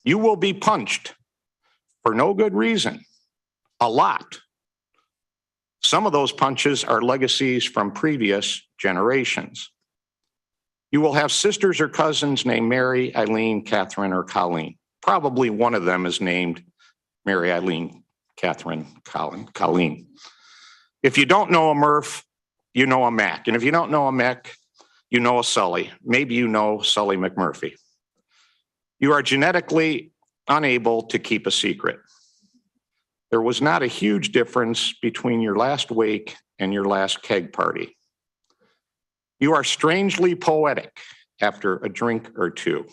You will be punched for no good reason, a lot. Some of those punches are legacies from previous generations. You will have sisters or cousins named Mary, Eileen, Catherine, or Colleen. Probably one of them is named Mary, Eileen, Catherine, Colleen. If you don't know a Murph, you know a Mac. And if you don't know a Mac, you know a Sully. Maybe you know Sully McMurphy. You are genetically unable to keep a secret. There was not a huge difference between your last wake and your last keg party. You are strangely poetic after a drink or two.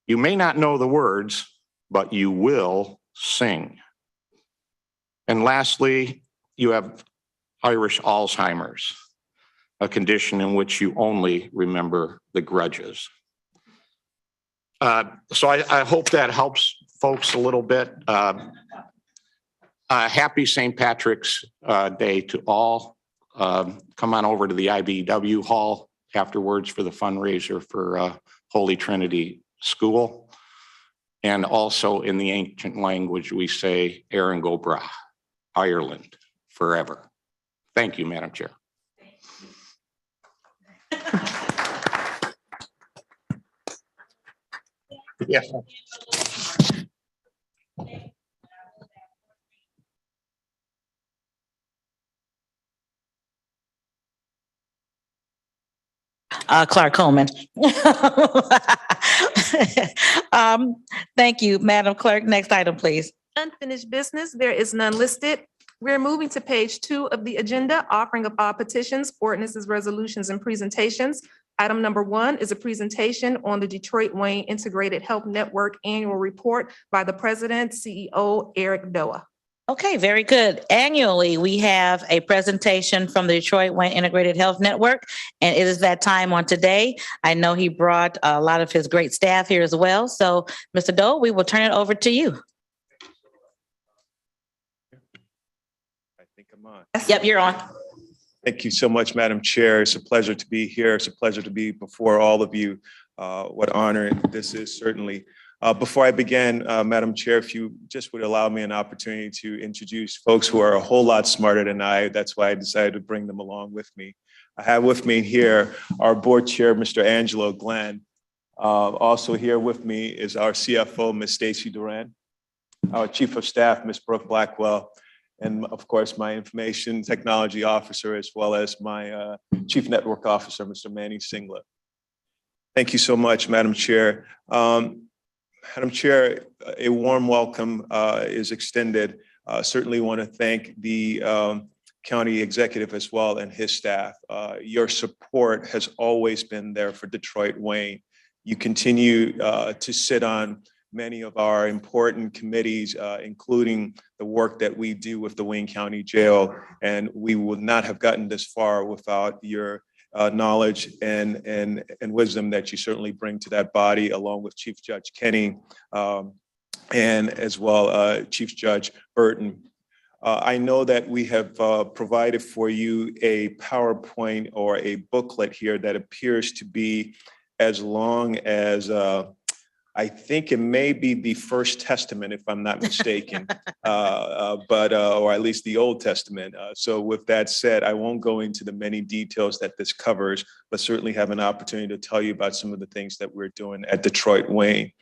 You may not know the words, but you will sing. And lastly, you have Irish Alzheimer's, a condition in which you only remember the grudges. So I hope that helps folks a little bit. Happy St. Patrick's Day to all. Come on over to the IBEW Hall afterwards for the fundraiser for Holy Trinity School. And also in the ancient language, we say, Erin go bra, Ireland, forever. Thank you, Madam Chair. Yeah. Clark Coleman. Thank you, Madam Clerk. Next item, please. Unfinished business, there is none listed. We're moving to page 2 of the agenda, offering of all petitions, ordinances, resolutions, and presentations. Item number 1 is a presentation on the Detroit Wayne Integrated Health Network Annual Report by the President, CEO, Eric Doa. Okay, very good. Annually, we have a presentation from the Detroit Wayne Integrated Health Network, and it is that time on today. I know he brought a lot of his great staff here as well. So, Mr. Doe, we will turn it over to you. I think I'm on. Yep, you're on. Thank you so much, Madam Chair. It's a pleasure to be here. It's a pleasure to be before all of you. What honor this is, certainly. Before I begin, Madam Chair, if you just would allow me an opportunity to introduce folks who are a whole lot smarter than I. That's why I decided to bring them along with me. I have with me here our board chair, Mr. Angelo Glenn. Also here with me is our CFO, Ms. Stacy Duran, our Chief of Staff, Ms. Brooke Blackwell, and of course, my information technology officer, as well as my Chief Network Officer, Mr. Manny Singla. Thank you so much, Madam Chair. Madam Chair, a warm welcome is extended. Certainly want to thank the county executive as well and his staff. Your support has always been there for Detroit Wayne. You continue to sit on many of our important committees, including the work that we do with the Wayne County Jail, and we would not have gotten this far without your knowledge and wisdom that you certainly bring to that body, along with Chief Judge Kenny and as well Chief Judge Burton. I know that we have provided for you a PowerPoint or a booklet here that appears to be as long as I think it may be the First Testament, if I'm not mistaken, or at least the Old Testament. So with that said, I won't go into the many details that this covers, but certainly have an opportunity to tell you about some of the things that we're doing at Detroit Wayne.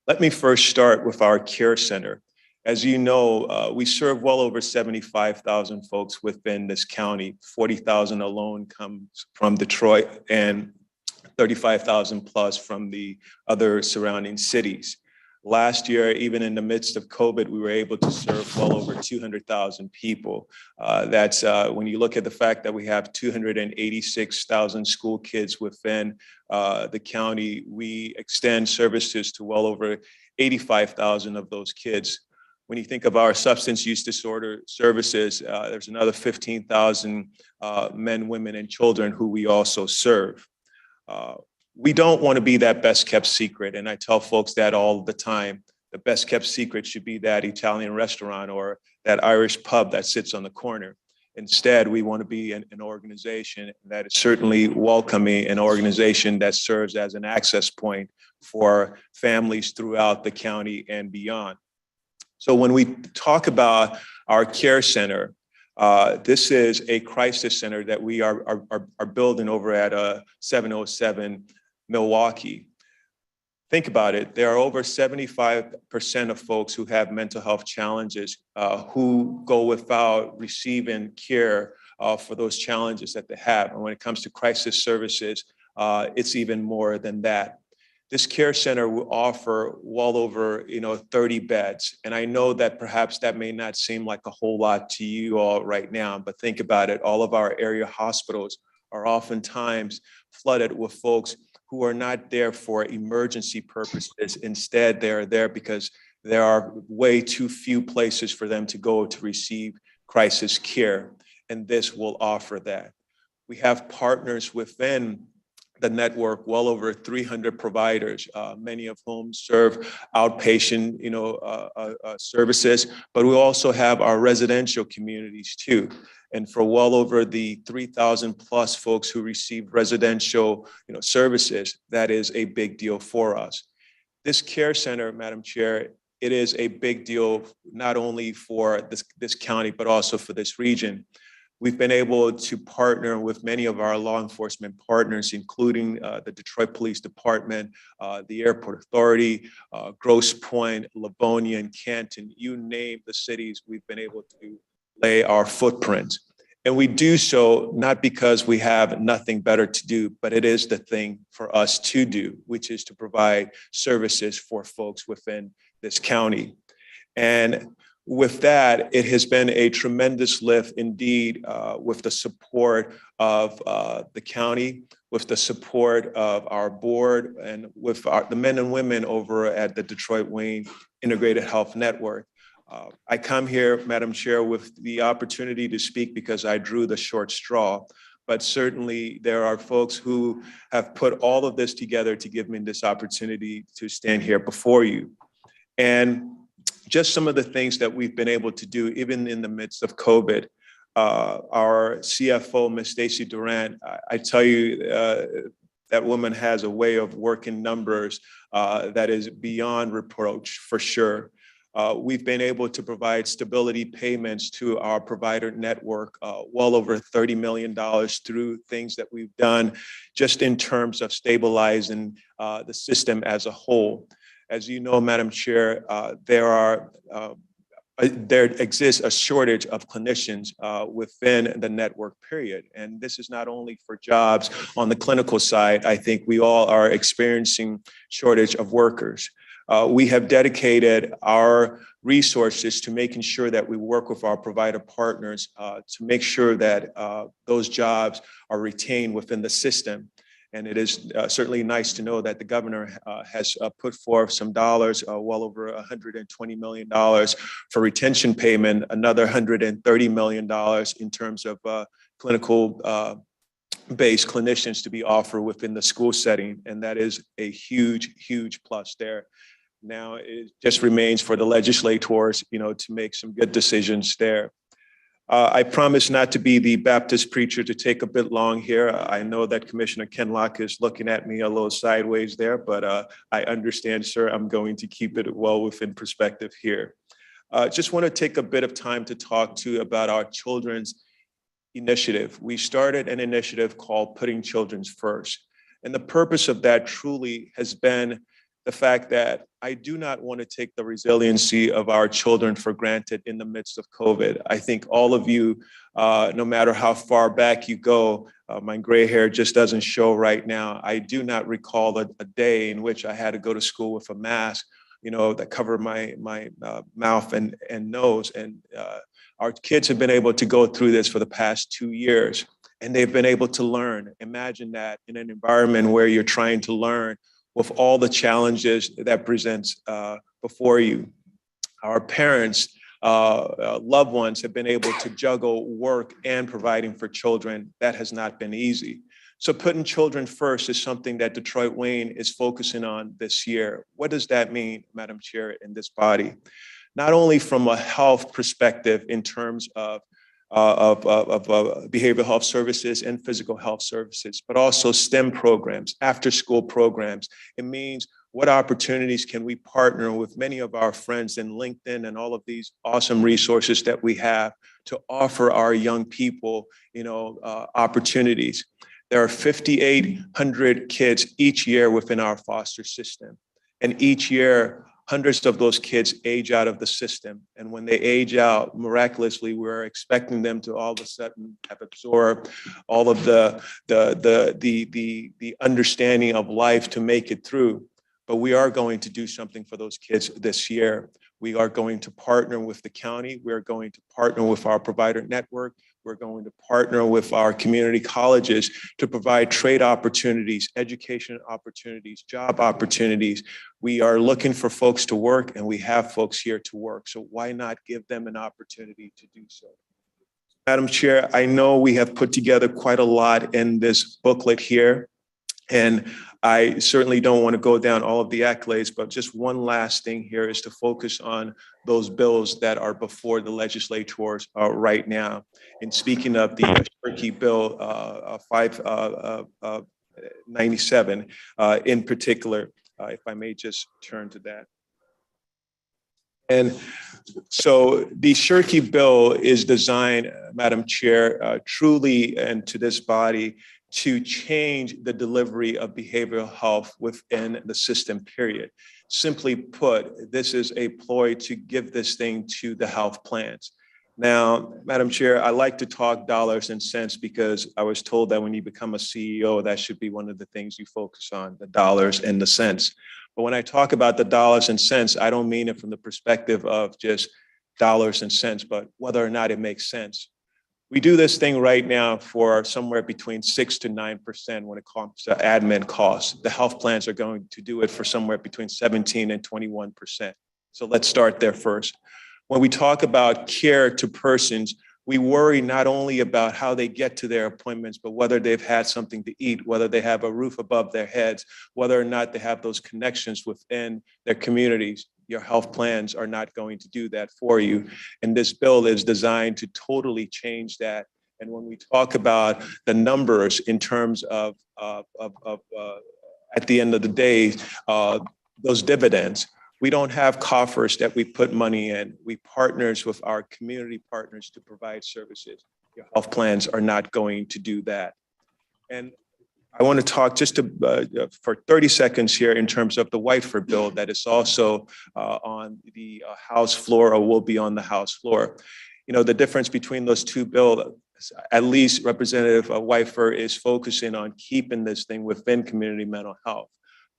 Let me first start with our care center. As you know, we serve well over 75,000 folks within this county. 40,000 alone comes from Detroit, and 35,000 plus from the other surrounding cities. Last year, even in the midst of COVID, we were able to serve well over 200,000 people. That's when you look at the fact that we have 286,000 school kids within the county, we extend services to well over 85,000 of those kids. When you think of our substance use disorder services, there's another 15,000 men, women, and children who we also serve. We don't want to be that best kept secret. And I tell folks that all the time. The best kept secret should be that Italian restaurant or that Irish pub that sits on the corner. Instead, we want to be an organization that is certainly welcoming, an organization that serves as an access point for families throughout the county and beyond. So when we talk about our care center, this is a crisis center that we are building over at 707 Milwaukee. Think about it. There are over 75% of folks who have mental health challenges who go without receiving care for those challenges that they have. And when it comes to crisis services, it's even more than that. This care center will offer well over 30 beds. And I know that perhaps that may not seem like a whole lot to you all right now, but think about it. All of our area hospitals are oftentimes flooded with folks who are not there for emergency purposes. Instead, they're there because there are way too few places for them to go to receive crisis care. And this will offer that. We have partners within the network, well over 300 providers, many of whom serve outpatient, services, but we also have our residential communities too. And for well over the 3,000 plus folks who receive residential, services, that is a big deal for us. This care center, Madam Chair, it is a big deal not only for this county, but also for this region. We've been able to partner with many of our law enforcement partners, including the Detroit Police Department, the Airport Authority, Grosse Pointe, Livonia, and Canton. You name the cities, we've been able to lay our footprint. And we do so not because we have nothing better to do, but it is the thing for us to do, which is to provide services for folks within this county. And with that, it has been a tremendous lift indeed, with the support of the county, with the support of our board, and with the men and women over at the Detroit Wayne Integrated Health Network. I come here, Madam Chair, with the opportunity to speak because I drew the short straw, but certainly there are folks who have put all of this together to give me this opportunity to stand here before you. And just some of the things that we've been able to do, even in the midst of COVID. Our CFO, Ms. Stacy Durant, I tell you, that woman has a way of working numbers that is beyond reproach, for sure. We've been able to provide stability payments to our provider network, well over $30 million through things that we've done just in terms of stabilizing the system as a whole. As you know, Madam Chair, there exists a shortage of clinicians within the network, period. And this is not only for jobs on the clinical side. I think we all are experiencing shortage of workers. We have dedicated our resources to making sure that we work with our provider partners to make sure that those jobs are retained within the system. And it is certainly nice to know that the governor has put forth some dollars, well over $120 million for retention payment, another $130 million in terms of clinical based clinicians to be offered within the school setting. And that is a huge, huge plus there. Now it just remains for the legislators, to make some good decisions there. I promise not to be the Baptist preacher to take a bit long here. I know that Commissioner Kenlock is looking at me a little sideways there, but I understand, sir, I'm going to keep it well within perspective here. Just want to take a bit of time to talk to you about our children's initiative. We started an initiative called Putting Children First. And the purpose of that truly has been the fact that I do not want to take the resiliency of our children for granted in the midst of COVID. I think all of you, no matter how far back you go, my gray hair just doesn't show right now. I do not recall a day in which I had to go to school with a mask, that covered my mouth and nose. And our kids have been able to go through this for the past 2 years, and they've been able to learn. Imagine that in an environment where you're trying to learn with all the challenges that presents before you. Our parents, loved ones have been able to juggle work and providing for children. That has not been easy. So putting children first is something that Detroit Wayne is focusing on this year. What does that mean, Madam Chair, in this body? Not only from a health perspective in terms of behavioral health services and physical health services, but also STEM programs, after-school programs. It means what opportunities can we partner with many of our friends in LinkedIn and all of these awesome resources that we have to offer our young people, opportunities. There are 5,800 kids each year within our foster system. And each year, hundreds of those kids age out of the system. And when they age out, miraculously, we're expecting them to all of a sudden have absorbed all of the understanding of life to make it through. But we are going to do something for those kids this year. We are going to partner with the county. We're going to partner with our provider network. We're going to partner with our community colleges to provide trade opportunities, education opportunities, job opportunities. We are looking for folks to work, and we have folks here to work. So why not give them an opportunity to do so? Madam Chair, I know we have put together quite a lot in this booklet here, and I certainly don't want to go down all of the accolades, but just one last thing here is to focus on those bills that are before the legislators right now. And speaking of the Cherokee Bill 597 in particular, if I may just turn to that. And so the Cherokee Bill is designed, Madam Chair, truly, and to this body, to change the delivery of behavioral health within the system, period. Simply put, this is a ploy to give this thing to the health plans. Now, Madam Chair, I like to talk dollars and cents because I was told that when you become a CEO, that should be one of the things you focus on, the dollars and the cents. But when I talk about the dollars and cents, I don't mean it from the perspective of just dollars and cents, but whether or not it makes sense. We do this thing right now for somewhere between 6 to 9% when it comes to admin costs. The health plans are going to do it for somewhere between 17 and 21%. So let's start there first. When we talk about care to persons, we worry not only about how they get to their appointments, but whether they've had something to eat, whether they have a roof above their heads, whether or not they have those connections within their communities. Your health plans are not going to do that for you. And this bill is designed to totally change that. And when we talk about the numbers in terms of at the end of the day, those dividends, we don't have coffers that we put money in. We partners with our community partners to provide services. Your health plans are not going to do that. And I want to talk just for 30 seconds here in terms of the Whiteford bill that is also on the House floor or will be on the House floor. You know, the difference between those two bills, at least Representative Whiteford is focusing on keeping this thing within community mental health.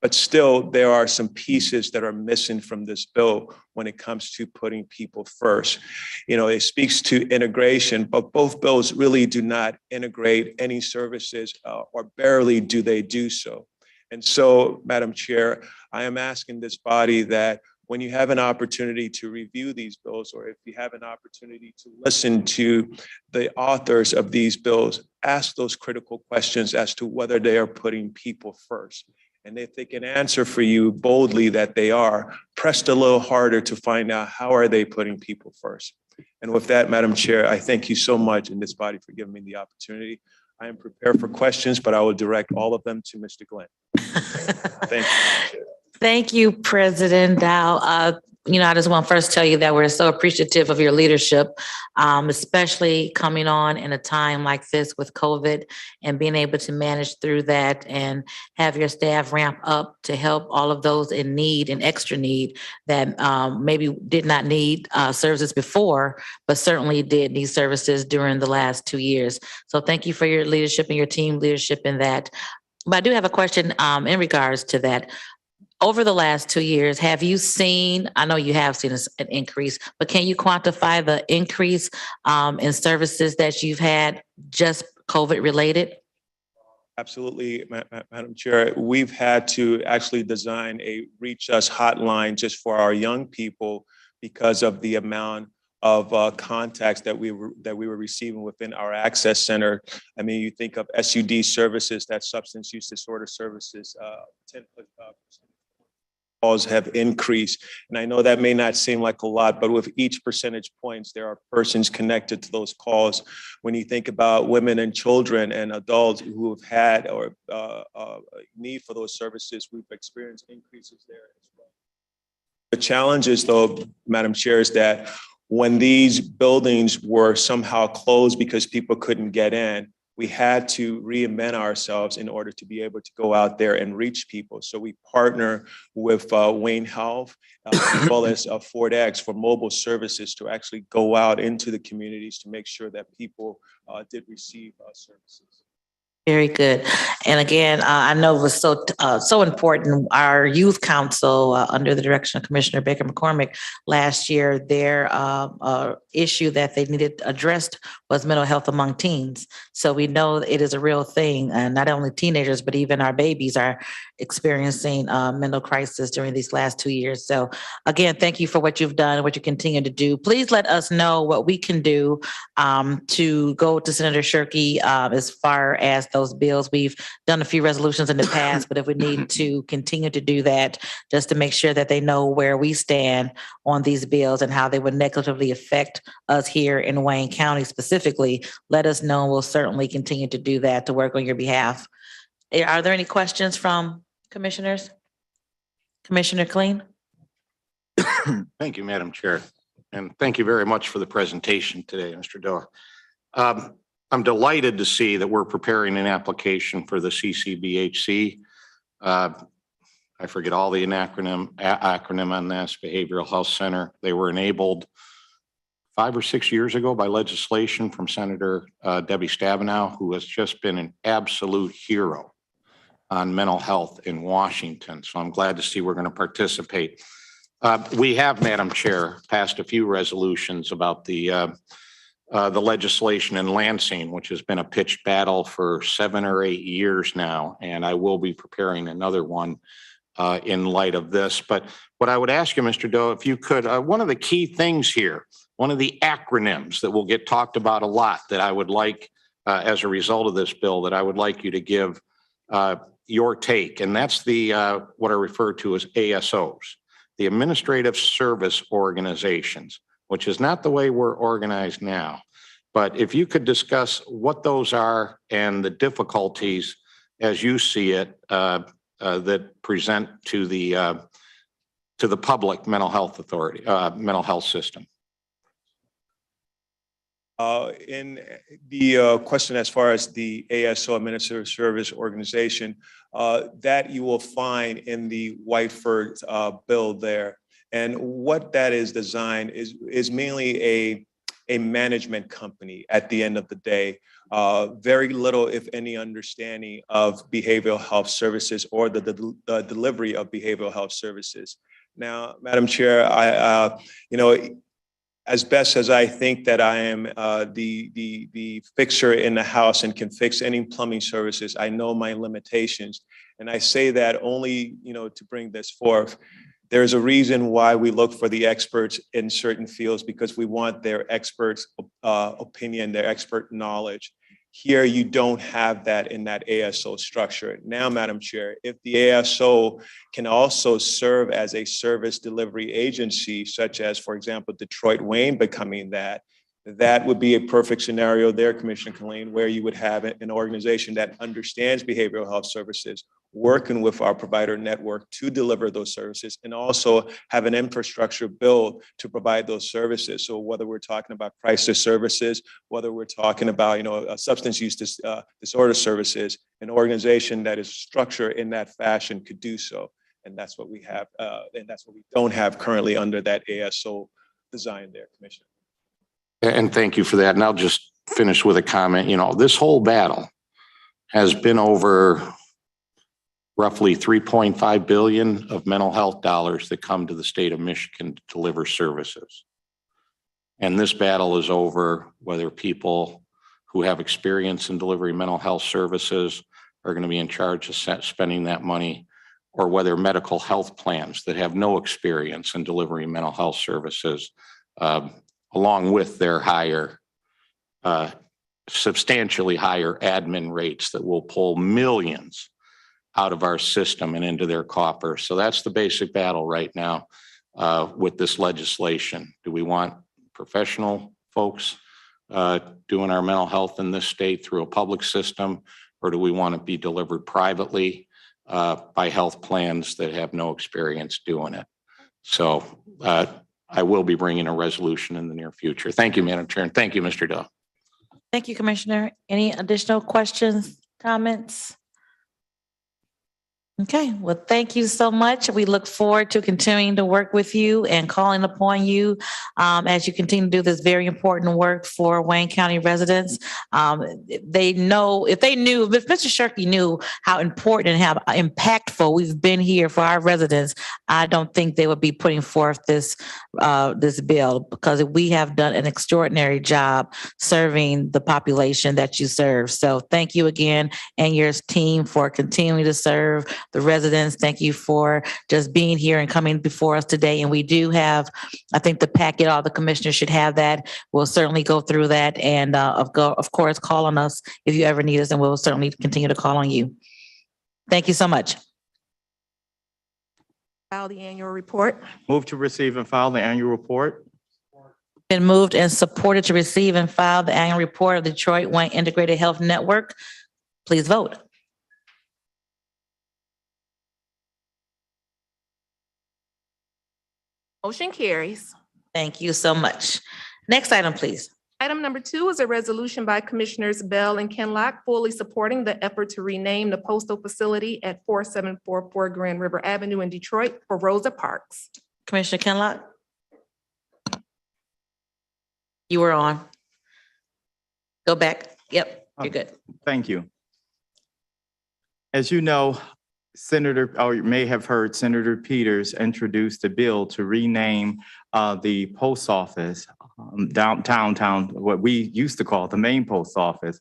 But still, there are some pieces that are missing from this bill when it comes to putting people first. You know, it speaks to integration, but both bills really do not integrate any services or barely do they do so. And so, Madam Chair, I am asking this body that when you have an opportunity to review these bills, or if you have an opportunity to listen to the authors of these bills, ask those critical questions as to whether they are putting people first. And if they can answer for you boldly that they are, press a little harder to find out how are they putting people first. And with that, Madam Chair, I thank you so much in this body for giving me the opportunity. I am prepared for questions, but I will direct all of them to Mr. Glenn. Thank you. Thank you, President Dow. I just want to first tell you that we're so appreciative of your leadership, especially coming on in a time like this with COVID and being able to manage through that and have your staff ramp up to help all of those in need and extra need that maybe did not need services before, but certainly did need services during the last 2 years. So thank you for your leadership and your team leadership in that. But I do have a question in regards to that. Over the last 2 years, have you seen, I know you have seen an increase, but can you quantify the increase in services that you've had just COVID related? Absolutely, Madam Chair. We've had to actually design a Reach Us hotline just for our young people because of the amount of contacts that we were receiving within our access center. I mean, you think of SUD services, that's substance use disorder services, 10% calls have increased. And I know that may not seem like a lot, but with each percentage points, there are persons connected to those calls. When you think about women and children and adults who have had or need for those services, we've experienced increases there as well. The challenge is, though, Madam Chair, is that when these buildings were somehow closed because people couldn't get in, we had to reinvent ourselves in order to be able to go out there and reach people. So we partner with Wayne Health as well as Ford X for mobile services to actually go out into the communities to make sure that people did receive services. Very good. And again, I know it was so important. Our youth council, under the direction of Commissioner Baker McCormick, last year, their issue that they needed addressed was mental health among teens. So we know it is a real thing, and not only teenagers, but even our babies are experiencing mental crisis during these last 2 years. So again, thank you for what you've done and what you continue to do. Please let us know what we can do to go to Senator Shirkey as far as those bills. We've done a few resolutions in the past, but if we need to continue to do that, just to make sure that they know where we stand on these bills and how they would negatively affect us here in Wayne County specifically, let us know. We'll certainly continue to do that to work on your behalf. Are there any questions from commissioners? Commissioner Kleen? Thank you, Madam Chair. And thank you very much for the presentation today, Mr. Doa. I'm delighted to see that we're preparing an application for the CCBHC. I forget all the acronym on this, Behavioral Health Center. They were enabled 5 or 6 years ago by legislation from Senator Debbie Stabenow, who has just been an absolute hero on mental health in Washington. So I'm glad to see we're going to participate. We have, Madam Chair, passed a few resolutions about the legislation in Lansing, which has been a pitched battle for 7 or 8 years now, and I will be preparing another one in light of this. But what I would ask you, Mr. Doe, if you could, one of the key things here, one of the acronyms that will get talked about a lot that I would like, as a result of this bill, that I would like you to give your take, and that's the what I refer to as ASOs, the Administrative Service Organizations, which is not the way we're organized now. But if you could discuss what those are and the difficulties as you see it that present to the public mental health authority, mental health system. In the question as far as the ASO, Administrative Service Organization, that you will find in the Whiteford bill there. And what that is designed is mainly a management company at the end of the day. Very little, if any, understanding of behavioral health services or the delivery of behavioral health services. Now, Madam Chair, as best as I think that I am the fixer in the house and can fix any plumbing services, I know my limitations. And I say that only, to bring this forth. There's a reason why we look for the experts in certain fields, because we want their experts' opinion, their expert knowledge. Here, you don't have that in that ASO structure. Now, Madam Chair, if the ASO can also serve as a service delivery agency, such as, for example, Detroit Wayne becoming that would be a perfect scenario there, Commissioner Kleen, where you would have an organization that understands behavioral health services, working with our provider network to deliver those services, and also have an infrastructure built to provide those services. So whether we're talking about crisis services, whether we're talking about substance use disorder services, an organization that is structured in that fashion could do so. And that's what we have, and that's what we don't have currently under that ASO design there, Commissioner. And thank you for that. And I'll just finish with a comment. This whole battle has been over roughly 3.5 billion of mental health dollars that come to the state of Michigan to deliver services. And this battle is over whether people who have experience in delivering mental health services are going to be in charge of spending that money, or whether medical health plans that have no experience in delivering mental health services, along with their substantially higher admin rates that will pull millions out of our system and into their coffer. So that's the basic battle right now with this legislation. Do we want professional folks doing our mental health in this state through a public system, or do we want to be delivered privately by health plans that have no experience doing it? So I will be bringing a resolution in the near future. Thank you, Madam Chair, and thank you, Mr. Duff. Thank you, Commissioner. Any additional questions, comments? Okay, well, thank you so much. We look forward to continuing to work with you and calling upon you as you continue to do this very important work for Wayne County residents. They know, if Mr. Shirkey knew how important and how impactful we've been here for our residents, I don't think they would be putting forth this bill, because we have done an extraordinary job serving the population that you serve. So thank you again, and your team, for continuing to serve the residents. Thank you for just being here and coming before us today. And we do have, I think, the packet, all the commissioners should have that. We'll certainly go through that, and of course, call on us if you ever need us, and we'll certainly continue to call on you. Thank you so much. File the annual report. Move to receive and file the annual report. Been moved and supported to receive and file the annual report of the Detroit Wayne Integrated Health Network. Please vote. Motion carries. Thank you so much. Next item, please. Item number 2 is a resolution by Commissioners Bell and Kenlock fully supporting the effort to rename the postal facility at 4744 Grand River Avenue in Detroit for Rosa Parks. Commissioner Kenlock? You were on. Go back. Yep, you're good. Thank you. As you know, Senator, or you may have heard, Senator Peters introduced a bill to rename the post office downtown, what we used to call the main post office,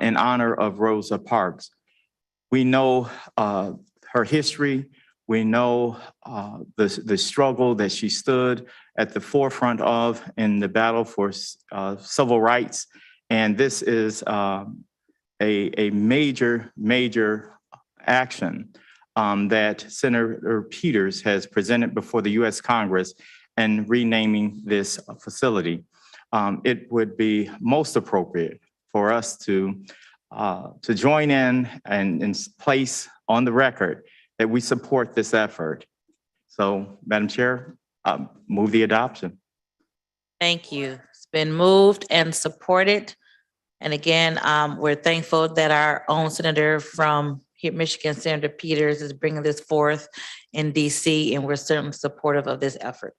in honor of Rosa Parks. We know her history. We know the struggle that she stood at the forefront of in the battle for civil rights. And this is a major action that Senator Peters has presented before the U.S. Congress and renaming this facility. It would be most appropriate for us to join in and place on the record that we support this effort. So, Madam Chair, move the adoption. Thank you. It's been moved and supported. And again, we're thankful that our own senator from here, Michigan, Senator Peters, is bringing this forth in DC, and we're certainly supportive of this effort.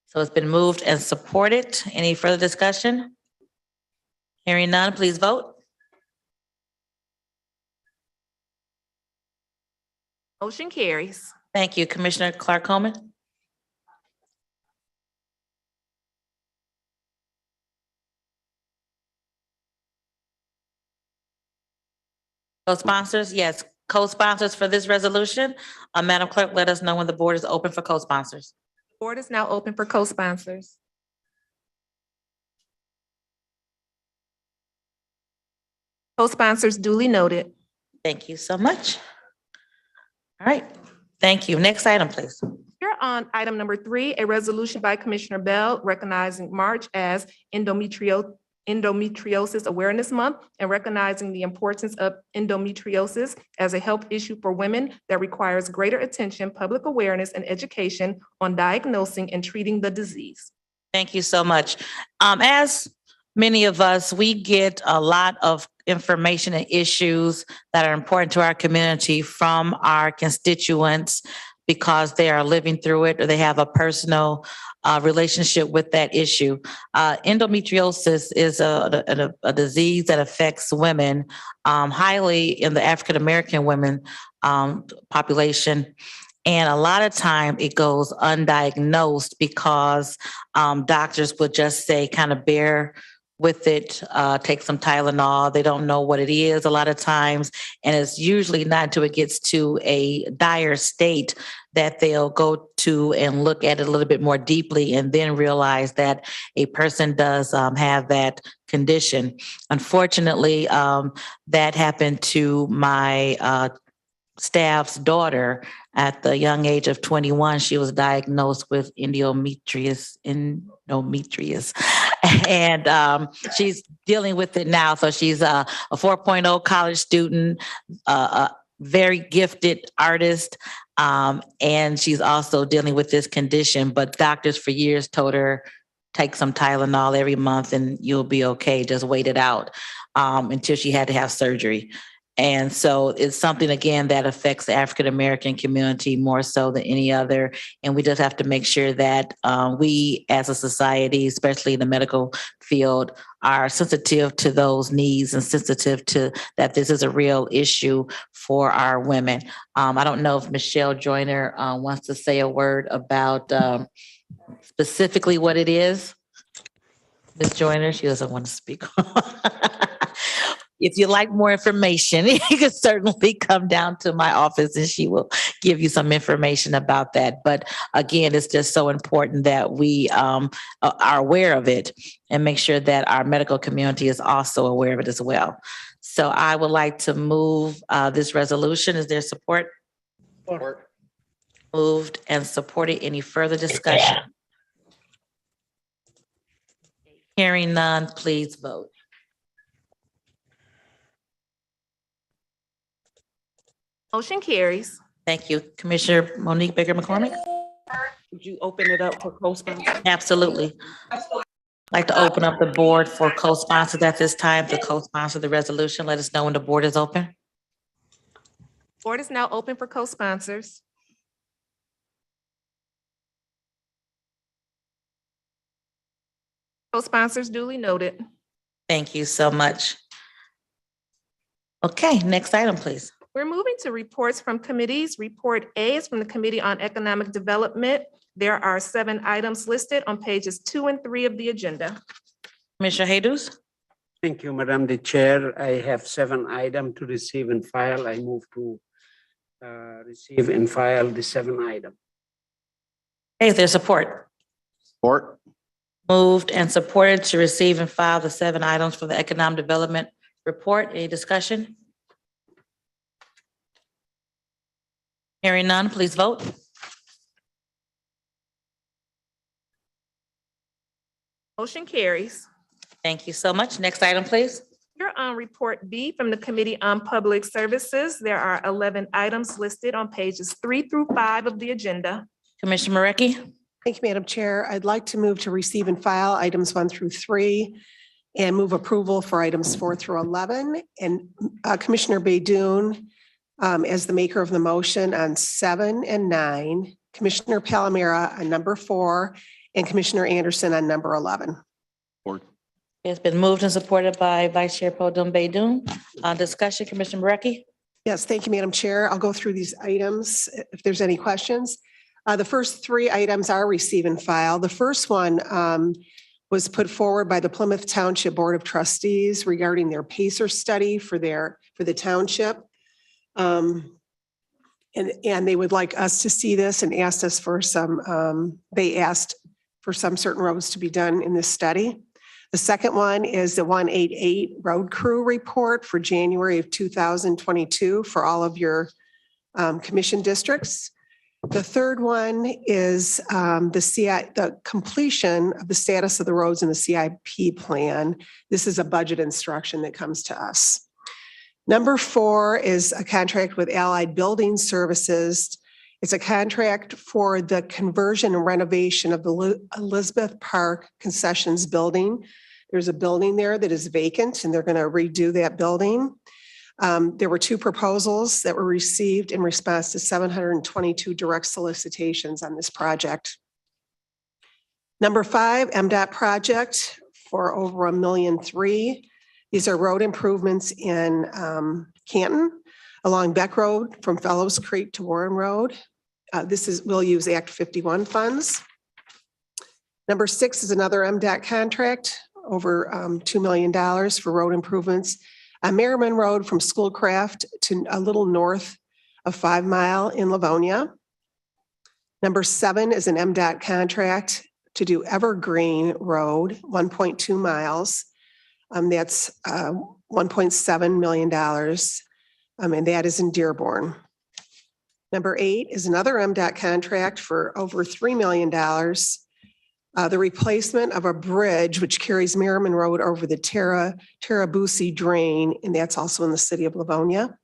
So it's been moved and supported. Any further discussion? Hearing none, please vote. Motion carries. Thank you. Commissioner Clark Coleman. Co-sponsors, yes. Co-sponsors for this resolution. Madam Clerk, let us know when the board is open for co-sponsors. Board is now open for co-sponsors. Co-sponsors duly noted. Thank you so much. All right. Thank you. Next item, please. Here on item number 3, a resolution by Commissioner Bell recognizing March as Endometriosis Awareness Month and recognizing the importance of endometriosis as a health issue for women that requires greater attention, public awareness, and education on diagnosing and treating the disease. Thank you so much. As many of us, we get a lot of information and issues that are important to our community from our constituents because they are living through it or they have a personal relationship with that issue. Endometriosis is a disease that affects women, highly in the African American women population. And a lot of time it goes undiagnosed because doctors would just say, kind of bear with it, take some Tylenol. They don't know what it is a lot of times. And it's usually not until it gets to a dire state that they'll go to and look at it a little bit more deeply and then realize that a person does have that condition. Unfortunately, that happened to my staff's daughter, at the young age of 21, she was diagnosed with endometriosis. And she's dealing with it now. So she's a 4.0 college student, a very gifted artist. And she's also dealing with this condition, but doctors for years told her, take some Tylenol every month and you'll be okay. Just wait it out, until she had to have surgery. And so it's something, again, that affects the African-American community more so than any other. And we just have to make sure that we as a society, especially in the medical field, are sensitive to those needs and sensitive to that this is a real issue for our women. I don't know if Michelle Joyner wants to say a word about specifically what it is. Ms. Joyner, she doesn't want to speak. If you like more information, you can certainly come down to my office and she will give you some information about that. But again, it's just so important that we are aware of it and make sure that our medical community is also aware of it as well. So I would like to move this resolution. Is there support? Support. Moved and supported. Any further discussion? Hearing none, please vote. Motion carries. Thank you. Commissioner Monique Baker McCormick? Would you open it up for co-sponsor? Absolutely. I'd like to open up the board for co-sponsors at this time to co-sponsor the resolution. Let us know when the board is open. Board is now open for co-sponsors. Co-sponsors duly noted. Thank you so much. Okay, next item, please. We're moving to reports from committees. Report A is from the Committee on Economic Development. There are 7 items listed on pages 2 and 3 of the agenda. Commissioner Jesus? Thank you, Madam the Chair. I have 7 items to receive and file. I move to receive and file the 7 items. Hey, is there support? Support. Moved and supported to receive and file the 7 items for the Economic Development Report. Any discussion? Hearing none, please vote. Motion carries. Thank you so much. Next item, please. Here on Report B from the Committee on Public Services, there are 11 items listed on pages 3 through 5 of the agenda. Commissioner Marecki? Thank you, Madam Chair. I'd like to move to receive and file items 1 through 3 and move approval for items 4 through 11. And Commissioner Baydoun, as the maker of the motion on 7 and 9, Commissioner Palomera on number 4, and Commissioner Anderson on number 11. Support. It's been moved and supported by Vice Chair Pro Tem Baydoun. Discussion, Commissioner Marecki? Yes, thank you, Madam Chair. I'll go through these items if there's any questions. The first 3 items are receive and file. The first one was put forward by the Plymouth Township Board of Trustees regarding their PACER study for the township. And they would like us to see this and asked us for some, they asked for some certain roads to be done in this study. The second one is the 188 road crew report for January of 2022 for all of your commission districts. The third one is the completion of the status of the roads in the CIP plan. This is a budget instruction that comes to us. Number 4 is a contract with Allied Building Services. It's a contract for the conversion and renovation of the Elizabeth Park Concessions building. There's a building there that is vacant and they're going to redo that building. There were 2 proposals that were received in response to 722 direct solicitations on this project. Number 5, Mdot project for over $1.3 million. These are road improvements in Canton along Beck Road from Fellows Creek to Warren Road. We'll use Act 51 funds. Number 6 is another Mdot contract over $2 million for road improvements on Merriman Road from Schoolcraft to a little north of 5 Mile in Livonia. Number 7 is an Mdot contract to do Evergreen Road, 1.2 miles. That's $1.7 million. And that is in Dearborn. Number 8 is another Mdot contract for over $3 million. The replacement of a bridge which carries Merriman Road over the Tarabusi Drain, and that's also in the city of Livonia.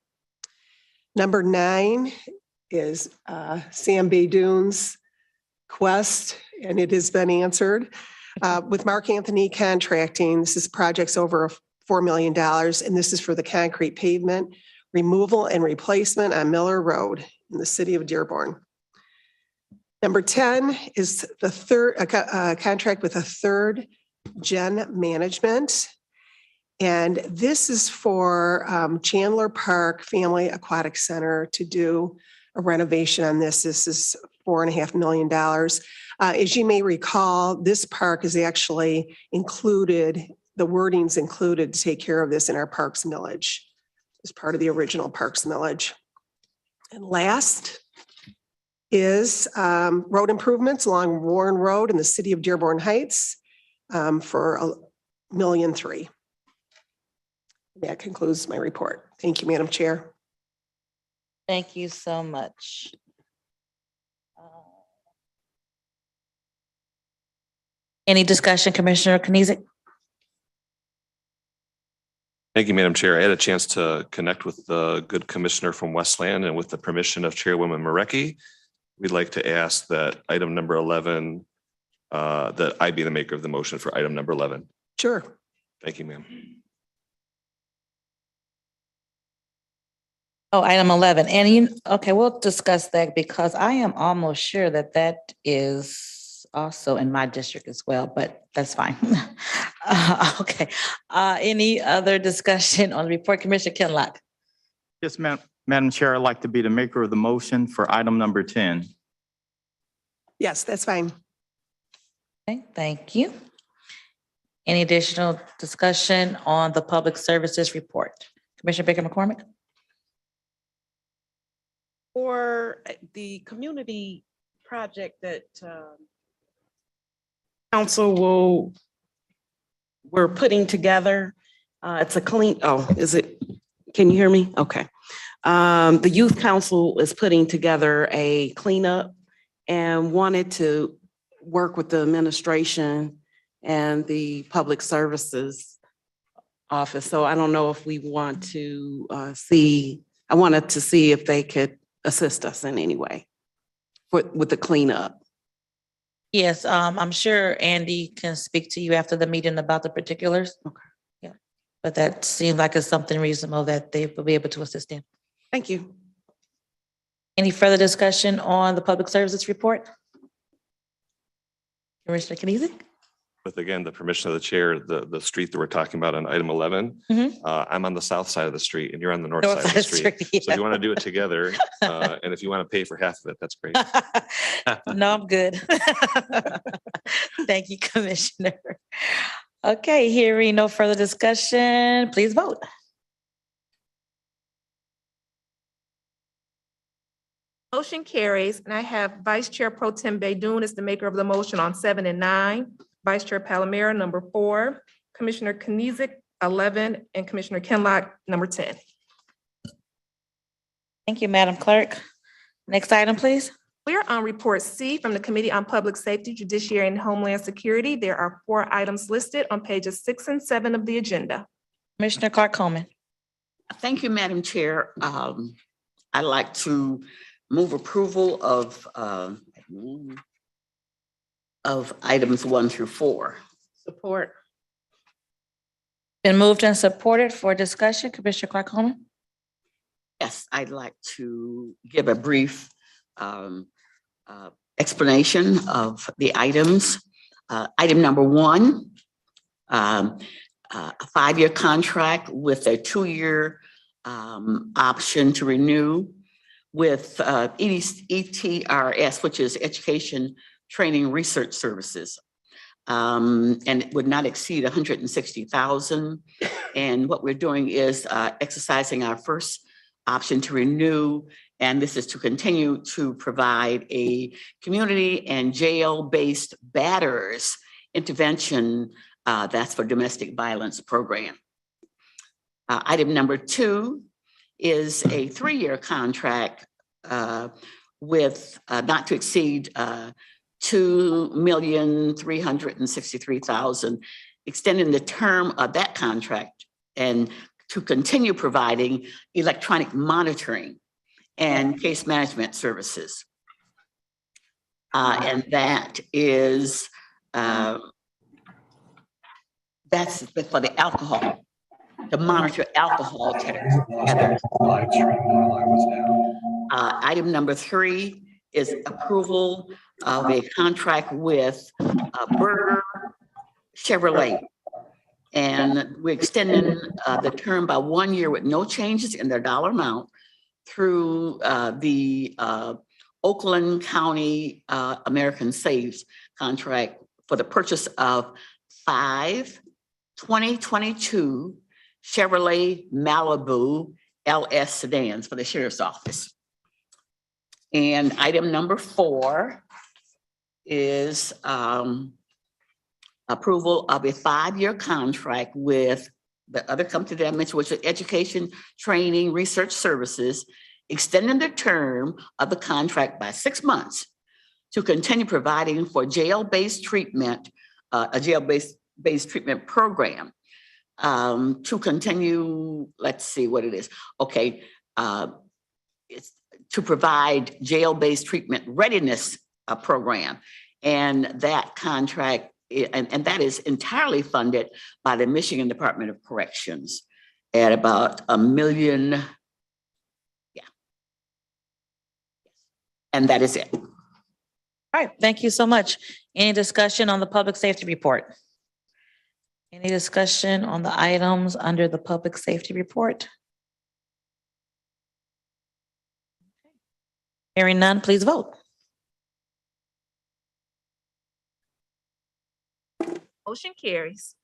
Number 9 is Sam Baydoun's quest, and it has been answered. With Mark Anthony Contracting, this is projects over $4 million, and this is for the concrete pavement removal and replacement on Miller Road in the city of Dearborn. Number 10 is the third contract with a third gen management. And this is for Chandler Park Family Aquatic Center to do a renovation on this. This is $4.5 million. As you may recall, this park is actually included, the wording's included to take care of this in our Parks Millage as part of the original Parks Millage. And last is road improvements along Warren Road in the city of Dearborn Heights for $1.3 million. That concludes my report. Thank you, Madam Chair. Thank you so much. Any discussion, Commissioner Kniezek? Thank you, Madam Chair. I had a chance to connect with the good commissioner from Westland, and with the permission of Chairwoman Marecki, we'd like to ask that item number 11, that I be the maker of the motion for item number 11. Sure. Thank you, ma'am. Oh, item 11. And okay, we'll discuss that because I am almost sure that that is also in my district as well, but that's fine. Okay. Any other discussion on the report, Commissioner Kinlock? Yes, Madam Chair, I'd like to be the maker of the motion for item number 10. Yes, that's fine. Okay, thank you. Any additional discussion on the public services report? Commissioner Baker McCormick? For the community project that council we're putting together, it's a clean, can you hear me? Okay. The youth council is putting together a cleanup and wanted to work with the administration and the public services office. So I don't know if we want to I wanted to see if they could assist us in any way with the cleanup. Yes, I'm sure Andy can speak to you after the meeting about the particulars. Okay. Yeah, but that seems like it's something reasonable that they will be able to assist in. Thank you. Any further discussion on the public services report? Commissioner Kniezek? With again, the permission of the chair, the street that we're talking about on item 11, I'm on the south side of the street and you're on the north side of the street. So if you want to do it together, and if you want to pay for half of it, that's great. No, I'm good. Thank you, Commissioner. Okay, hearing no further discussion, please vote. Motion carries, and I have Vice Chair Pro Tem Baydoun as the maker of the motion on 7 and 9, Vice Chair Palomero, number 4, Commissioner Kniezek, 11, and Commissioner Kinlock, number 10. Thank you, Madam Clerk. Next item, please. We're on report C from the Committee on Public Safety, Judiciary, and Homeland Security. There are 4 items listed on pages 6 and 7 of the agenda. Commissioner Clark Coleman. Thank you, Madam Chair. I'd like to move approval of items 1 through 4. Support. Been moved and supported for discussion. Commissioner Clark Coleman. Yes, I'd like to give a brief explanation of the items. Item number 1, a 5-year contract with a 2-year option to renew with ETRS, which is Education, Training, Research Services. And it would not exceed $160,000. And what we're doing is exercising our first option to renew, and this is to continue to provide a community and jail-based batterers intervention that's for domestic violence program. Item number 2 is a 3-year contract with not to exceed $2,363,000, extending the term of that contract and to continue providing electronic monitoring and case management services. And that is, that's for the alcohol, to monitor alcohol tests. Item number 3 is approval of a contract with Berger Chevrolet. And we're extending the term by 1 year with no changes in their dollar amount through the Oakland County American Saves contract for the purchase of 5 2022 Chevrolet Malibu LS sedans for the sheriff's office. And item number 4 is approval of a 5-year contract with the other company that I mentioned, which is Education, Training, Research Services, extending the term of the contract by 6 months to continue providing for jail-based treatment, a jail-based treatment program, to continue, let's see what it is. Okay, it's to provide jail-based treatment readiness program. And that contract, and that is entirely funded by the Michigan Department of Corrections at about $1 million. Yeah. And that is it. All right, thank you so much. Any discussion on the public safety report? Any discussion on the items under the public safety report? Hearing none, please vote. Motion carries.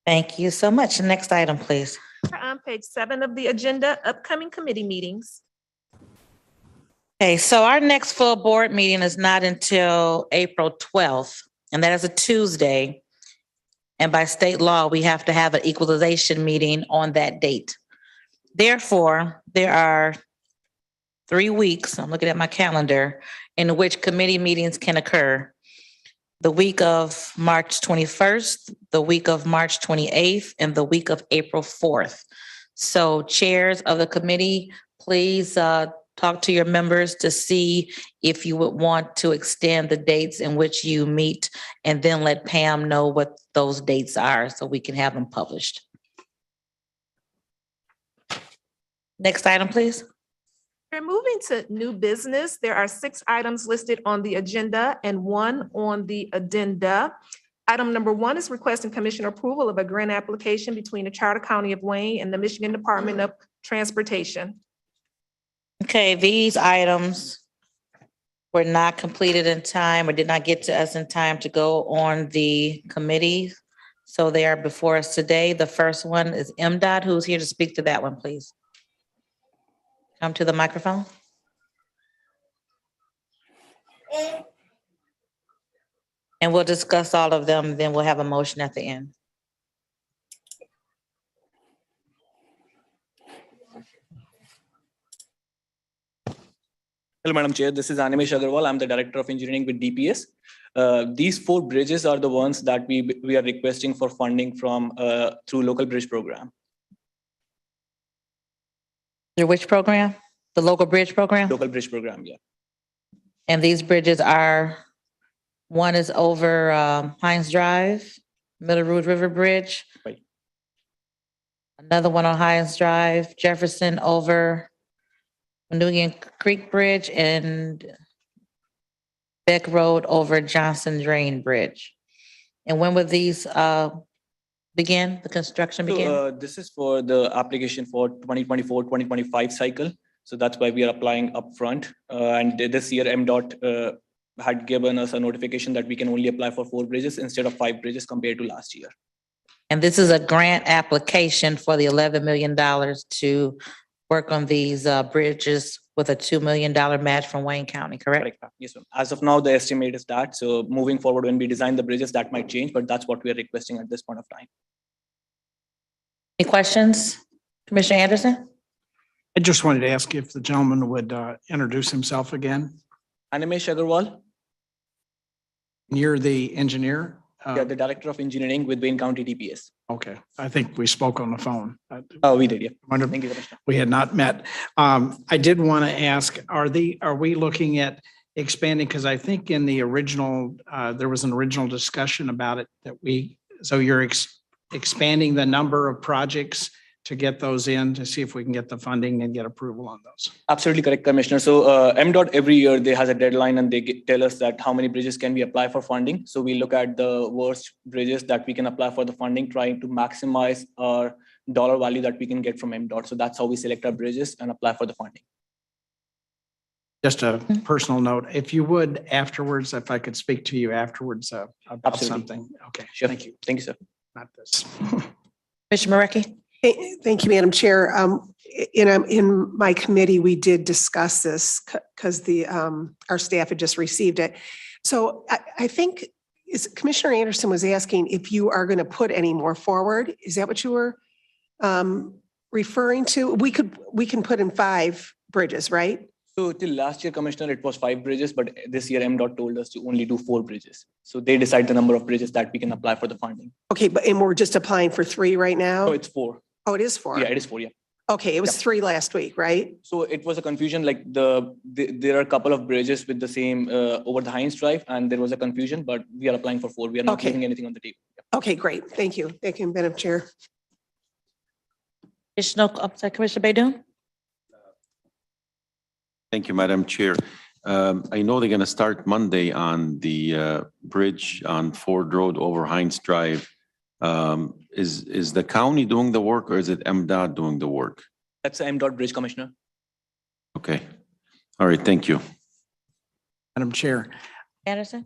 Thank you so much. Next item, please. We're on page 7 of the agenda, upcoming committee meetings. Okay, so our next full board meeting is not until April 12th, and that is a Tuesday. And by state law, we have to have an equalization meeting on that date. Therefore, there are 3 weeks, I'm looking at my calendar, in which committee meetings can occur. The week of March 21st, the week of March 28th, and the week of April 4th. So chairs of the committee, please talk to your members to see if you would want to extend the dates in which you meet, and then let Pam know what those dates are so we can have them published. Next item, please. We're moving to new business. There are 6 items listed on the agenda and 1 on the addenda. Item number 1 is requesting commissioner approval of a grant application between the Charter County of Wayne and the Michigan Department of Transportation. Okay, these items were not completed in time or did not get to us in time to go on the committee. So they are before us today. The first one is Mdot. Who's here to speak to that one, please? Come to the microphone. And we'll discuss all of them, then we'll have a motion at the end. Hello, Madam Chair. This is Animesh Agarwal. I'm the Director of Engineering with DPS. These 4 bridges are the ones that we are requesting for funding from through local bridge program. Through which program? The local bridge program? Local bridge program, yeah. And these bridges are, one is over Hines Drive, Middle Rouge River Bridge. Right. Another one on Hines Drive, Jefferson over Manugian Creek Bridge, and Beck Road over Johnson Drain Bridge. And when would these begin, the construction begin? So this is for the application for 2024-2025 cycle. So that's why we are applying upfront. And this year Mdot had given us a notification that we can only apply for 4 bridges instead of 5 bridges compared to last year. And this is a grant application for the $11 million to work on these bridges with a $2 million match from Wayne County, correct? Correct. Yes, ma'am. As of now, the estimate is that. So moving forward, when we design the bridges, that might change, but that's what we are requesting at this point of time. Any questions? Commissioner Anderson? I just wanted to ask if the gentleman would introduce himself again. Animesh Agarwal, You're the engineer? the Director of Engineering with Wayne County DPS. Okay, I think we spoke on the phone. Oh, we did, yeah. Wonder- Thank you, Commissioner. We had not met. I did want to ask, are we looking at expanding? Because I think in the original, there was an original discussion about it so you're expanding the number of projects to get those in to see if we can get the funding and get approval on those. Absolutely correct, Commissioner. So Mdot every year they has a deadline and they tell us that how many bridges can we apply for funding. So we look at the worst bridges that we can apply for the funding, trying to maximize our dollar value that we can get from Mdot. So that's how we select our bridges and apply for the funding. Just a personal note, if you would afterwards, if I could speak to you afterwards about Absolutely. something. Okay, Sure. thank you. Thank you, sir. Not this. Commissioner Marecki? Thank you, Madam Chair. In my committee, we did discuss this because our staff had just received it. So I think Commissioner Anderson was asking if you are going to put any more forward. Is that what you were referring to? We can put in 5 bridges, right? So till last year, Commissioner, it was 5 bridges, but this year Mdot told us to only do 4 bridges. So they decide the number of bridges that we can apply for the funding. Okay, and we're just applying for 3 right now? So it's 4. Oh, it is 4? Yeah, it is 4, yeah. Okay, it was 3 last week, right? So it was a confusion, like there are a couple of bridges with the same over the Heinz Drive, and there was a confusion, but we are applying for 4. We are not Okay. leaving anything on the table. Yeah. Okay, great. Thank you. Thank you, Madam Chair. Commissioner Baydun? Thank you, Madam Chair. I know they're going to start Monday on the bridge on Ford Road over Heinz Drive. Is the county doing the work or is it Mdot doing the work? That's the Mdot bridge, Commissioner. Okay. All right, thank you. Madam Chair, Anderson?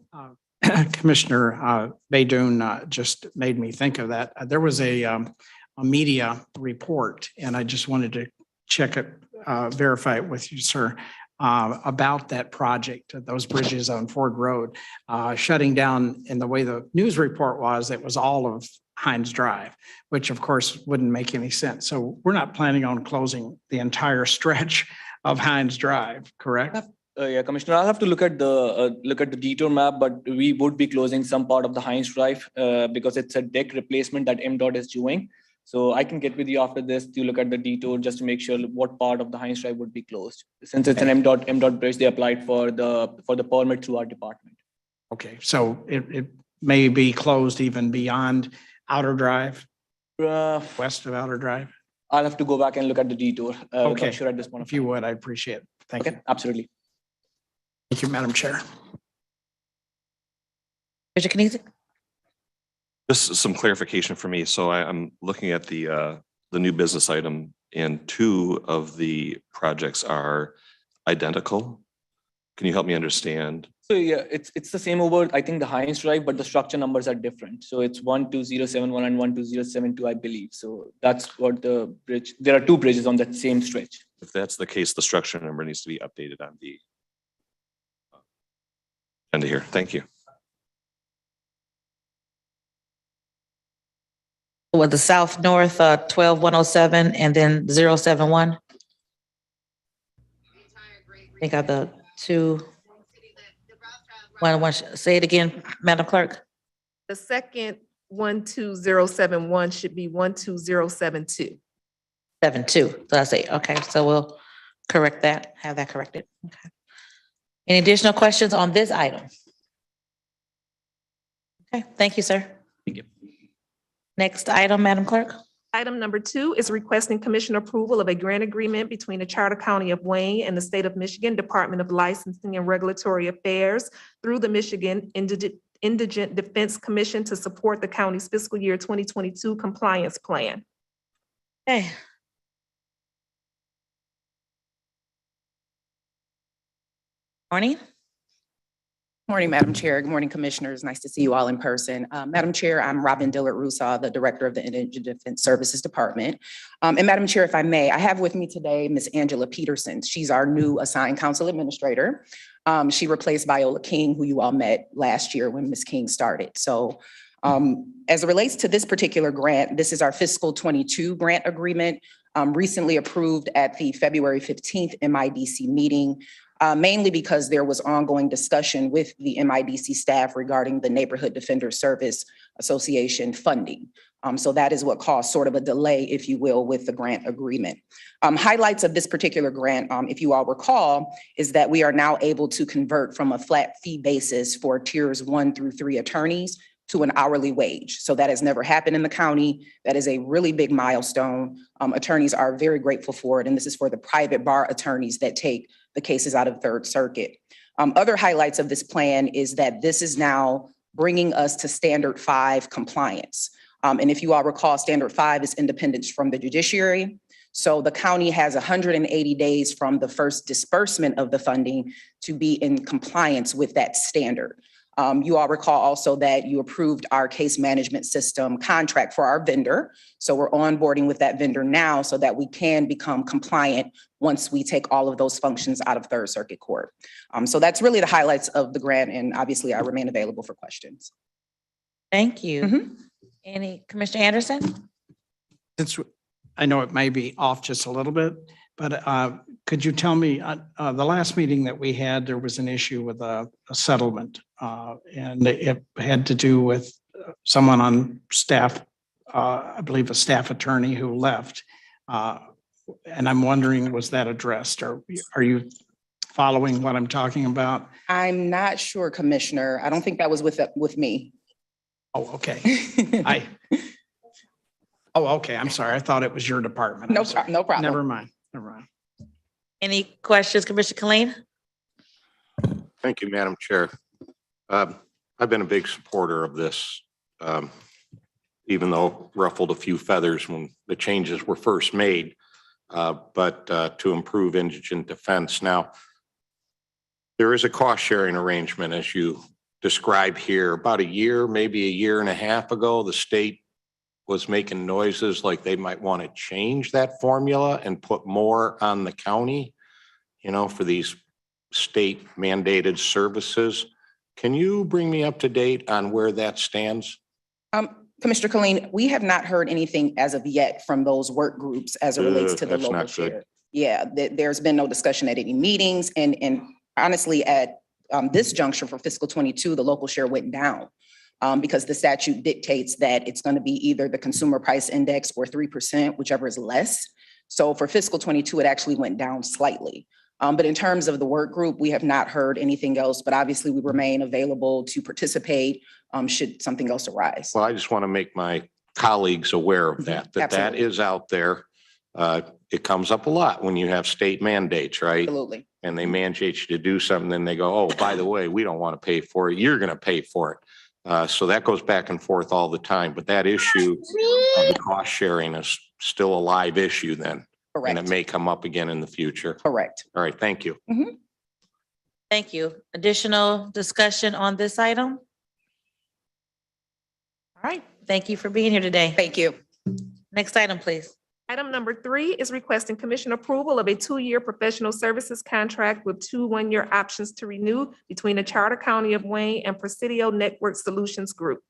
Commissioner Baydun just made me think of that. There was a media report, and I just wanted to check it, verify it with you, sir, about that project, those bridges on Ford Road, shutting down. And the way the news report was, it was all of Heinz Drive, which of course wouldn't make any sense. So we're not planning on closing the entire stretch of Heinz Drive, correct? Yeah, Commissioner, I'll have to look at the detour map, but we would be closing some part of the Heinz Drive because it's a deck replacement that Mdot is doing. So I can get with you after this to look at the detour just to make sure what part of the Heinz Drive would be closed. Since it's an Mdot bridge, they applied for the permit through our department. Okay, so it may be closed even beyond Outer Drive, west of Outer Drive? I'll have to go back and look at the detour. Okay. Not sure at this point. If you would, I appreciate it. Thank you. Okay, absolutely. Thank you, Madam Chair. Commissioner Kniezek? Just some clarification for me. So I'm looking at the new business item, and 2 of the projects are identical. Can you help me understand? So yeah, it's the same over, I think, the Heinz Drive, but the structure numbers are different. So it's 12071 and 12072, I believe. So that's what the bridge, there are 2 bridges on that same stretch. If that's the case, the structure number needs to be updated on the agenda here. Thank you. With the south-north 12107 and then 071? I think of the 2. Say it again, Madam Clerk. The second 12071 should be 12072. 72. So I say, okay, so we'll correct that, have that corrected. Okay. Any additional questions on this item? Okay, thank you, sir. Thank you. Next item, Madam Clerk. Item number 2 is requesting commission approval of a grant agreement between the Charter County of Wayne and the State of Michigan Department of Licensing and Regulatory Affairs through the Michigan Indigent Defense Commission to support the county's fiscal year 2022 compliance plan. Okay. Morning. Morning, Madam Chair. Good morning, Commissioners. Nice to see you all in person. Madam Chair, I'm Robin Dillard-Rusaw, the Director of the Indigent Defense Services Department. And Madam Chair, if I may, I have with me today Ms. Angela Peterson. She's our new assigned council administrator. She replaced Viola King, who you all met last year when Ms. King started. So As it relates to this particular grant, this is our fiscal 22 grant agreement, recently approved at the February 15th MIDC meeting, mainly because there was ongoing discussion with the MIDC staff regarding the Neighborhood Defender Service Association funding. So that is what caused sort of a delay, if you will, with the grant agreement. Highlights of this particular grant, if you all recall, is that we are now able to convert from a flat fee basis for tiers 1 through 3 attorneys to an hourly wage. So that has never happened in the county. That is a really big milestone. Attorneys are very grateful for it. And this is for the private bar attorneys that take the cases out of Third Circuit. Other highlights of this plan is that this is now bringing us to Standard 5 compliance. And if you all recall, Standard 5 is independence from the judiciary. So the county has 180 days from the first disbursement of the funding to be in compliance with that standard. You all recall also that you approved our case management system contract for our vendor. So we're onboarding with that vendor now so that we can become compliant once we take all of those functions out of Third Circuit Court. So that's really the highlights of the grant, and obviously I remain available for questions. Thank you. Any, Commissioner Anderson? Since I know it may be off just a little bit, but could you tell me, the last meeting that we had, there was an issue with a settlement, and it had to do with someone on staff, I believe a staff attorney who left. And I'm wondering, was that addressed, or are you following what I'm talking about? I'm not sure, Commissioner. I don't think that was with me. Oh, okay. Oh, okay. I'm sorry. I thought it was your department. No problem. Never mind. Any questions, Commissioner Killeen? Thank you, Madam Chair. I've been a big supporter of this, even though ruffled a few feathers when the changes were first made, but to improve indigent defense. Now, there is a cost sharing arrangement, as you describe here. About a year, maybe a year and a half ago, the state was making noises like they might want to change that formula and put more on the county, you know, for these state mandated services. Can you bring me up to date on where that stands? Commissioner Killeen, we have not heard anything as of yet from those work groups as it relates to the That's local not good. share. Yeah, there's been no discussion at any meetings, and honestly, at this juncture for fiscal 22, the local share went down. Because the statute dictates that it's going to be either the consumer price index or 3%, whichever is less. So for fiscal 22, it actually went down slightly. But in terms of the work group, we have not heard anything else, but obviously we remain available to participate should something else arise. Well, I just want to make my colleagues aware of that, that Absolutely. is out there. It comes up a lot when you have state mandates, right? Absolutely. And they mandate you to do something, then they go, oh, by the way, we don't want to pay for it. You're going to pay for it. So that goes back and forth all the time, but that issue of the cost sharing is still a live issue then. Correct. And it may come up again in the future. Correct. All right, thank you. Thank you. Additional discussion on this item? All right, thank you for being here today. Thank you. Next item, please. Item number 3 is requesting commission approval of a 2-year professional services contract with 2 one-year options to renew between the Charter County of Wayne and Presidio Network Solutions Group.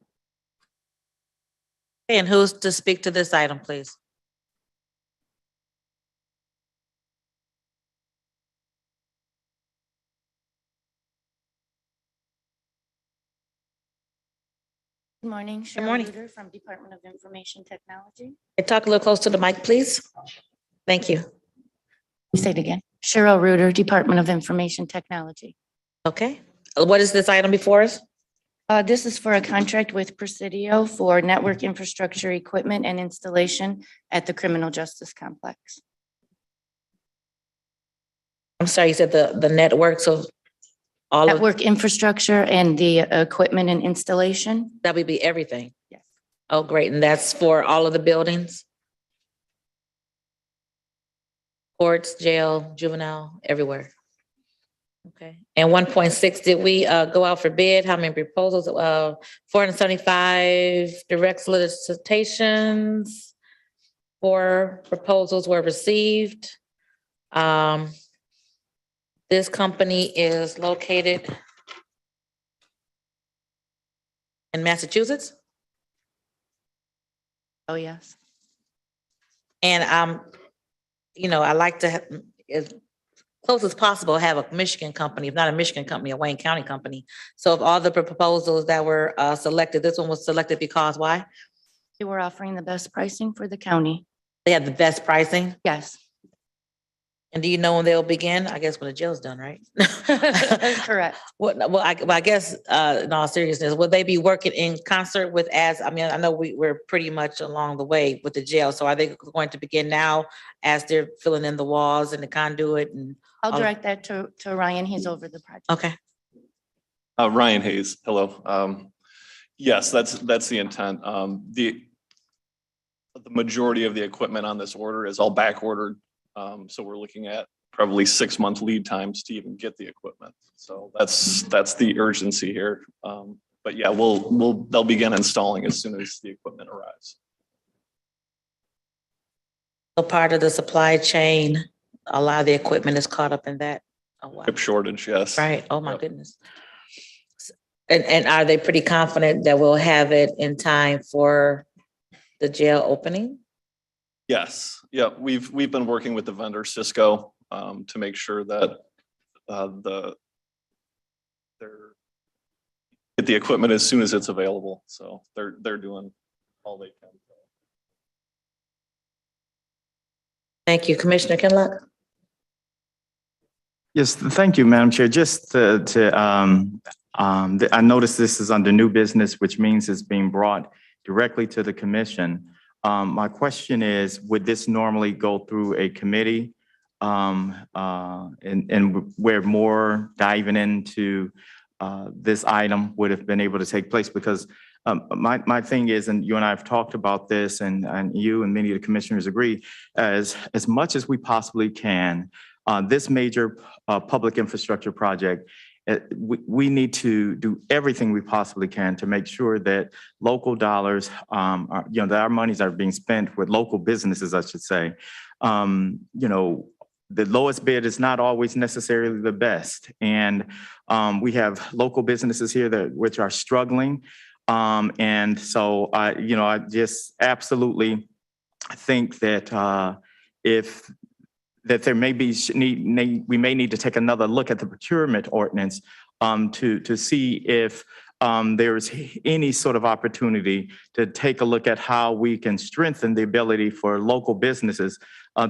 And who's to speak to this item, please? Good morning, Cheryl morning. Luder from Department of Information Technology. Hey, talk a little close to the mic, please. Thank you. Say it again. Cheryl Ruder, Department of Information Technology. Okay. What is this item before us? This is for a contract with Presidio for network infrastructure equipment and installation at the Criminal Justice Complex. I'm sorry, you said the network, so all of, Network infrastructure and the equipment and installation. that would be everything? Yes. Oh, great. And that's for all of the buildings? Courts, jail, juvenile, everywhere? Okay. And 1.6, did we go out for bid? How many proposals? 475 direct solicitations. 4 proposals were received. This company is located in Massachusetts? Oh, yes. And I like to, as close as possible, have a Michigan company, if not a Michigan company, a Wayne County company. So of all the proposals that were selected, this one was selected because why? They were offering the best pricing for the county. They have the best pricing. Yes. And do you know when they'll begin? I guess when the jail's done, right? Correct. Well, I guess, in all seriousness, will they be working in concert with I know we're pretty much along the way with the jail. So are they going to begin now as they're filling in the walls and the conduit and? I'll all- direct that to Ryan. He's over the project. Okay. Ryan Hayes, hello. Yes, that's the intent. The majority of the equipment on this order is all back ordered. So we're looking at probably 6-month lead times to even get the equipment. So that's the urgency here. But yeah, they'll begin installing as soon as the equipment arrives. So part of the supply chain, a lot of the equipment is caught up in that. Oh, wow. Chip shortage, yes. Right. Oh, my Yep. goodness. And are they pretty confident that we'll have it in time for the jail opening? Yes, yeah, we've been working with the vendor Cisco to make sure that they're get the equipment as soon as it's available. So they're doing all they can. Thank you, Commissioner Kinlock. Yes, thank you, Madam Chair. Just I noticed this is under new business, which means it's being brought directly to the commission. My question is, would this normally go through a committee? And where more diving into this item would have been able to take place? Because my thing is, and you and I have talked about this, and you and many of the commissioners agree, as much as we possibly can, this major public infrastructure project, we need to do everything we possibly can to make sure that local dollars, that our monies are being spent with local businesses, I should say. The lowest bid is not always necessarily the best. And we have local businesses here which are struggling. And so I just absolutely think that that there may be we may need to take another look at the procurement ordinance to see if there is any sort of opportunity to take a look at how we can strengthen the ability for local businesses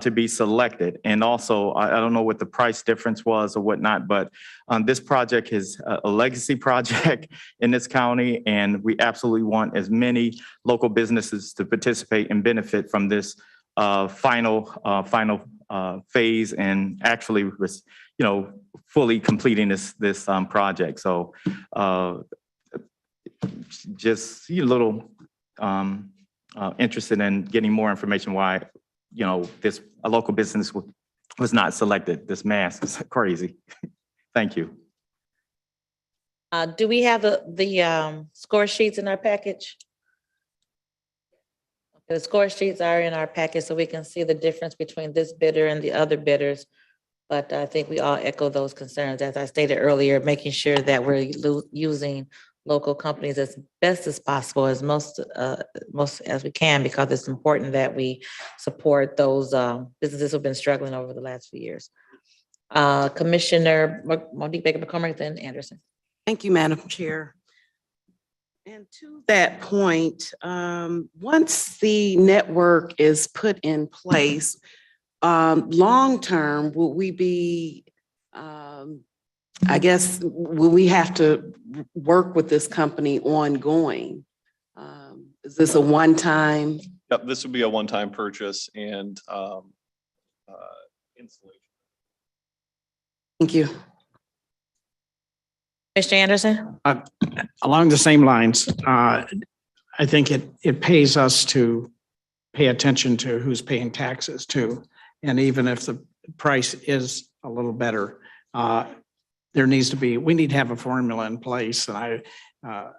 to be selected. And also, I don't know what the price difference was or whatnot, but this project is a legacy project in this county, and we absolutely want as many local businesses to participate and benefit from this final phase and actually, fully completing this project. So just a little interested in getting more information why, a local business was not selected. This mass is crazy. Thank you. Do we have the score sheets in our package? The score sheets are in our package, so we can see the difference between this bidder and the other bidders. But I think we all echo those concerns, as I stated earlier, making sure that we're using local companies as best as possible, as most as we can, because it's important that we support those businesses who've been struggling over the last few years. Commissioner Monique Baker McCormick, then Anderson. Thank you, Madam Chair. And to that point, once the network is put in place, long-term, will we be, will we have to work with this company ongoing? Is this a one-time? Yep, this would be a one-time purchase and installation. Thank you. Mr. Anderson? Along the same lines, I think it pays us to pay attention to who's paying taxes too. And even if the price is a little better, we need to have a formula in place. And I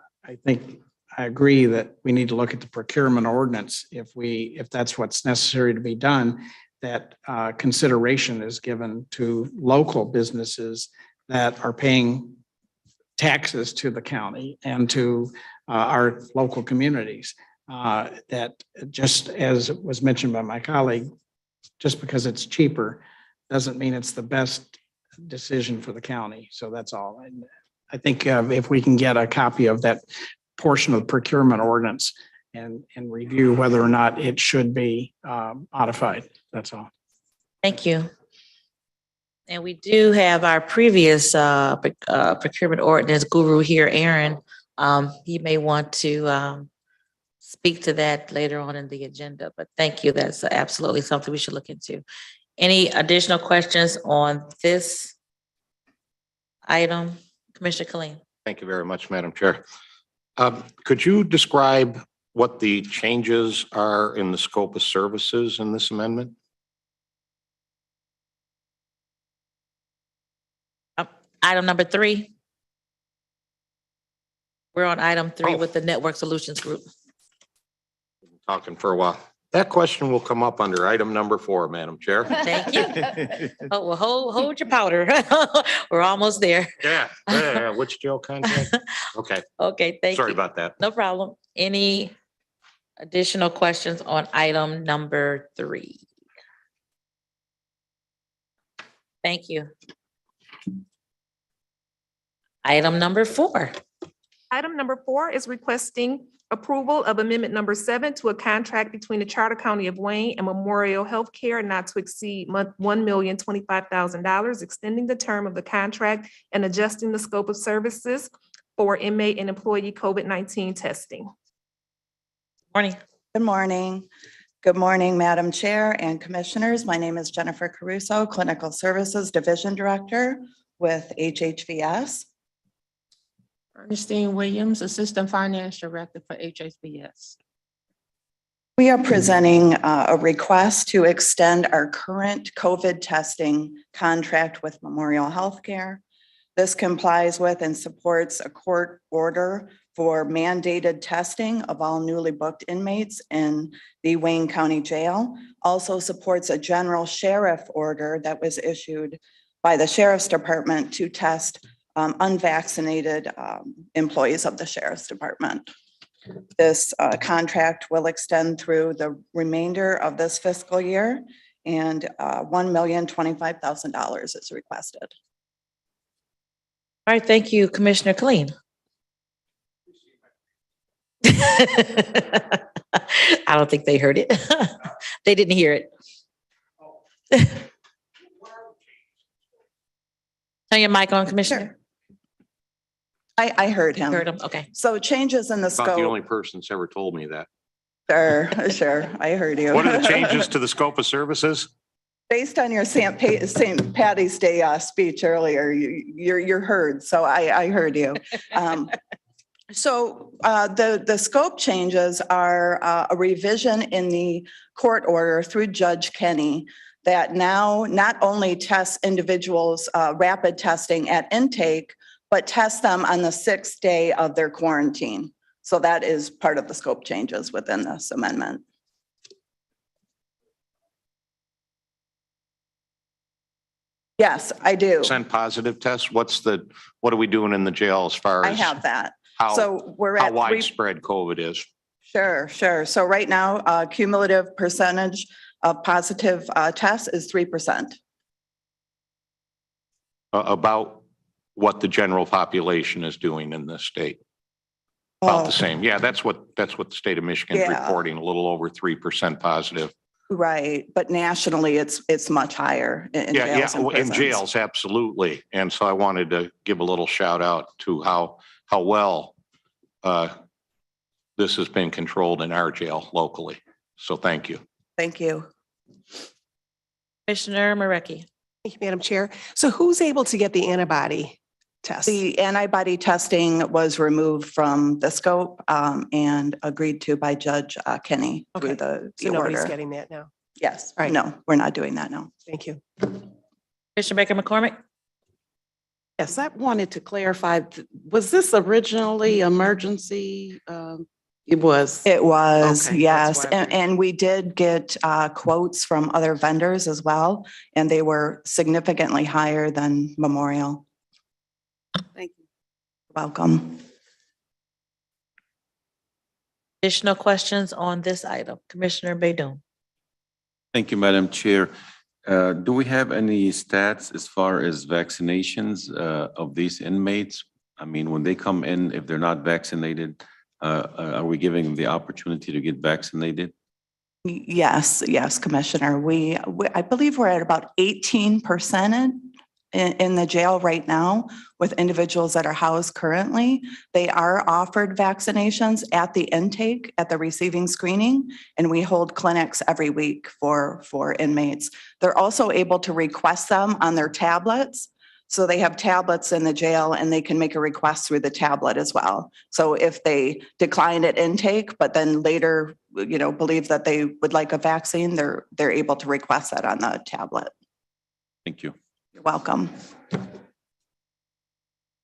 think I agree that we need to look at the procurement ordinance if that's what's necessary to be done, that consideration is given to local businesses that are paying taxes to the county and to our local communities. that just as was mentioned by my colleague, just because it's cheaper doesn't mean it's the best decision for the county. So that's all. And I think if we can get a copy of that portion of the procurement ordinance and review whether or not it should be modified, that's all. Thank you. And we do have our previous procurement ordinance guru here, Aaron. He may want to speak to that later on in the agenda, but thank you. That's absolutely something we should look into. Any additional questions on this item? Commissioner Killeen. Thank you very much, Madam Chair. Could you describe what the changes are in the scope of services in this amendment? Item number 3. We're on item 3 with the Network Solutions Group. Talking for a while. That question will come up under item number 4, Madam Chair. Thank you. Oh, well, hold your powder. We're almost there. Yeah. Which jail contract? Okay. Okay, thank you. Sorry about that. No problem. Any additional questions on item number 3? Thank you. Item number 4. Item number 4 is requesting approval of amendment number 7 to a contract between the Charter County of Wayne and Memorial Healthcare not to exceed $1,025,000, extending the term of the contract and adjusting the scope of services for inmate and employee COVID-19 testing. Morning. Good morning. Good morning, Madam Chair and Commissioners. My name is Jennifer Caruso, Clinical Services Division Director with HHVS. Ernestine Williams, Assistant Finance Director for HHVS. We are presenting a request to extend our current COVID testing contract with Memorial Healthcare. This complies with and supports a court order for mandated testing of all newly booked inmates in the Wayne County Jail. Also supports a general sheriff order that was issued by the Sheriff's Department to test unvaccinated employees of the Sheriff's Department. This contract will extend through the remainder of this fiscal year, and $1,025,000 is requested. All right, thank you, Commissioner Killeen. I don't think they heard it. They didn't hear it. Turn your mic on, Commissioner. Sure. I heard him. Heard him, okay. So changes in the About the scope. only person that's ever told me that. Sure, I heard you. What are the changes to the scope of services? Based on your St. Patty's Day speech earlier, you're heard, so I heard you. So the scope changes are a revision in the court order through Judge Kenny that now not only tests individuals rapid testing at intake, but tests them on the 6th day of their quarantine. So that is part of the scope changes within this amendment. Yes, I do. Send positive tests. What are we doing in the jail as far I as have that. how, So we're how at widespread COVID is? Sure. So right now, cumulative percentage of positive tests is 3%. About what the general population is doing in this state. About the same. Yeah, that's what the state of Michigan is Yeah. reporting, a little over 3% positive. Right, but nationally, it's much higher in Yeah, jails and in prisons. jails, absolutely. And so I wanted to give a little shout out to how well this has been controlled in our jail locally. So thank you. Thank you. Commissioner Marecki. Thank you, Madam Chair. So who's able to get the antibody test? The antibody testing was removed from the scope and agreed to by Judge Kenny through the So nobody's order. getting that now. Yes, All right. no, we're not doing that now. Thank you. Commissioner Baker McCormick. Yes, I wanted to clarify, was this originally emergency? It was. It was, Okay, yes. that's why I And we did get quotes from other vendors as well, and they were significantly higher than Memorial. Thank you. Welcome. Additional questions on this item? Commissioner Baydun. Thank you, Madam Chair. Do we have any stats as far as vaccinations of these inmates? I mean, when they come in, if they're not vaccinated, are we giving them the opportunity to get vaccinated? Yes, yes, Commissioner. I believe we're at about 18% in the jail right now with individuals that are housed currently. They are offered vaccinations at the intake, at the receiving screening, and we hold clinics every week for inmates. They're also able to request them on their tablets. So they have tablets in the jail and they can make a request through the tablet as well. So if they decline at intake, but then later, believe that they would like a vaccine, they're able to request that on the tablet. Thank you. You're welcome. All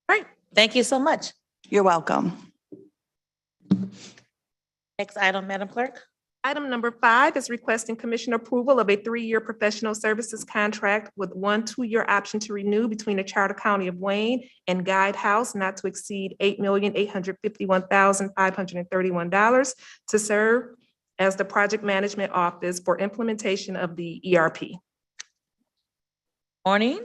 right. Thank you so much. You're welcome. Next item, Madam Clerk. Item number 5 is requesting commission approval of a 3-year professional services contract with 1 2-year option to renew between the Charter County of Wayne and Guide House not to exceed $8,851,531 to serve as the project management office for implementation of the ERP. Morning.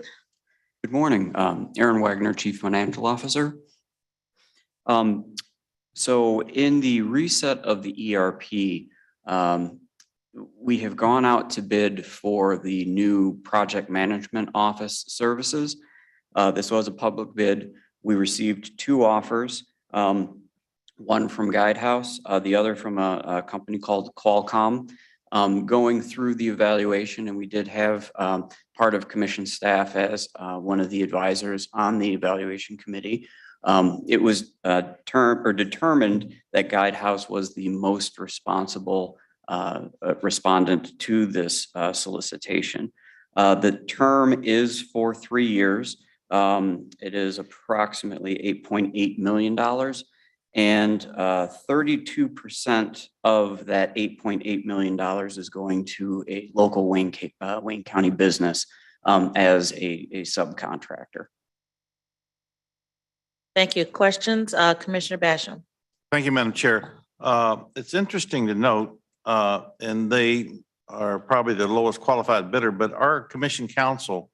Good morning. Aaron Wagner, Chief Financial Officer. So in the reset of the ERP, we have gone out to bid for the new project management office services. This was a public bid. We received 2 offers, one from Guidehouse, the other from a company called Qualcomm. Going through the evaluation, and we did have part of commission staff as one of the advisors on the evaluation committee. It was determined that Guidehouse was the most responsible respondent to this solicitation. The term is for 3 years. It is approximately $8.8 million. And 32% of that $8.8 million is going to a local Wayne County business as a subcontractor. Thank you. Questions, Commissioner Basham? Thank you, Madam Chair. It's interesting to note, and they are probably the lowest qualified bidder, but our commission counsel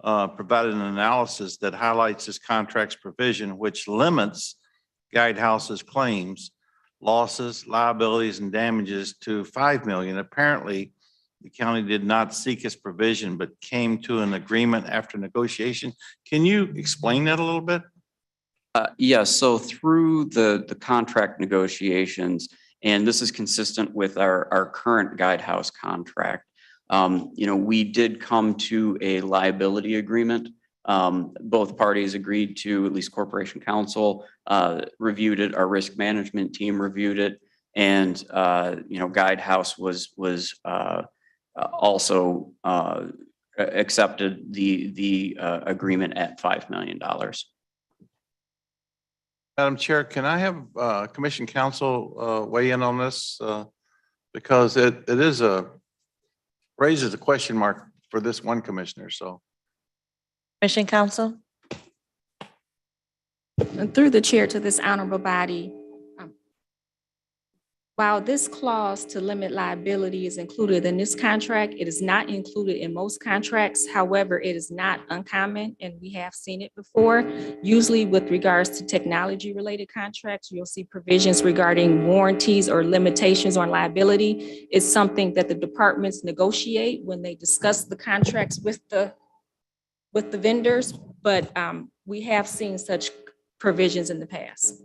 provided an analysis that highlights this contract's provision, which limits Guidehouse's claims, losses, liabilities, and damages to $5 million. Apparently, the county did not seek its provision, but came to an agreement after negotiation. Can you explain that a little bit? Yes, so through the contract negotiations, and this is consistent with our current Guidehouse contract, we did come to a liability agreement. Both parties agreed to, at least Corporation Counsel reviewed it, our risk management team reviewed it, and Guidehouse was also accepted the agreement at $5 million. Madam Chair, can I have Commission Counsel weigh in on this? Because it raises a question mark for this one commissioner, so. Commission Counsel? And through the chair to this honorable body, while this clause to limit liability is included in this contract, it is not included in most contracts. However, it is not uncommon, and we have seen it before. Usually with regards to technology-related contracts, you'll see provisions regarding warranties or limitations on liability. It's something that the departments negotiate when they discuss the contracts with the vendors, but we have seen such provisions in the past.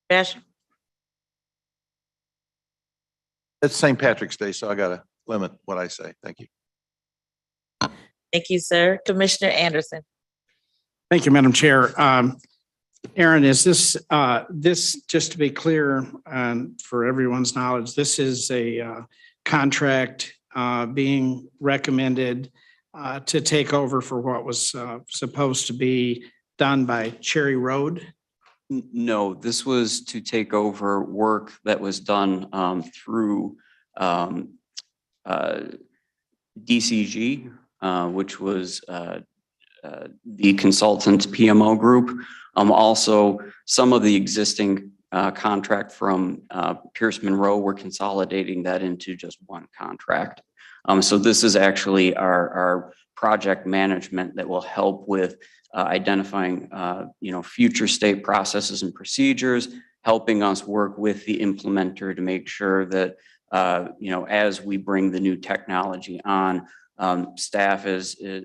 Basham? It's St. Patrick's Day, so I got to limit what I say. Thank you. Thank you, sir. Commissioner Anderson? Thank you, Madam Chair. Aaron, is this, just to be clear, for everyone's knowledge, this is a contract being recommended to take over for what was supposed to be done by Cherry Road? No, this was to take over work that was done through DCG, which was the consultant PMO group. Also, some of the existing contract from Pierce Monroe, we're consolidating that into just one contract. So this is actually our project management that will help with identifying, future state processes and procedures, helping us work with the implementer to make sure that, as we bring the new technology on, staff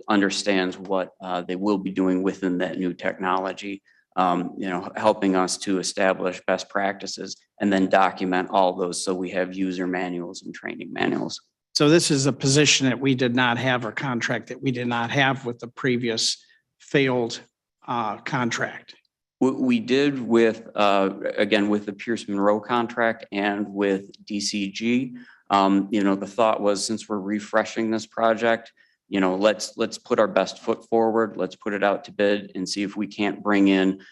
understands what they will be doing within that new technology, helping us to establish best practices and then document all those so we have user manuals and training manuals. So this is a position that we did not have, or contract that we did not have with the previous failed contract. We did with, again, with the Pierce Monroe contract and with DCG. The thought was, since we're refreshing this project, let's put our best foot forward. Let's put it out to bid and see if we can't bring in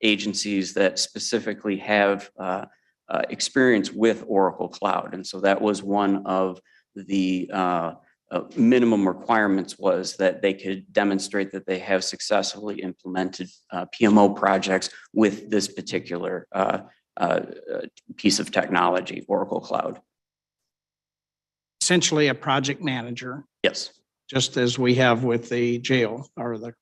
agencies that specifically have experience with Oracle Cloud. And so that was one of the minimum requirements, was that they could demonstrate that they have successfully implemented PMO projects with this particular piece of technology, Oracle Cloud. Essentially a project manager. Yes. Just as we have with the jail or the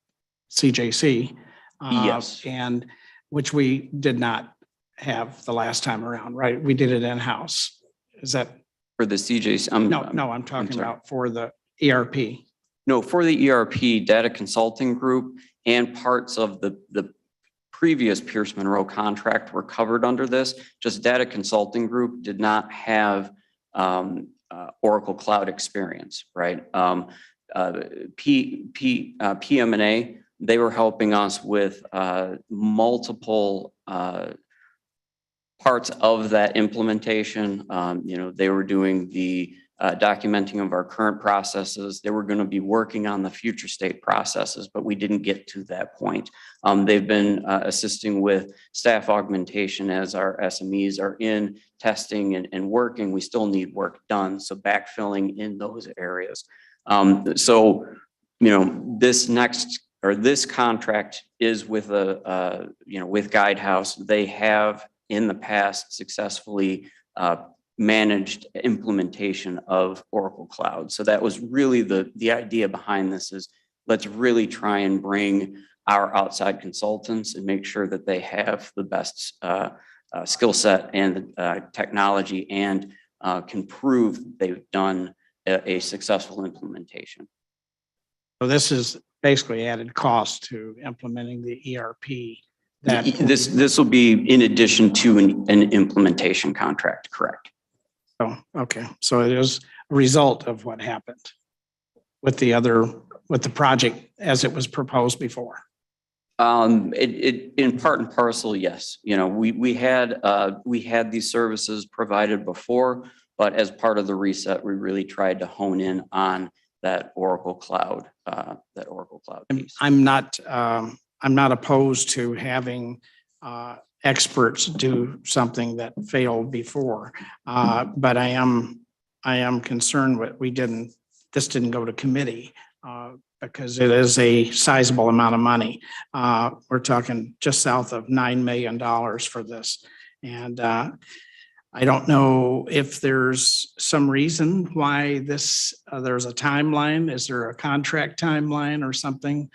CJC. Yes. And which we did not have the last time around, right? We did it in-house. Is that? For the CJC? No, I'm talking about for the ERP. No, for the ERP data consulting group and parts of the previous Pierce Monroe contract were covered under this. Just data consulting group did not have Oracle Cloud experience, right? PM&A, they were helping us with multiple parts of that implementation. They were doing the documenting of our current processes. They were going to be working on the future state processes, but we didn't get to that point. They've been assisting with staff augmentation as our SMEs are in testing and working. We still need work done, so backfilling in those areas. This contract is with with Guidehouse. They have in the past successfully managed implementation of Oracle Cloud. So that was really the idea behind this, is let's really try and bring our outside consultants and make sure that they have the best skill set and technology and can prove they've done a successful implementation. So this is basically added cost to implementing the ERP. This will be in addition to an implementation contract, correct? Oh, okay. So it is a result of what happened with the project as it was proposed before. It in part and parcel, yes. We had these services provided before, but as part of the reset, we really tried to hone in on that Oracle Cloud piece. I'm not opposed to having experts do something that failed before, but I am concerned that this didn't go to committee because it is a sizable amount of money. We're talking just south of $9 million for this, and I don't know if there's some reason why there's a timeline. Is there a contract timeline or something?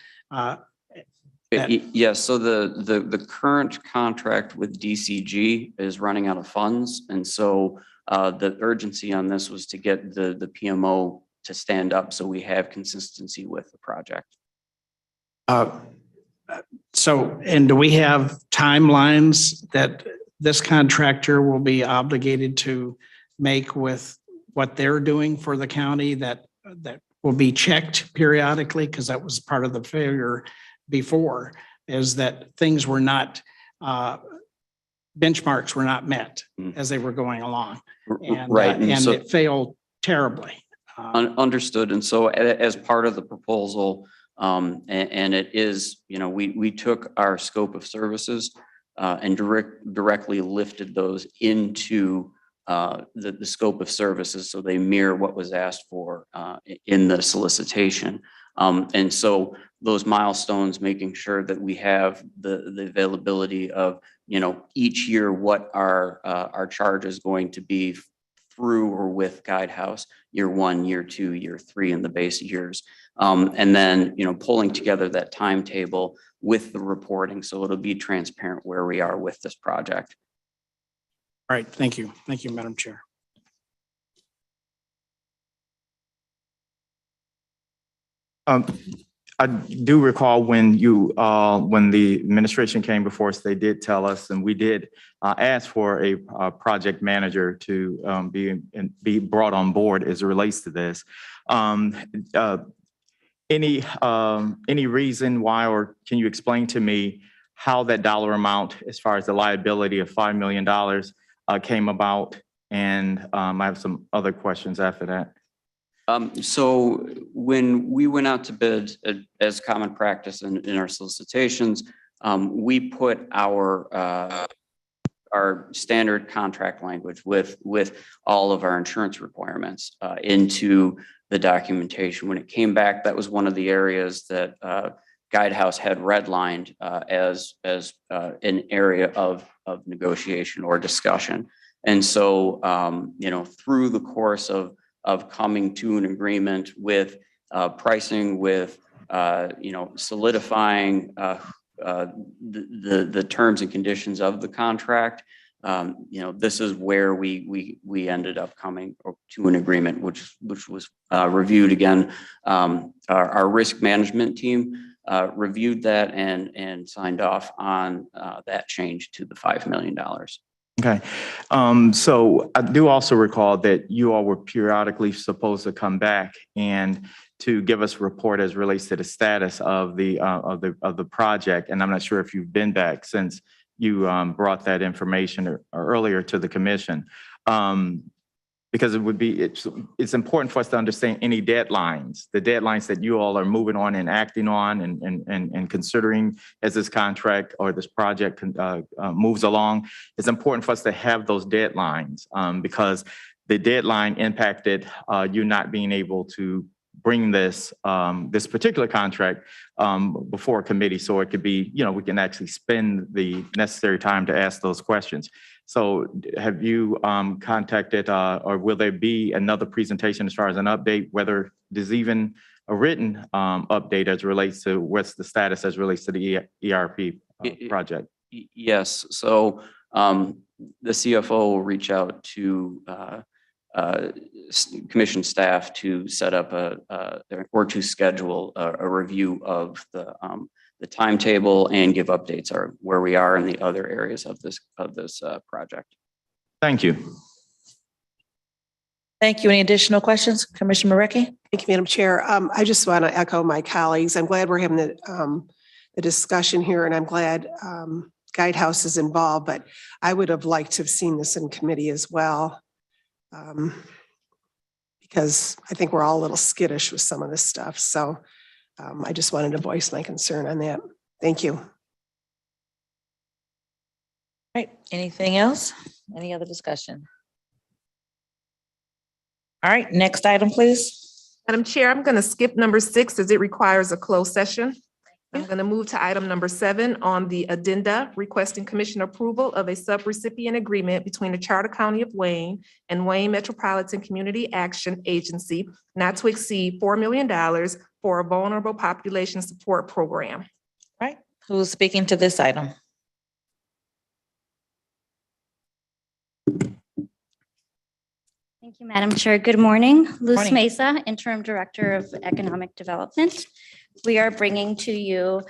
Yes, so the current contract with DCG is running out of funds. And so the urgency on this was to get the PMO to stand up so we have consistency with the project. And do we have timelines that this contractor will be obligated to make with what they're doing for the county that will be checked periodically? Because that was part of the failure before, is that things were not, benchmarks were not met as they were going along. And, right. And it failed terribly. Understood. And so as part of the proposal, and it is, we took our scope of services and directly lifted those into the scope of services, so they mirror what was asked for in the solicitation. And so those milestones, making sure that we have the availability of, each year what our charge is going to be through or with Guidehouse, year 1, year 2, year 3 in the base years. And then, pulling together that timetable with the reporting, so it'll be transparent where we are with this project. All right, thank you. Thank you, Madam Chair. I do recall when when the administration came before us, they did tell us, and we did ask for a project manager to be brought on board as it relates to this. Any reason why, or can you explain to me how that dollar amount, as far as the liability of $5 million, came about? And I have some other questions after that. So when we went out to bid, as common practice in our solicitations, we put our standard contract language with all of our insurance requirements into the documentation. When it came back, that was one of the areas that Guidehouse had redlined as an area of negotiation or discussion. And so, through the course of coming to an agreement with pricing, with solidifying the terms and conditions of the contract, this is where we ended up coming to an agreement, which was reviewed again. Our risk management team reviewed that and signed off on that change to the $5 million. Okay. So I do also recall that you all were periodically supposed to come back and to give us a report as relates to the status of the project. And I'm not sure if you've been back since you brought that information earlier to the commission. Because it's important for us to understand any deadlines, the deadlines that you all are moving on and acting on and considering as this contract or this project moves along. It's important for us to have those deadlines because the deadline impacted you not being able to bring this particular contract before a committee, so it could be, we can actually spend the necessary time to ask those questions. So have you contacted or will there be another presentation as far as an update, whether there's even a written update as it relates to what's the status as it relates to the ERP project? Yes. So the CFO will reach out to commission staff to set up or to schedule a review of the timetable and give updates on where we are in the other areas of this project. Thank you. Thank you. Any additional questions? Commissioner Marecki? Thank you, Madam Chair. I just want to echo my colleagues. I'm glad we're having the discussion here, and I'm glad Guidehouse is involved, but I would have liked to have seen this in committee as well. Because I think we're all a little skittish with some of this stuff. So I just wanted to voice my concern on that. Thank you. All right. Anything else? Any other discussion? All right. Next item, please. Madam Chair, I'm going to skip number 6 as it requires a closed session. I'm going to move to item number 7 on the addenda, requesting commission approval of a subrecipient agreement between the Charter County of Wayne and Wayne Metropolitan Community Action Agency, not to exceed $4 million for a vulnerable population support program. All right. Who's speaking to this item? Thank you, Madam Chair. Good morning. Luz Morning. Mesa, Interim Director of Economic Development. We are bringing to you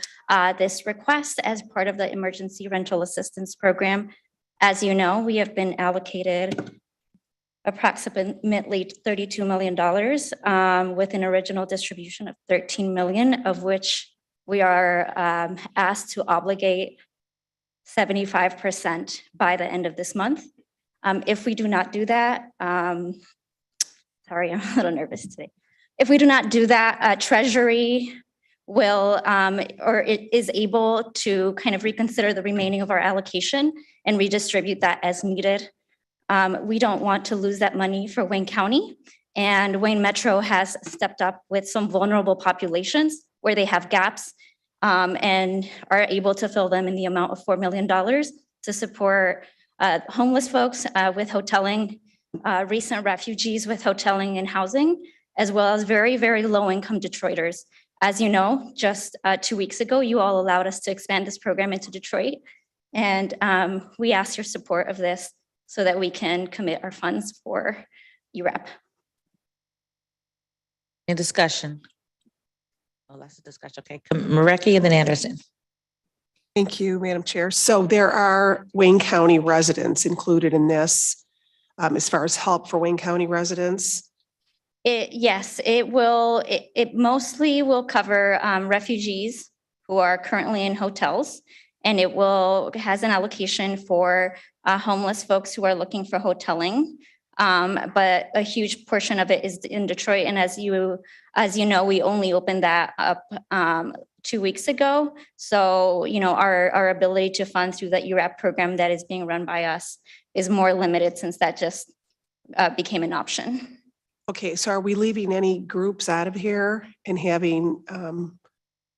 this request as part of the Emergency Rental Assistance Program. As you know, we have been allocated approximately $32 million with an original distribution of $13 million, of which we are asked to obligate 75% by the end of this month. If we do not do that, sorry, I'm a little nervous today. If we do not do that, Treasury will or it is able to kind of reconsider the remaining of our allocation and redistribute that as needed. We don't want to lose that money for Wayne County, and Wayne Metro has stepped up with some vulnerable populations where they have gaps and are able to fill them in the amount of $4 million to support homeless folks with hoteling, recent refugees with hoteling and housing, as well as very, very low-income Detroiters. As you know, just 2 weeks ago, you all allowed us to expand this program into Detroit. And we ask your support of this so that we can commit our funds for ERAP. Any discussion? Oh, that's a discussion. Okay, Marecki and then Anderson. Thank you, Madam Chair. So there are Wayne County residents included in this as far as help for Wayne County residents. Yes, it will. It mostly will cover refugees who are currently in hotels, and has an allocation for homeless folks who are looking for hoteling. But a huge portion of it is in Detroit, and as you know, we only opened that up 2 weeks ago. So our ability to fund through the ERAP program that is being run by us is more limited since that just became an option. Okay, so are we leaving any groups out of here and having?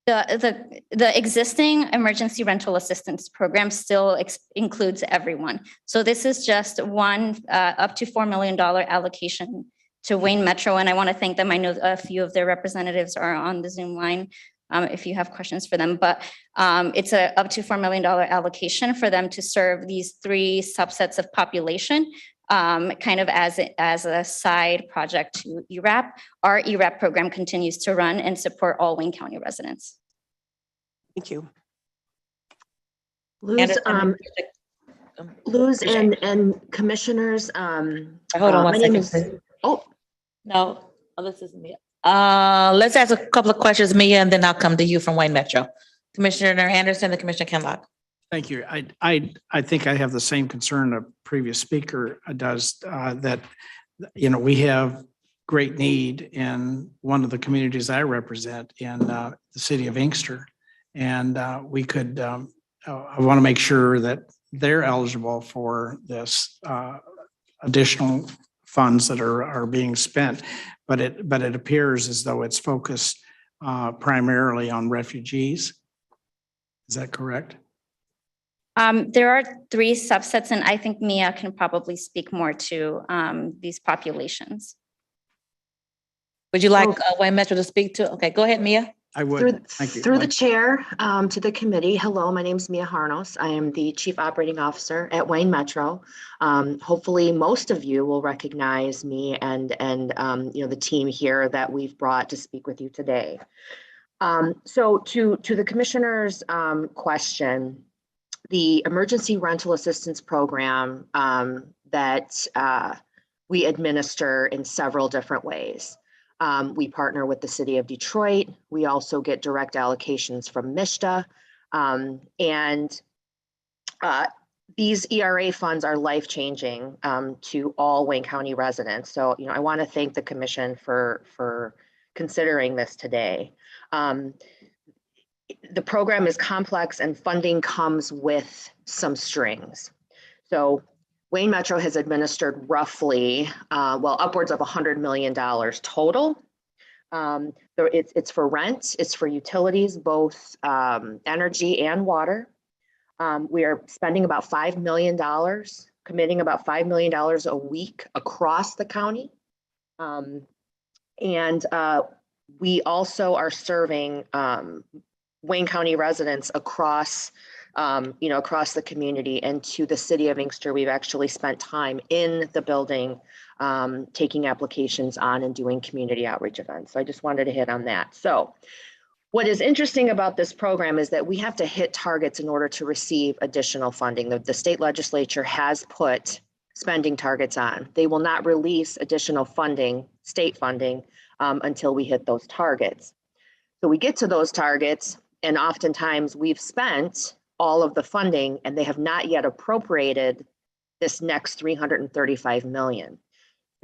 The existing emergency rental assistance program still includes everyone. So this is just one up to $4 million allocation to Wayne Metro. And I want to thank them. I know a few of their representatives are on the Zoom line if you have questions for them. But it's a up to $4 million allocation for them to serve these 3 subsets of population. Kind of as a side project to ERAP. Our ERAP program continues to run and support all Wayne County residents. Thank you. Luz and commissioners. Hold on one second. No, this isn't me. Let's ask a couple of questions, Mia, and then I'll come to you from Wayne Metro. Commissioner Anderson and Commissioner Kenlock. Thank you. I think I have the same concern a previous speaker does, that, we have great need in one of the communities I represent in the city of Inkster. And we could, I want to make sure that they're eligible for this additional funds that are being spent. But it appears as though it's focused primarily on refugees. Is that correct? There are 3 subsets, and I think Mia can probably speak more to these populations. Would you like Wayne Metro to speak to? Okay, go ahead, Mia. I would. Thank you. Through the chair to the committee. Hello, my name is Mia Harnos. I am the Chief Operating Officer at Wayne Metro. Hopefully, most of you will recognize me and the team here that we've brought to speak with you today. So to the commissioner's question. The emergency rental assistance program that we administer in several different ways. We partner with the city of Detroit. We also get direct allocations from Mdot. And these ERA funds are life-changing to all Wayne County residents. So, I want to thank the commission for considering this today. The program is complex and funding comes with some strings. So Wayne Metro has administered roughly, upwards of $100 million total. It's for rent, it's for utilities, both energy and water. We are spending about $5 million, committing about $5 million a week across the county. And we also are serving Wayne County residents across, across the community, and to the city of Inkster. We've actually spent time in the building, taking applications on and doing community outreach events. So I just wanted to hit on that. So what is interesting about this program is that we have to hit targets in order to receive additional funding. The state legislature has put spending targets on. They will not release additional funding, state funding, until we hit those targets. So we get to those targets, and oftentimes we've spent all of the funding and they have not yet appropriated this next $335 million.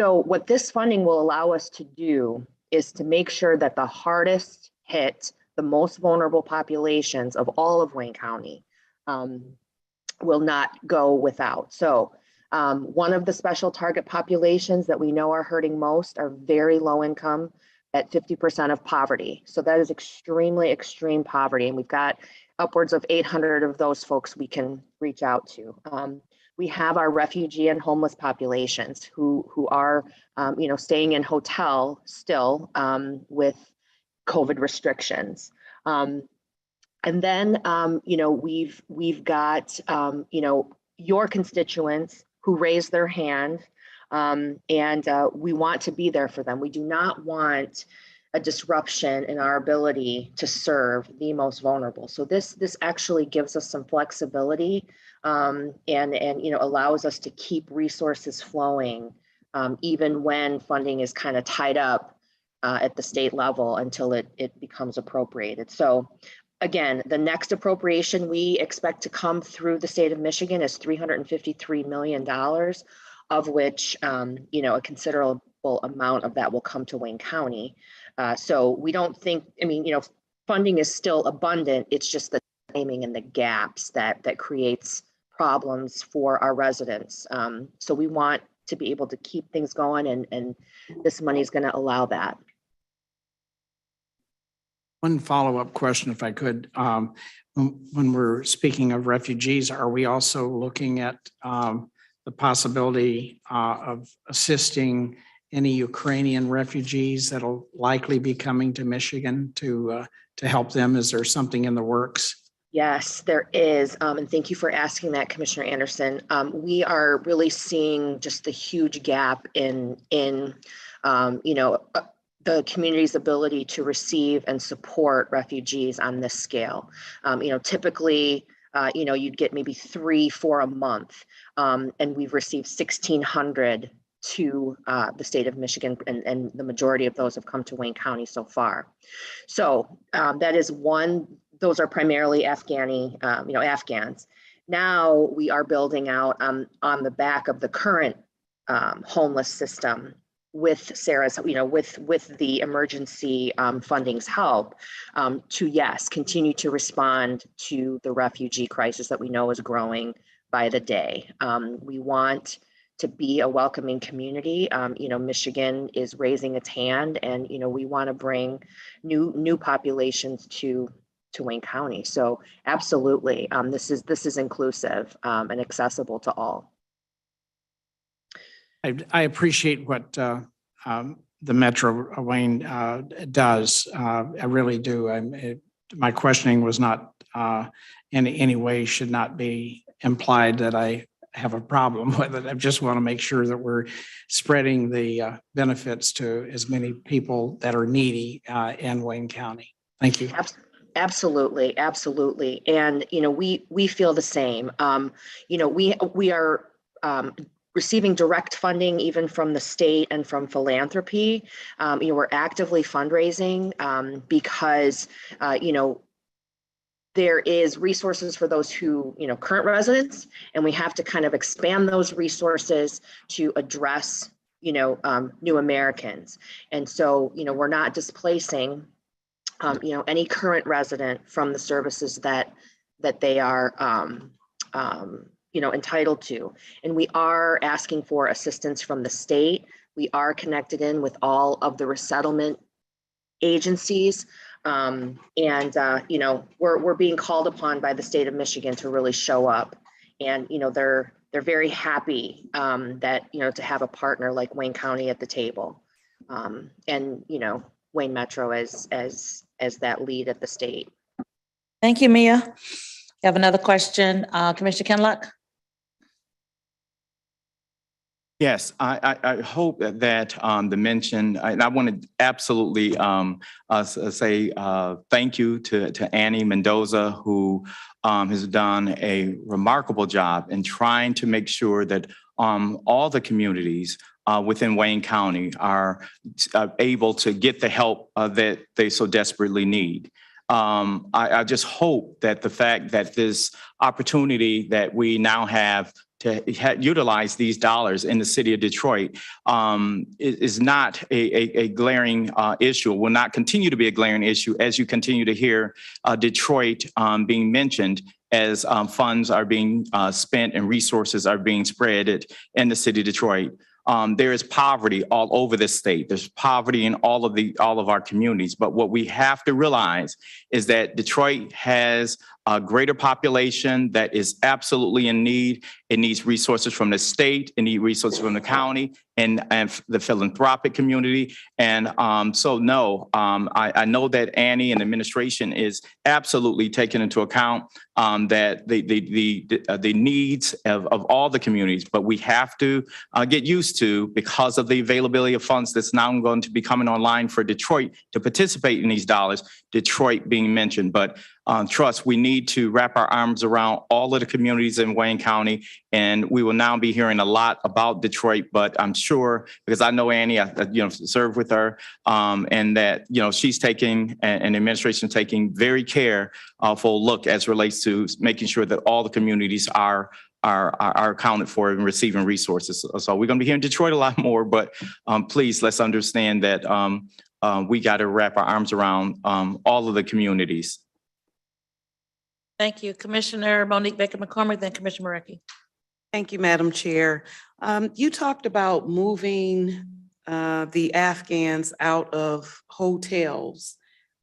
So what this funding will allow us to do is to make sure that the hardest hit, the most vulnerable populations of all of Wayne County will not go without. So one of the special target populations that we know are hurting most are very low income at 50% of poverty. So that is extremely extreme poverty. And we've got upwards of 800 of those folks we can reach out to. We have our refugee and homeless populations who are, staying in hotel still with COVID restrictions. And then, we've got, your constituents who raise their hand, and we want to be there for them. We do not want a disruption in our ability to serve the most vulnerable. So this actually gives us some flexibility, and allows us to keep resources flowing, even when funding is kind of tied up at the state level until it becomes appropriated. So again, the next appropriation we expect to come through the state of Michigan is $353 million, of which, a considerable amount of that will come to Wayne County. So we don't think, funding is still abundant. It's just the timing and the gaps that creates problems for our residents. So we want to be able to keep things going, and this money is going to allow that. One follow-up question, if I could. When we're speaking of refugees, are we also looking at the possibility of assisting any Ukrainian refugees that'll likely be coming to Michigan to help them? Is there something in the works? Yes, there is. And thank you for asking that, Commissioner Anderson. We are really seeing just a huge gap in the community's ability to receive and support refugees on this scale. Typically, you'd get maybe 3-4 a month, and we've received 1,600 to the state of Michigan, and the majority of those have come to Wayne County so far. So that is one. Those are primarily Afghans. Now we are building out on the back of the current homeless system with Sarah's, with the emergency funding's help, to continue to respond to the refugee crisis that we know is growing by the day. We want to be a welcoming community. Michigan is raising its hand, and we want to bring new populations to Wayne County. So absolutely, this is inclusive and accessible to all. I appreciate what the Metro Wayne does. I really do. My questioning was not in any way, should not be implied that I have a problem with it. I just want to make sure that we're spreading the benefits to as many people that are needy in Wayne County. Thank you. Absolutely, absolutely. And, we feel the same. We are receiving direct funding even from the state and from philanthropy. We're actively fundraising because, there is resources for those who, current residents, and we have to kind of expand those resources to address, new Americans. And so, we're not displacing, any current resident from the services that they are, entitled to. And we are asking for assistance from the state. We are connected in with all of the resettlement agencies. We're being called upon by the state of Michigan to really show up. And, they're very happy that, to have a partner like Wayne County at the table. And, Wayne Metro as that lead at the state. Thank you, Mia. You have another question, Commissioner Kenlock? Yes, I hope that the mention, and I want to absolutely say thank you to Annie Mendoza, who has done a remarkable job in trying to make sure that all the communities within Wayne County are able to get the help that they so desperately need. I just hope that the fact that this opportunity that we now have to utilize these dollars in the city of Detroit is not a glaring issue, will not continue to be a glaring issue as you continue to hear Detroit being mentioned as funds are being spent and resources are being spread in the city of Detroit. There is poverty all over the state. There's poverty in all of our communities. But what we have to realize is that Detroit has a greater population that is absolutely in need. It needs resources from the state, it needs resources from the county and the philanthropic community. And so no, I know that Annie and the administration is absolutely taking into account that the needs of all the communities, but we have to get used to, because of the availability of funds that's now going to be coming online for Detroit to participate in these dollars, Detroit being mentioned. But trust, we need to wrap our arms around all of the communities in Wayne County, and we will now be hearing a lot about Detroit. But I'm sure, because I know Annie, I served with her, and that she's taking and the administration taking very careful look as relates to making sure that all the communities are accounted for and receiving resources. So we're going to be hearing Detroit a lot more, but please let's understand that we got to wrap our arms around all of the communities. Thank you. Commissioner Monique Baker McCormick, then Commissioner Marecki. Thank you, Madam Chair. You talked about moving the Afghans out of hotels.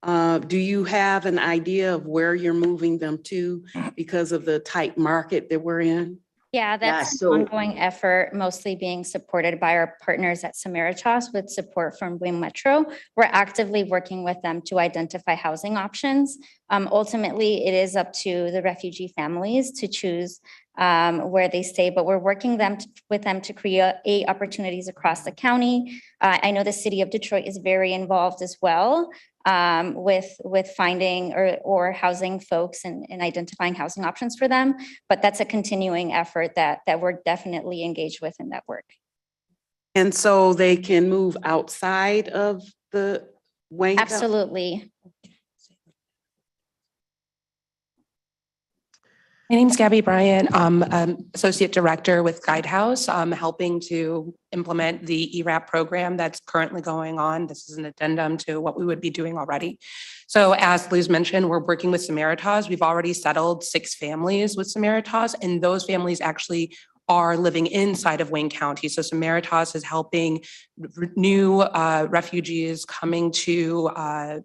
Do you have an idea of where you're moving them to because of the tight market that we're in? Yeah, that's an ongoing effort, mostly being supported by our partners at Samaritas with support from Wayne Metro. We're actively working with them to identify housing options. Ultimately, it is up to the refugee families to choose where they stay, but we're working with them to create opportunities across the county. I know the city of Detroit is very involved as well with finding or housing folks and identifying housing options for them. But that's a continuing effort that we're definitely engaged with in that work. And so they can move outside of the Wayne? Absolutely. My name's Gabby Bryant. I'm Associate Director with Guidehouse. I'm helping to implement the ERAP program that's currently going on. This is an addendum to what we would be doing already. So as Liz mentioned, we're working with Samaritas. We've already settled 6 families with Samaritas, and those families actually are living inside of Wayne County. So Samaritas is helping new refugees coming to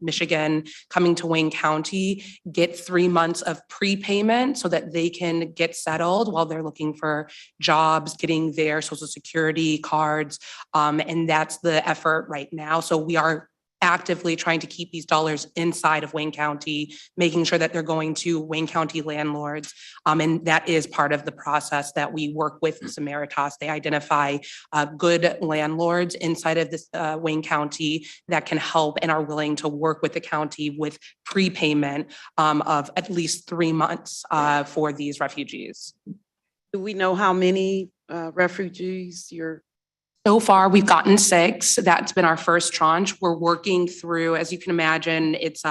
Michigan, coming to Wayne County, get 3 months of prepayment so that they can get settled while they're looking for jobs, getting their Social Security cards. And that's the effort right now. So we are actively trying to keep these dollars inside of Wayne County, making sure that they're going to Wayne County landlords. And that is part of the process that we work with Samaritas. They identify good landlords inside of this Wayne County that can help and are willing to work with the county with prepayment of at least 3 months for these refugees. Do we know how many refugees you're? So far, we've gotten 6. That's been our first tranche. We're working through, as you can imagine, it's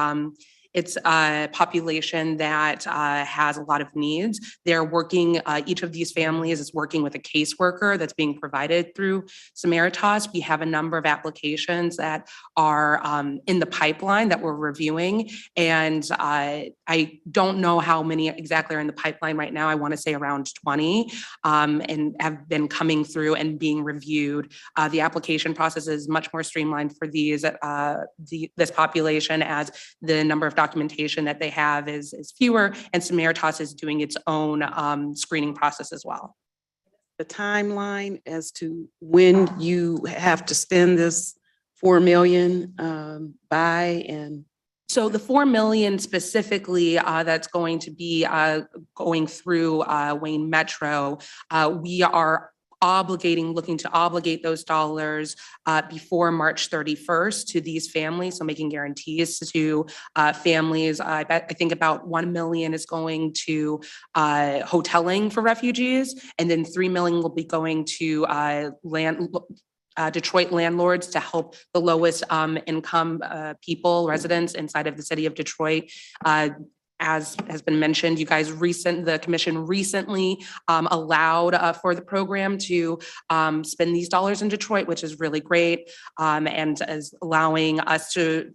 a population that has a lot of needs. They're working, each of these families is working with a caseworker that's being provided through Samaritas. We have a number of applications that are in the pipeline that we're reviewing. And I don't know how many exactly are in the pipeline right now. I want to say around 20 and have been coming through and being reviewed. The application process is much more streamlined for these this population, as the number of documentation that they have is fewer, and Samaritas is doing its own screening process as well. The timeline as to when you have to spend this 4 million by and. So the 4 million specifically that's going to be going through Wayne Metro, we are looking to obligate those dollars before March 31st to these families. So making guarantees to families. I think about 1 million is going to hoteling for refugees, and then 3 million will be going to Detroit landlords to help the lowest income people, residents inside of the city of Detroit. As has been mentioned, the commission recently allowed for the program to spend these dollars in Detroit, which is really great, and is allowing us to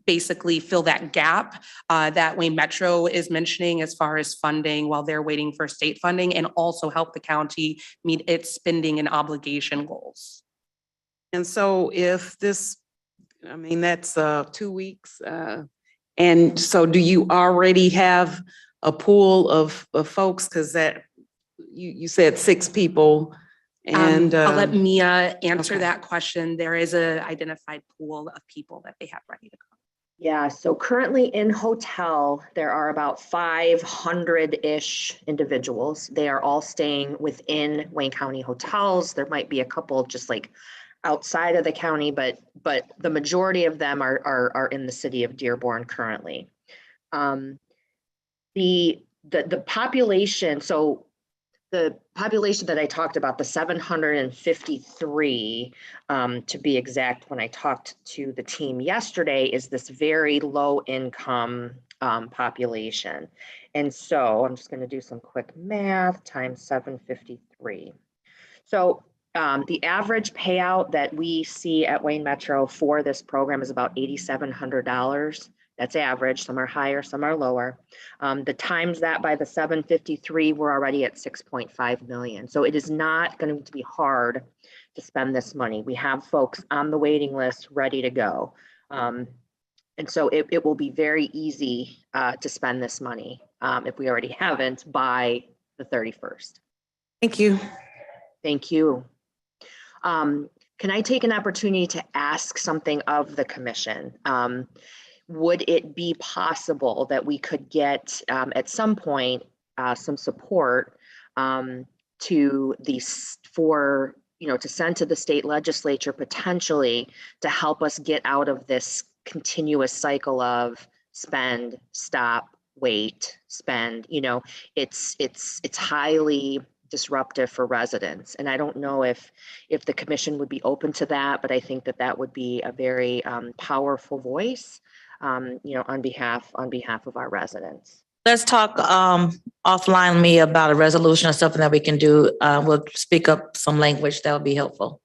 basically fill that gap that Wayne Metro is mentioning as far as funding while they're waiting for state funding, and also help the county meet its spending and obligation goals. And so if this, I mean, that's 2 weeks. And so do you already have a pool of folks? Because that, you said 6 people. And I'll let Mia answer okay. that question. There is a identified pool of people that they have ready to go. Yeah, so currently in hotel, there are about 500-ish individuals. They are all staying within Wayne County hotels. There might be a couple just like outside of the county, but the majority of them are in the city of Dearborn currently. The population, so the population that I talked about, the 753, to be exact, when I talked to the team yesterday, is this very low income population. And so I'm just going to do some quick math times 753. So the average payout that we see at Wayne Metro for this program is about $8,700. That's average. Some are higher, some are lower. The times that by the 753, we're already at 6.5 million. So it is not going to be hard to spend this money. We have folks on the waiting list ready to go. And so it will be very easy to spend this money if we already haven't by the 31st. Thank you. Thank you. Can I take an opportunity to ask something of the commission? Would it be possible that we could get at some point some support to these to send to the state legislature potentially to help us get out of this continuous cycle of spend, stop, wait, spend? It's highly disruptive for residents. And I don't know if the commission would be open to that, but I think that would be a very powerful voice on behalf of our residents. Let's talk offline with me about a resolution or something that we can do. We'll speak up some language that would be helpful.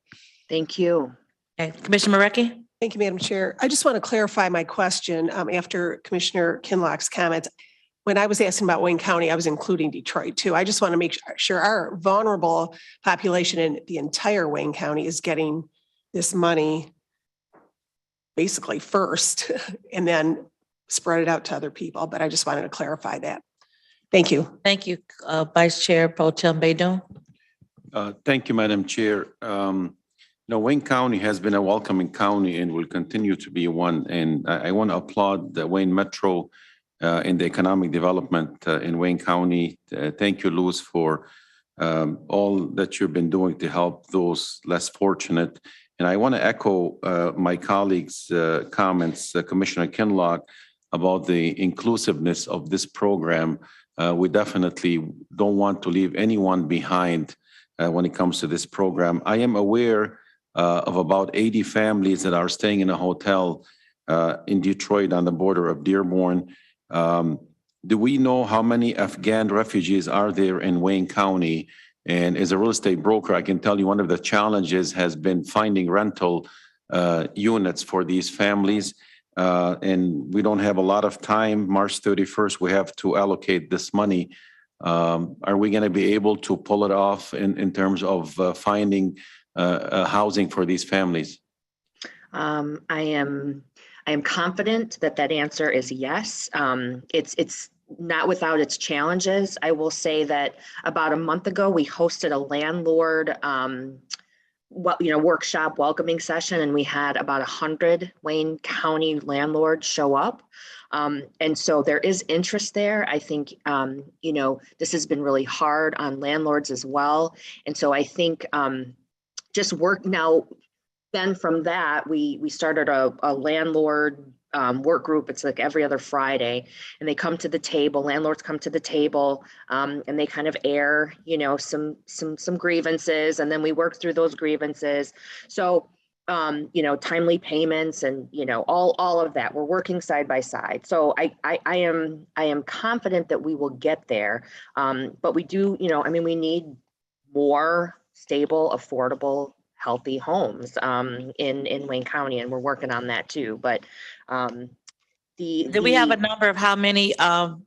Thank you. Okay, Commissioner Marecki? Thank you, Madam Chair. I just want to clarify my question after Commissioner Kinlock's comments. When I was asking about Wayne County, I was including Detroit too. I just want to make sure our vulnerable population in the entire Wayne County is getting this money basically first and then spread it out to other people. But I just wanted to clarify that. Thank you. Thank you, Vice Chair Pro Tem Baydoun. Thank you, Madam Chair. Wayne County has been a welcoming county and will continue to be one. And I want to applaud the Wayne Metro in the economic development in Wayne County. Thank you, Luz, for all that you've been doing to help those less fortunate. And I want to echo my colleagues' comments, Commissioner Kinlock, about the inclusiveness of this program. We definitely don't want to leave anyone behind when it comes to this program. I am aware of about 80 families that are staying in a hotel in Detroit on the border of Dearborn. Do we know how many Afghan refugees are there in Wayne County? And as a real estate broker, I can tell you one of the challenges has been finding rental units for these families. And we don't have a lot of time. March 31st, we have to allocate this money. Are we going to be able to pull it off in terms of finding housing for these families? I am confident that answer is yes. It's not without its challenges. I will say that about a month ago, we hosted a landlord workshop welcoming session, and we had about 100 Wayne County landlords show up. And so there is interest there. I think, this has been really hard on landlords as well. And so I think just work now. Then from that, we started a landlord work group. It's like every other Friday, and they come to the table. Landlords come to the table, and they kind of air, some grievances, and then we work through those grievances. So, timely payments, and all of that. We're working side by side. So I am confident that we will get there. But we do, we need more stable, affordable, healthy homes in Wayne County, and we're working on that too. But Do we have a number of how many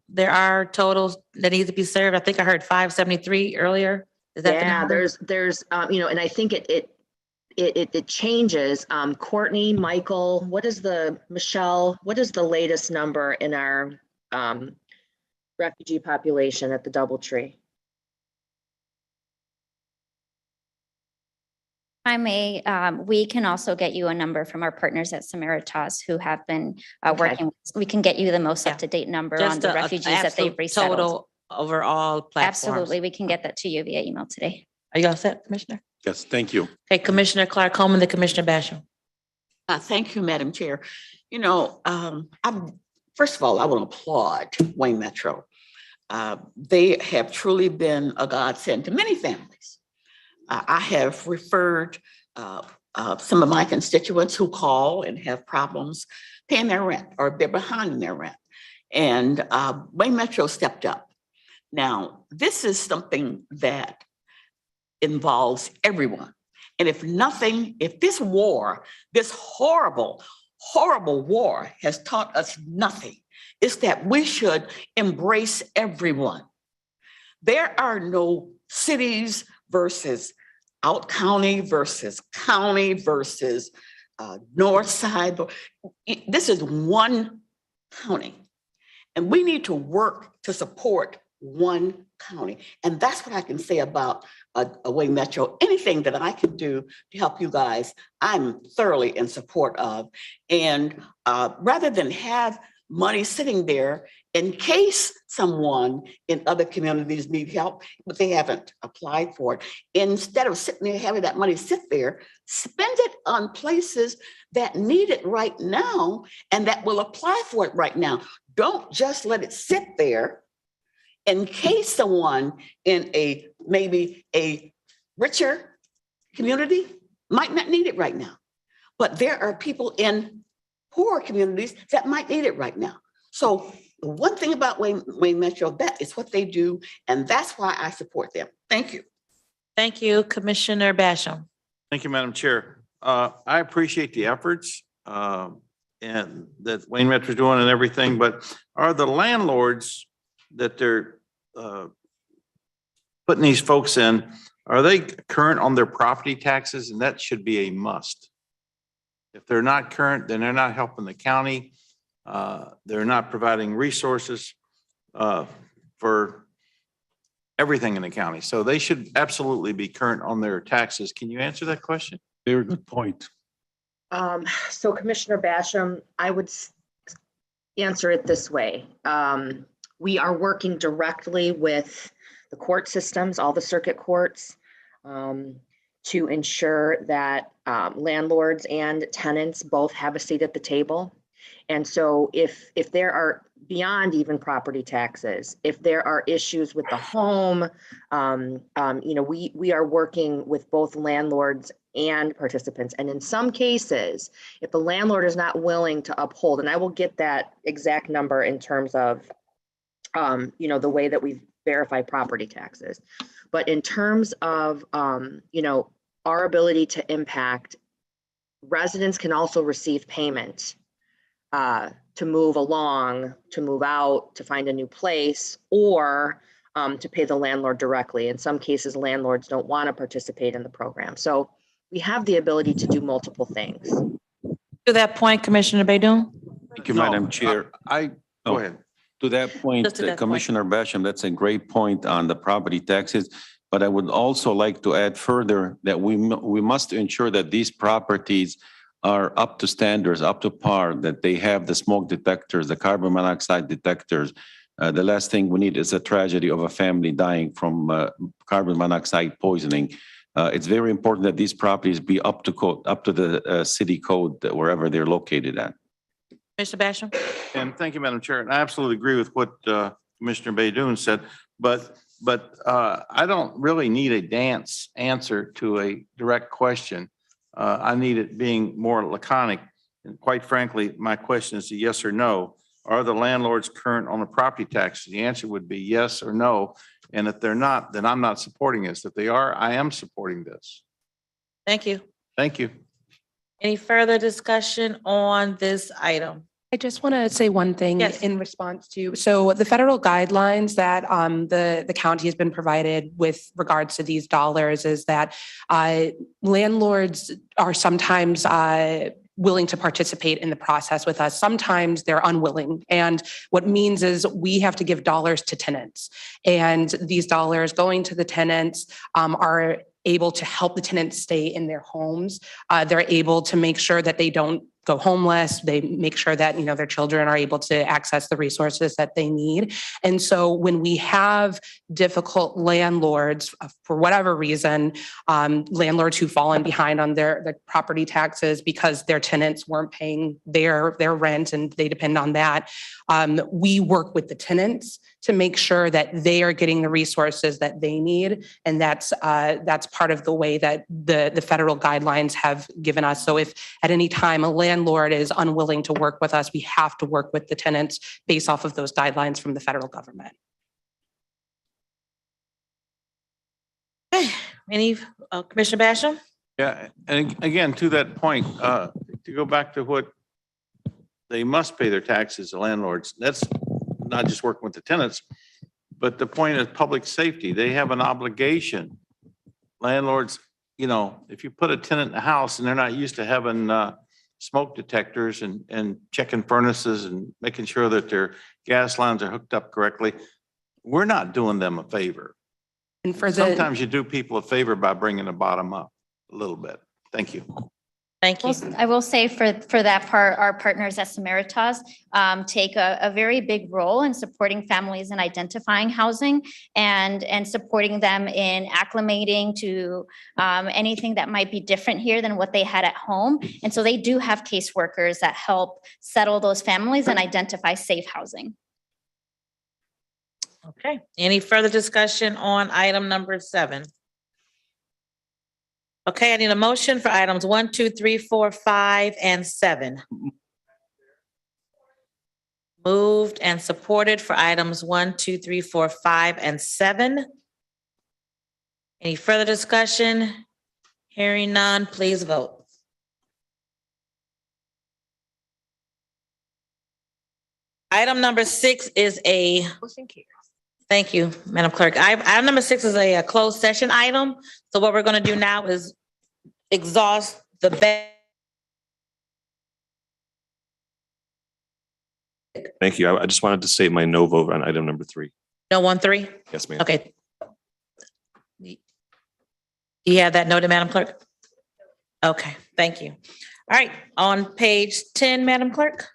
there are totals that need to be served? I think I heard 573 earlier. Is that the Yeah, number? there's, and I think it changes. Courtney, Michael, Michelle, what is the latest number in our refugee population at the DoubleTree? I may, we can also get you a number from our partners at Samaritas who have been working. We can get you the most up-to-date number on the refugees that they've resettled. Total overall platforms. Absolutely. We can get that to you via email today. Are you all set, Commissioner? Yes, thank you. Okay, Commissioner Clark Coleman, then Commissioner Basham. Thank you, Madam Chair. You know, first of all, I want to applaud Wayne Metro. They have truly been a godsend to many families. I have referred some of my constituents who call and have problems paying their rent or they're behind in their rent. And Wayne Metro stepped up. Now, this is something that involves everyone. And if this war, this horrible, horrible war has taught us nothing, it's that we should embrace everyone. There are no cities versus out county versus north side. This is one county. And we need to work to support one county. And that's what I can say about Wayne Metro. Anything that I can do to help you guys, I'm thoroughly in support of. And rather than have money sitting there in case someone in other communities need help, but they haven't applied for it, instead of sitting there having that money sit there, spend it on places that need it right now and that will apply for it right now. Don't just let it sit there in case someone in maybe a richer community might not need it right now. But there are people in poorer communities that might need it right now. So the one thing about Wayne Metro, that is what they do, and that's why I support them. Thank you. Thank you, Commissioner Basham. Thank you, Madam Chair. I appreciate the efforts and that Wayne Metro is doing and everything, but are the landlords that they're putting these folks in, are they current on their property taxes? And that should be a must. If they're not current, then they're not helping the county. They're not providing resources for everything in the county. So they should absolutely be current on their taxes. Can you answer that question? Very good point. So Commissioner Basham, I would answer it this way. We are working directly with the court systems, all the circuit courts, to ensure that landlords and tenants both have a seat at the table. And so if there are, beyond even property taxes, if there are issues with the home, we are working with both landlords and participants. And in some cases, if the landlord is not willing to uphold, and I will get that exact number in terms of the way that we verify property taxes. But in terms of, our ability to impact, residents can also receive payment to move along, to move out, to find a new place, or to pay the landlord directly. In some cases, landlords don't want to participate in the program. So we have the ability to do multiple things. To that point, Commissioner Baidoon. Thank you, Madam Chair. Go ahead. To that point, Just to that point. Commissioner Basham, that's a great point on the property taxes. But I would also like to add further that we must ensure that these properties are up to standards, up to par, that they have the smoke detectors, the carbon monoxide detectors. The last thing we need is a tragedy of a family dying from carbon monoxide poisoning. It's very important that these properties be up to code, up to the city code wherever they're located at. Mr. Basham. And thank you, Madam Chair. And I absolutely agree with what Commissioner Baidoon said, but I don't really need a dance answer to a direct question. I need it being more laconic. And quite frankly, my question is a yes or no. Are the landlords current on the property taxes? The answer would be yes or no. And if they're not, then I'm not supporting this. If they are, I am supporting this. Thank you. Thank you. Any further discussion on this item? I just want to say one thing Yes. in response to, so the federal guidelines that the county has been provided with regards to these dollars is that landlords are sometimes willing to participate in the process with us. Sometimes they're unwilling. And what means is we have to give dollars to tenants. And these dollars going to the tenants are able to help the tenants stay in their homes. They're able to make sure that they don't go homeless. They make sure that, you know, their children are able to access the resources that they need. And so when we have difficult landlords, for whatever reason, landlords who've fallen behind on their property taxes because their tenants weren't paying their rent and they depend on that, we work with the tenants to make sure that they are getting the resources that they need. And that's part of the way that the federal guidelines have given us. So if at any time a landlord is unwilling to work with us, we have to work with the tenants based off of those guidelines from the federal government. Okay, any, Commissioner Basham? Yeah, and again, to that point, to go back to what they must pay their taxes, the landlords, that's not just working with the tenants, but the point is public safety. They have an obligation. Landlords, you know, if you put a tenant in a house and they're not used to having smoke detectors and checking furnaces and making sure that their gas lines are hooked up correctly, we're not doing them a favor. And for Sometimes you do people a favor by bringing the bottom up a little bit. Thank you. Thank you. I will say for that part, our partners at Samaritas take a very big role in supporting families in identifying housing and supporting them in acclimating to anything that might be different here than what they had at home. And so they do have caseworkers that help settle those families and identify safe housing. Okay, any further discussion on item number 7? Okay, I need a motion for items 1, 2, 3, 4, 5, and 7. Moved and supported for items 1, 2, 3, 4, 5, and 7. Any further discussion? Hearing none, please vote. Item number 6 is a, thank you, Madam Clerk. Item number 6 is a closed session item. So what we're going to do now is exhaust the Thank you. I just wanted to say my no vote on item number 3. No 1, 3? Yes, ma'am. Okay. You have that noted, Madam Clerk? Okay, thank you. All right, on page 10, Madam Clerk.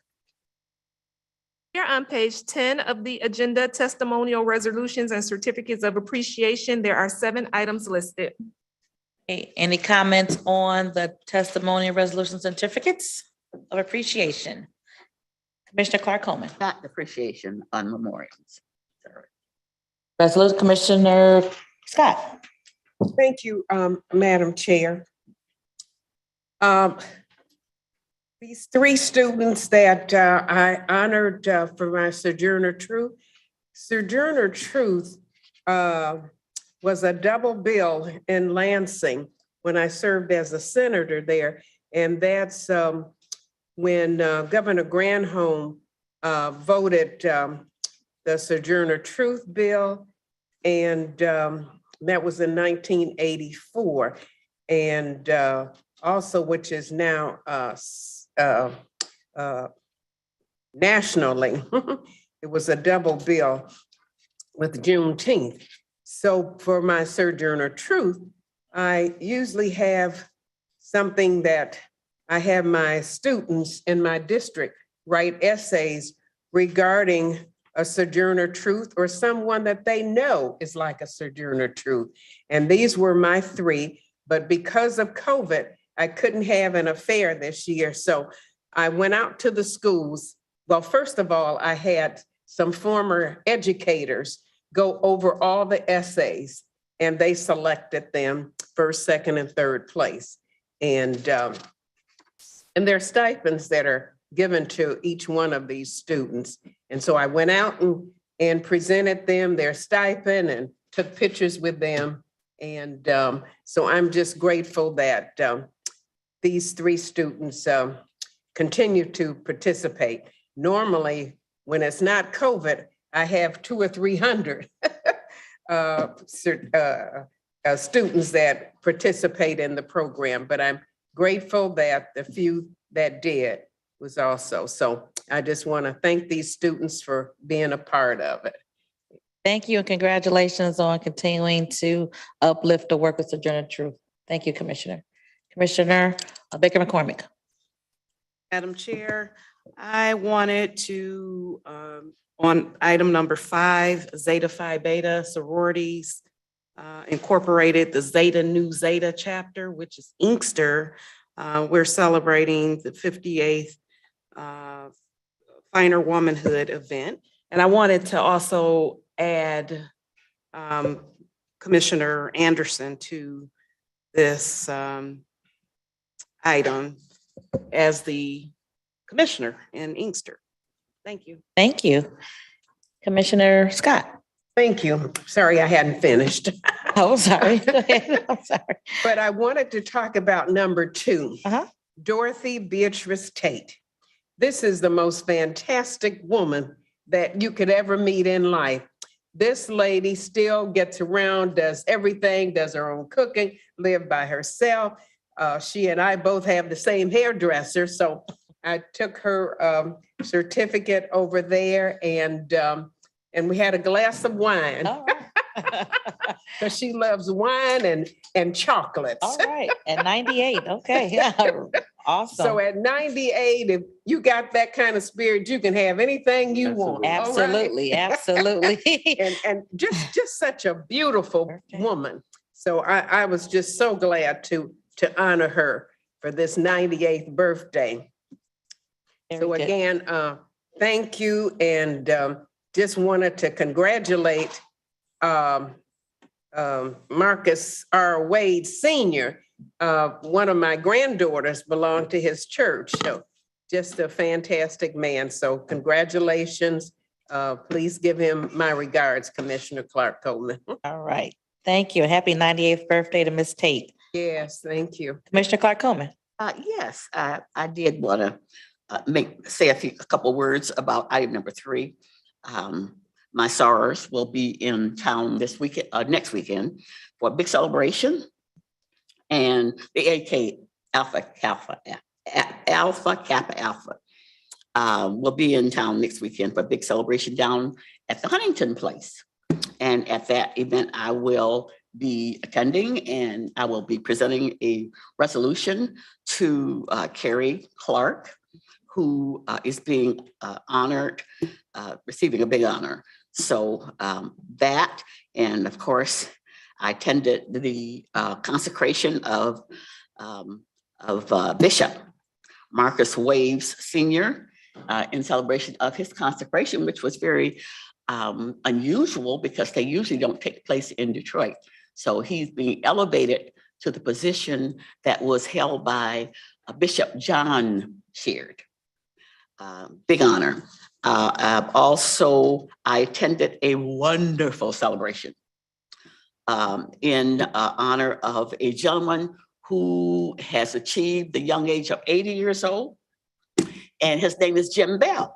Here on page 10 of the agenda, testimonial resolutions and certificates of appreciation, there are 7 items listed. Okay, any comments on the testimonial resolution certificates of appreciation? Commissioner Clark Coleman. Not appreciation on memoriams. Resolution, Commissioner Scott. Thank you, Madam Chair. These 3 students that I honored for my Sojourner Truth. Sojourner Truth was a double bill in Lansing when I served as a senator there. And that's when Governor Granholm voted the Sojourner Truth bill. And that was in 1984. And also, which is now nationally, it was a double bill with Juneteenth. So for my Sojourner Truth, I usually have something that I have my students in my district write essays regarding a Sojourner Truth or someone that they know is like a Sojourner Truth. And these were my 3, but because of COVID, I couldn't have an affair this year. So I went out to the schools. Well, first of all, I had some former educators go over all the essays and they selected them 1st, 2nd, and 3rd place. And there are stipends that are given to each one of these students. And so I went out and presented them their stipend and took pictures with them. And so I'm just grateful that these 3 students continue to participate. normally, when it's not COVID, I have 200 or 300 students that participate in the program, but I'm grateful that the few that did was also. So I just want to thank these students for being a part of it. Thank you and congratulations on continuing to uplift the work with Sojourner Truth. Thank you, Commissioner. Commissioner Baker McCormick. Madam Chair, I wanted to, on item number 5, Zeta Phi Beta sororities, incorporated the Zeta Nu Zeta chapter, which is Inkster. We're celebrating the 58th Finer Womanhood event. And I wanted to also add Commissioner Anderson to this item as the commissioner in Inkster. Thank you. Thank you. Commissioner Scott. Thank you. Sorry, I hadn't finished. Oh, sorry. Go ahead. I'm sorry. But I wanted to talk about number 2, Dorothy Beatrice Tate. This is the most fantastic woman that you could ever meet in life. This lady still gets around, does everything, does her own cooking, live by herself. She and I both have the same hairdresser, so I took her certificate over there, and we had a glass of wine. Because she loves wine and chocolates. All right, at 98, okay, yeah, awesome. So at 98, if you got that kind of spirit, you can have anything you want. Absolutely, absolutely. and just such a beautiful woman. So I was just so glad to honor her for this 98th birthday. So again, thank you, and just wanted to congratulate Marcus R. Wade Sr. One of my granddaughters belonged to his church. So just a fantastic man. So congratulations. Please give him my regards, Commissioner Clark Coleman. All right. Thank you. Happy 98th birthday to Miss Tate. Yes, thank you. Commissioner Clark Coleman. Yes, I did want to say a couple words about item number 3. My sorors will be in town this weekend, next weekend, for a big celebration, and the AK Alpha Kappa Alpha will be in town next weekend for a big celebration down at the Huntington Place. And at that event, I will be attending, and I will be presenting a resolution to Carrie Clark, who is being honored, receiving a big honor. So that, and of course, I attended the consecration of Bishop Marcus Waves Sr. In celebration of his consecration, which was very unusual because they usually don't take place in Detroit. So he's being elevated to the position that was held by Bishop John Sheard. Big honor. Also, I attended a wonderful celebration in honor of a gentleman who has achieved the young age of 80 years old, and his name is Jim Bell.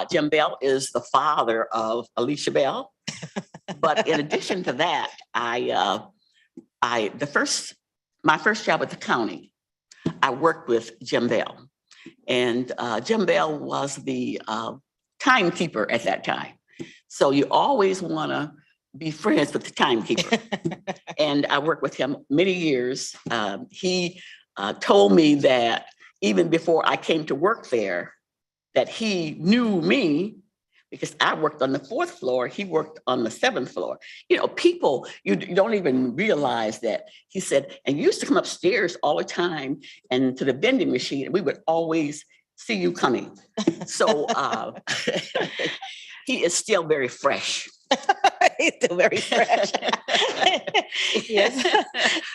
Jim Bell is the father of Alicia Bell. But in addition to that, my first job at the county, I worked with Jim Bell. And Jim Bell was the timekeeper at that time. So you always want to be friends with the timekeeper. And I worked with him many years. He told me that even before I came to work there, that he knew me because I worked on the 4th floor, he worked on the 7th floor. You know, people, you don't even realize that. He said, and you used to come upstairs all the time and to the vending machine, and we would always see you coming. So he is still very fresh. He's still very fresh. Yes.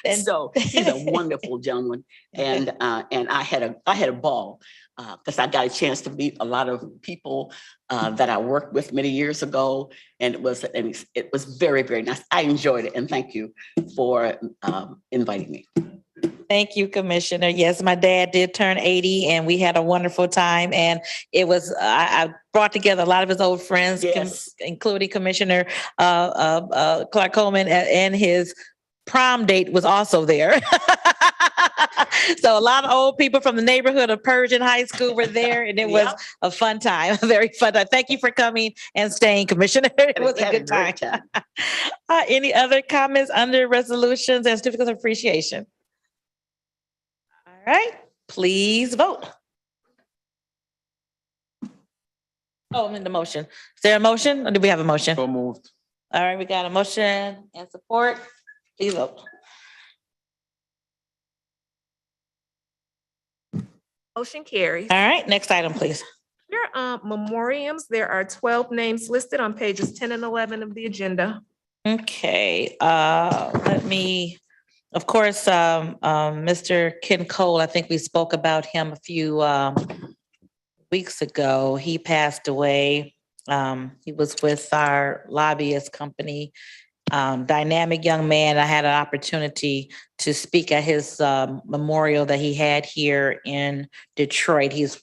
And so he's a wonderful gentleman. And I had a ball because I got a chance to meet a lot of people that I worked with many years ago. And it was very, very nice. I enjoyed it. And thank you for inviting me. Thank you, Commissioner. Yes, my dad did turn 80 and we had a wonderful time. And it was, I brought together a lot of his old friends, including Commissioner Clark Coleman, and his prom date was also there. So a lot of old people from the neighborhood of Persian High School were there, and it was a fun time, a very fun time. Thank you for coming and staying, Commissioner. It was a good time. Any other comments under resolutions and certificates of appreciation? All right, please vote. Oh, I'm in the motion. Is there a motion or do we have a motion? So moved. All right, we got a motion and support. Please vote. Motion carries. All right, next item, please. Here are memoriams. There are 12 names listed on pages 10 and 11 of the agenda. Okay, let me, of course, Mr. Ken Cole, I think we spoke about him a few weeks ago. He passed away. He was with our lobbyist company. Dynamic young man. I had an opportunity to speak at his memorial that he had here in Detroit. He's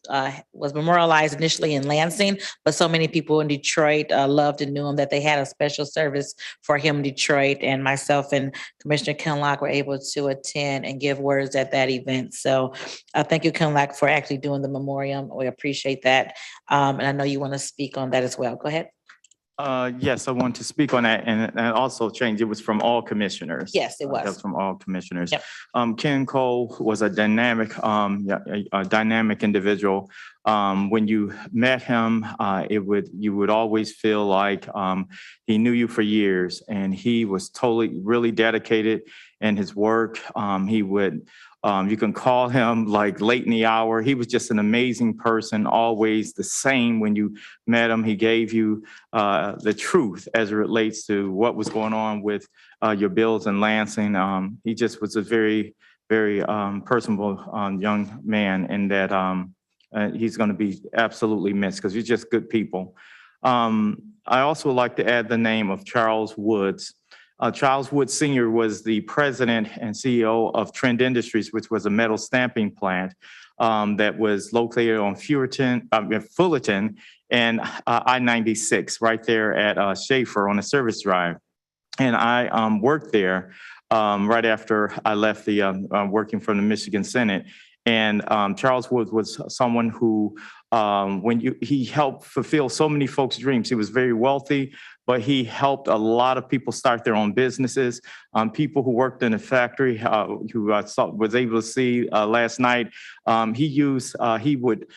was memorialized initially in Lansing, but so many people in Detroit loved and knew him that they had a special service for him in Detroit. And myself and Commissioner Kinlock were able to attend and give words at that event. So thank you, Kinlock, for actually doing the memoriam. We appreciate that. And I know you want to speak on that as well. Go ahead. Yes, I want to speak on that and also change. It was from all commissioners. Yes, it was. That's from all commissioners. Yep. Ken Cole was a dynamic individual. When you met him, you would always feel like he knew you for years, and he was really dedicated in his work. You can call him like late in the hour. He was just an amazing person, always the same when you met him. He gave you the truth as it relates to what was going on with your bills in Lansing. He just was a very, very personable young man, and that he's going to be absolutely missed because he's just good people. I also would like to add the name of Charles Woods. Charles Woods Sr. was the president and CEO of Trend Industries, which was a metal stamping plant that was located on Fullerton and I-96, right there at Schaefer on the service drive. And I worked there right after I left working from the Michigan Senate. And Charles Woods was someone who, he helped fulfill so many folks' dreams. He was very wealthy, but he helped a lot of people start their own businesses. People who worked in a factory, who was able to see last night, he would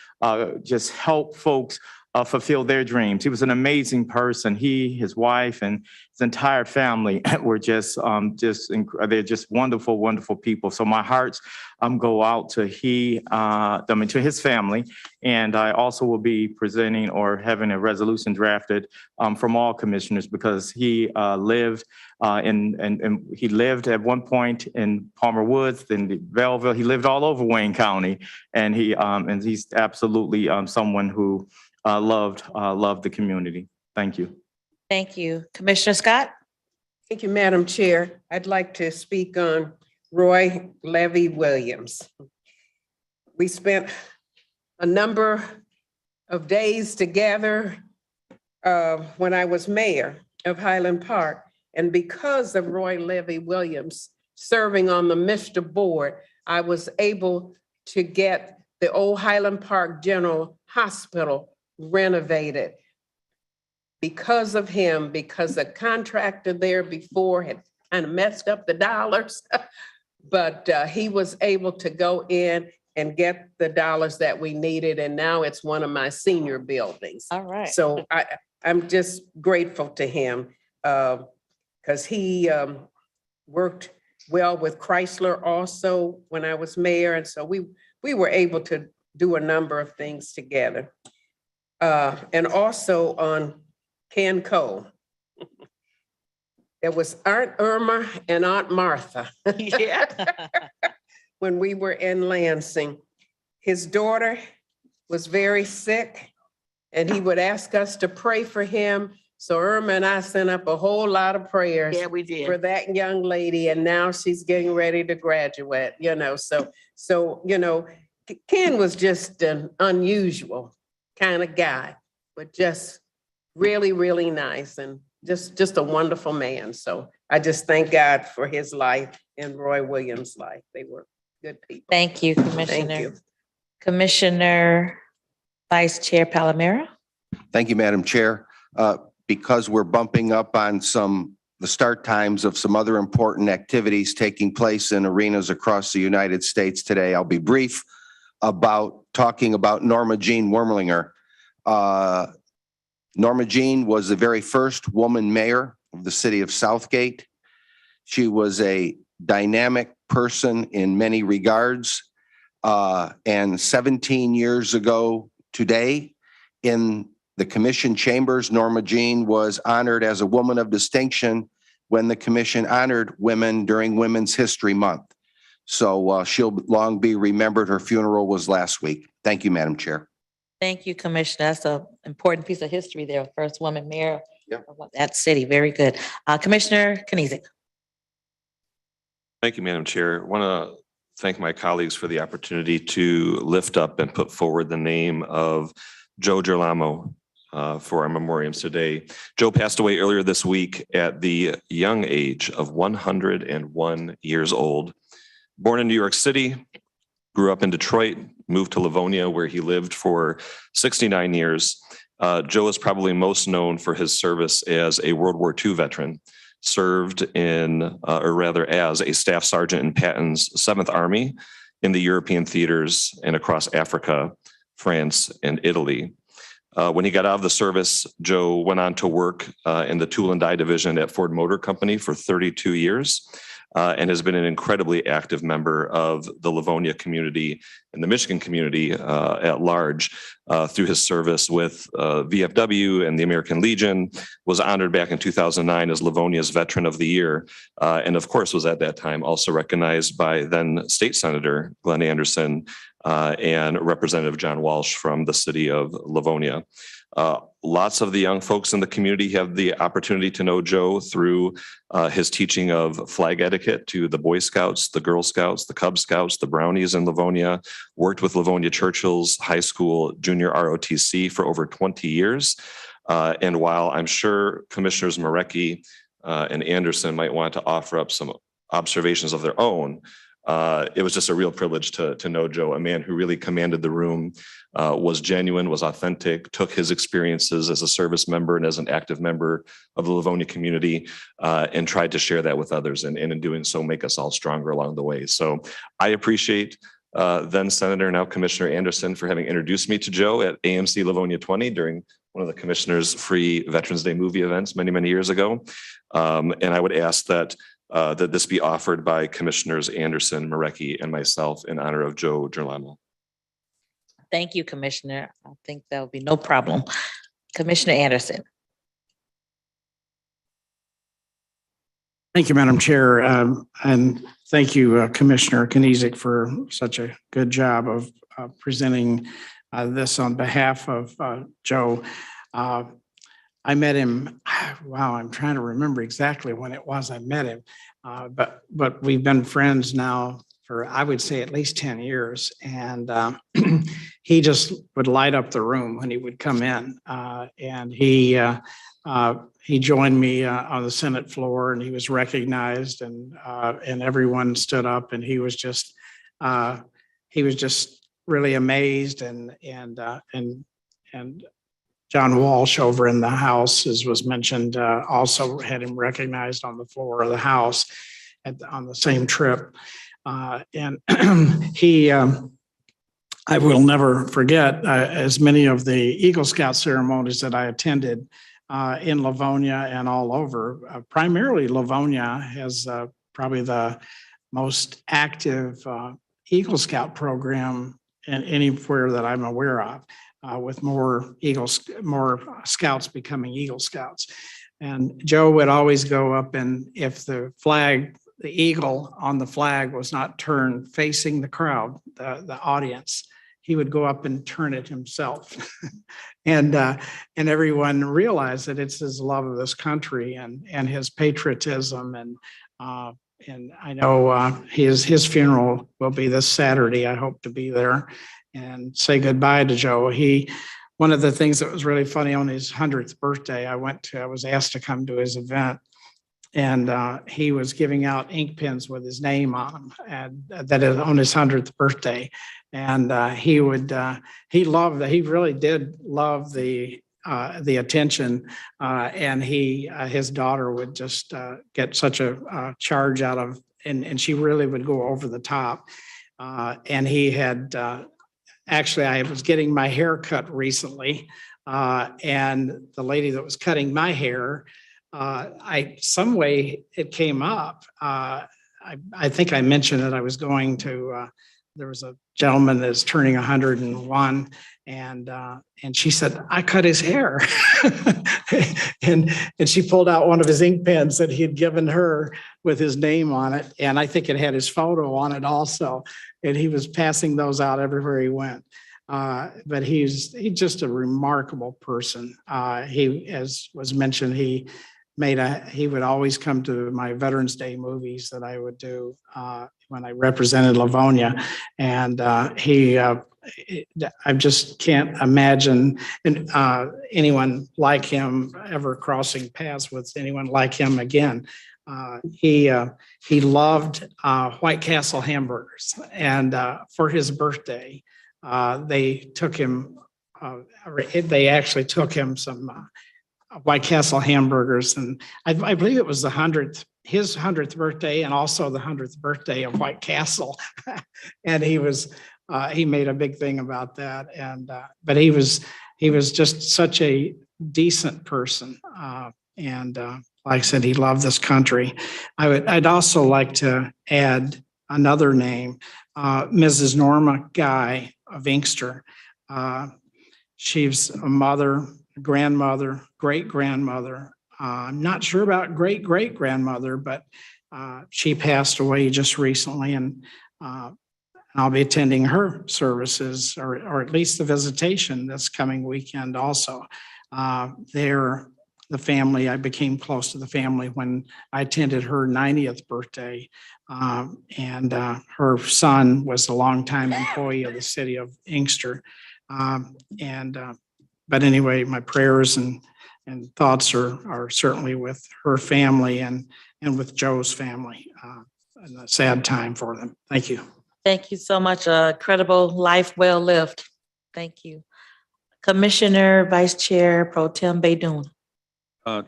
just help folks fulfill their dreams. He was an amazing person. He, his wife, and his entire family were they're just wonderful, wonderful people. So my hearts go out to to his family. And I also will be presenting or having a resolution drafted from all commissioners, because he lived he lived at one point in Palmer Woods, then Belleville. He lived all over Wayne County, and he's absolutely someone who loved the community. Thank you. Thank you. Commissioner Scott? Thank you, Madam Chair. I'd like to speak on Roy Levy Williams. We spent a number of days together when I was mayor of Highland Park. And because of Roy Levy Williams serving on the MISTA board, I was able to get the old Highland Park General Hospital renovated. Because of him, because the contractor there before had kind of messed up the dollars, but he was able to go in and get the dollars that we needed, and now it's one of my senior buildings. All right. So I'm just grateful to him because he worked well with Chrysler also when I was mayor, and so we were able to do a number of things together. And also on Ken Cole. There was Aunt Irma and Aunt Martha. Yeah. When we were in Lansing. His daughter was very sick, and he would ask us to pray for him So Irma and I sent up a whole lot of prayers. Yeah, we did. For that young lady, and now she's getting ready to graduate, so, Ken was just an unusual kind of guy, but just really, really nice and just a wonderful man. So I just thank God for his life and Roy Williams' life. They were good people. Thank you, Thank Commissioner. you. Commissioner Vice Chair Palomero. Thank you, Madam Chair. Because we're bumping up on the start times of some other important activities taking place in arenas across the United States today, I'll be brief about talking about Norma Jean Wermlinger. Norma Jean was the very first woman mayor of the city of Southgate. She was a dynamic person in many regards. And 17 years ago today, in the commission chambers, Norma Jean was honored as a woman of distinction when the commission honored women during Women's History Month. So she'll long be remembered. Her funeral was last week. Thank you, Madam Chair. Thank you, Commissioner. That's an important piece of history there. First woman mayor of that city. Very good. Commissioner Kniezek. Thank you, Madam Chair. I want to thank my colleagues for the opportunity to lift up and put forward the name of Joe Girolamo for our memoriams today. Joe passed away earlier this week at the young age of 101 years old. Born in New York City, grew up in Detroit, moved to Livonia, where he lived for 69 years. Joe is probably most known for his service as a World War II veteran, served as a staff sergeant in Patton's 7th Army in the European theaters and across Africa, France, and Italy. When he got out of the service, Joe went on to work in the tool and die division at Ford Motor Company for 32 years and has been an incredibly active member of the Livonia community and the Michigan community at large through his service with VFW and the American Legion, was honored back in 2009 as Livonia's Veteran of the Year, and of course was at that time also recognized by then State Senator Glenn Anderson and Representative John Walsh from the city of Livonia. Lots of the young folks in the community have the opportunity to know Joe through his teaching of flag etiquette to the Boy Scouts, the Girl Scouts, the Cub Scouts, the Brownies in Livonia, worked with Livonia Churchill's high school junior ROTC for over 20 years. And while I'm sure Commissioners Marecki and Anderson might want to offer up some observations of their own, it was just a real privilege to know Joe, a man who really commanded the room, was genuine, was authentic, took his experiences as a service member and as an active member of the Livonia community and tried to share that with others, and in doing so, make us all stronger along the way. So I appreciate then Senator, now Commissioner Anderson, for having introduced me to Joe at AMC Livonia 20 during one of the commissioner's free Veterans Day movie events many, many years ago. And I would ask that this be offered by Commissioners Anderson, Marecki, and myself in honor of Joe Girolamo. Thank you, Commissioner. I think there'll be no problem. Commissioner Anderson. Thank you, Madam Chair. And thank you, Commissioner Kniezek, for such a good job of presenting this on behalf of Joe. I met him, wow, I'm trying to remember exactly when it was I met him, but we've been friends now for, I would say, at least 10 years. And he just would light up the room when he would come in. And he joined me on the Senate floor, and he was recognized, and everyone stood up, and he was just really amazed. And John Walsh over in the House, as was mentioned, also had him recognized on the floor of the House on the same trip. And I will never forget as many of the Eagle Scout ceremonies that I attended in Livonia and all over. Primarily Livonia has probably the most active Eagle Scout program in anywhere that I'm aware of. With more Scouts becoming Eagle Scouts. And Joe would always go up, and if the eagle on the flag was not turned facing the crowd, the audience, he would go up and turn it himself. And everyone realized that it's his love of this country and his patriotism. And I know his funeral will be this Saturday. I hope to be there and say goodbye to Joe. One of the things that was really funny on his 100th birthday, I was asked to come to his event, and he was giving out ink pens with his name on them, and that is on his 100th birthday. And he really did love the attention, and his daughter would just get such a charge out of, and she really would go over the top. And he had, actually, I was getting my hair cut recently, and the lady that was cutting my hair, some way it came up. I think I mentioned that I was going to, there was a gentleman that's turning 101, and she said, I cut his hair. and she pulled out one of his ink pens that he had given her with his name on it. And I think it had his photo on it also. And he was passing those out everywhere he went. But he's just a remarkable person. He, as was mentioned, he would always come to my Veterans Day movies that I would do when I represented Livonia. And I just can't imagine anyone like him ever crossing paths with anyone like him again. He loved White Castle hamburgers, and for his birthday, they actually took him some White Castle hamburgers, and I believe it was his 100th birthday, and also the 100th birthday of White Castle. And he made a big thing about that. And but he was just such a decent person. And like I said, he loved this country. I'd also like to add another name, Mrs. Norma Guy of Inkster. She's a mother, grandmother, great-grandmother. I'm not sure about great-great-grandmother, but she passed away just recently, and I'll be attending her services, or at least the visitation this coming weekend also. The family, I became close to the family when I attended her 90th birthday. And her son was a longtime employee of the city of Inkster. But anyway, my prayers and thoughts are certainly with her family and with Joe's family. And a sad time for them. Thank you. Thank you so much. A credible life well lived. Thank you. Commissioner Vice Chair Pro Tem Beydoun.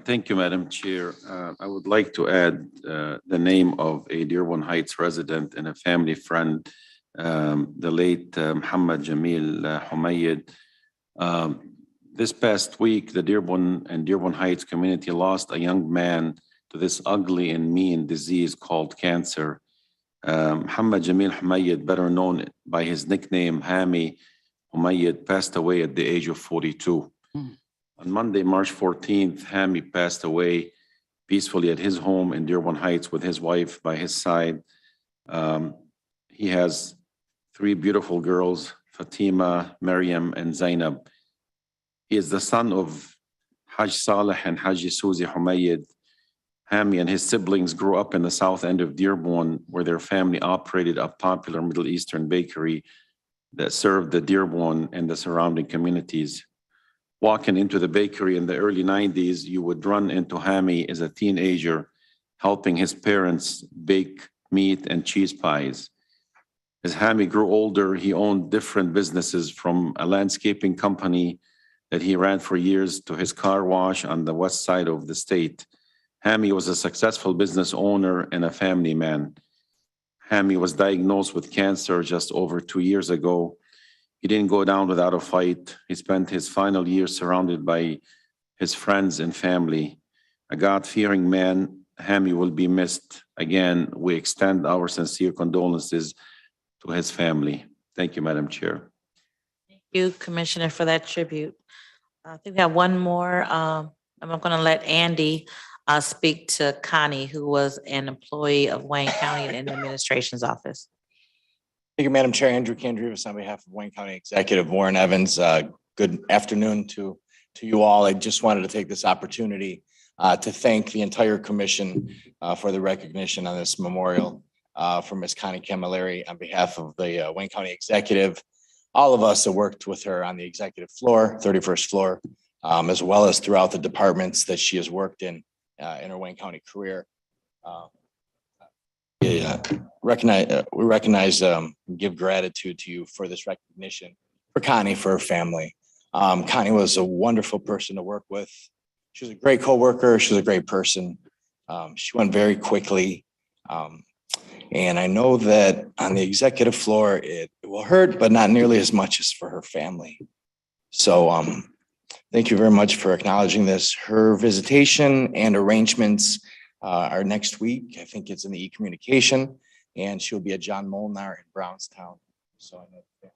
Thank you, Madam Chair. I would like to add the name of a Dearborn Heights resident and a family friend, the late Muhammad Jamil Humayed. This past week, the Dearborn and Dearborn Heights community lost a young man to this ugly and mean disease called cancer. Muhammad Jamil Humayed, better known by his nickname Hami Humayed, passed away at the age of 42. On Monday, March 14th, Hami passed away peacefully at his home in Dearborn Heights with his wife by his side. He has 3 beautiful girls, Fatima, Maryam, and Zainab. He is the son of Haj Saleh and Haji Suzi Humayed. Hami and his siblings grew up in the south end of Dearborn, where their family operated a popular Middle Eastern bakery that served the Dearborn and the surrounding communities. Walking into the bakery in the early 90s, you would run into Hami as a teenager, helping his parents bake meat and cheese pies. As Hami grew older, he owned different businesses, from a landscaping company that he ran for years to his car wash on the west side of the state. Hami was a successful business owner and a family man. Hami was diagnosed with cancer just over 2 years ago. He didn't go down without a fight. He spent his final years surrounded by his friends and family. A God-fearing man, Hami will be missed. Again, we extend our sincere condolences to his family. Thank you, Madam Chair. Thank you, Commissioner, for that tribute. I think we have one more. I'm going to let Andy speak to Connie, who was an employee of Wayne County in the administration's office. Thank you, Madam Chair. Andrew Candrivas on behalf of Wayne County Executive Warren Evans. Good afternoon to you all. I just wanted to take this opportunity to thank the entire commission for the recognition on this memorial for Ms. Connie Camilleri on behalf of the Wayne County Executive. All of us that worked with her on the executive floor, 31st floor, as well as throughout the departments that she has worked in her Wayne County career. We recognize, give gratitude to you for this recognition, for Connie, for her family. Connie was a wonderful person to work with. She was a great coworker. She was a great person. She went very quickly. And I know that on the executive floor, it will hurt, but not nearly as much as for her family. So thank you very much for acknowledging this. Her visitation and arrangements are next week. I think it's in the e-communication, and she'll be at John Molnar in Brownstown. So I know that.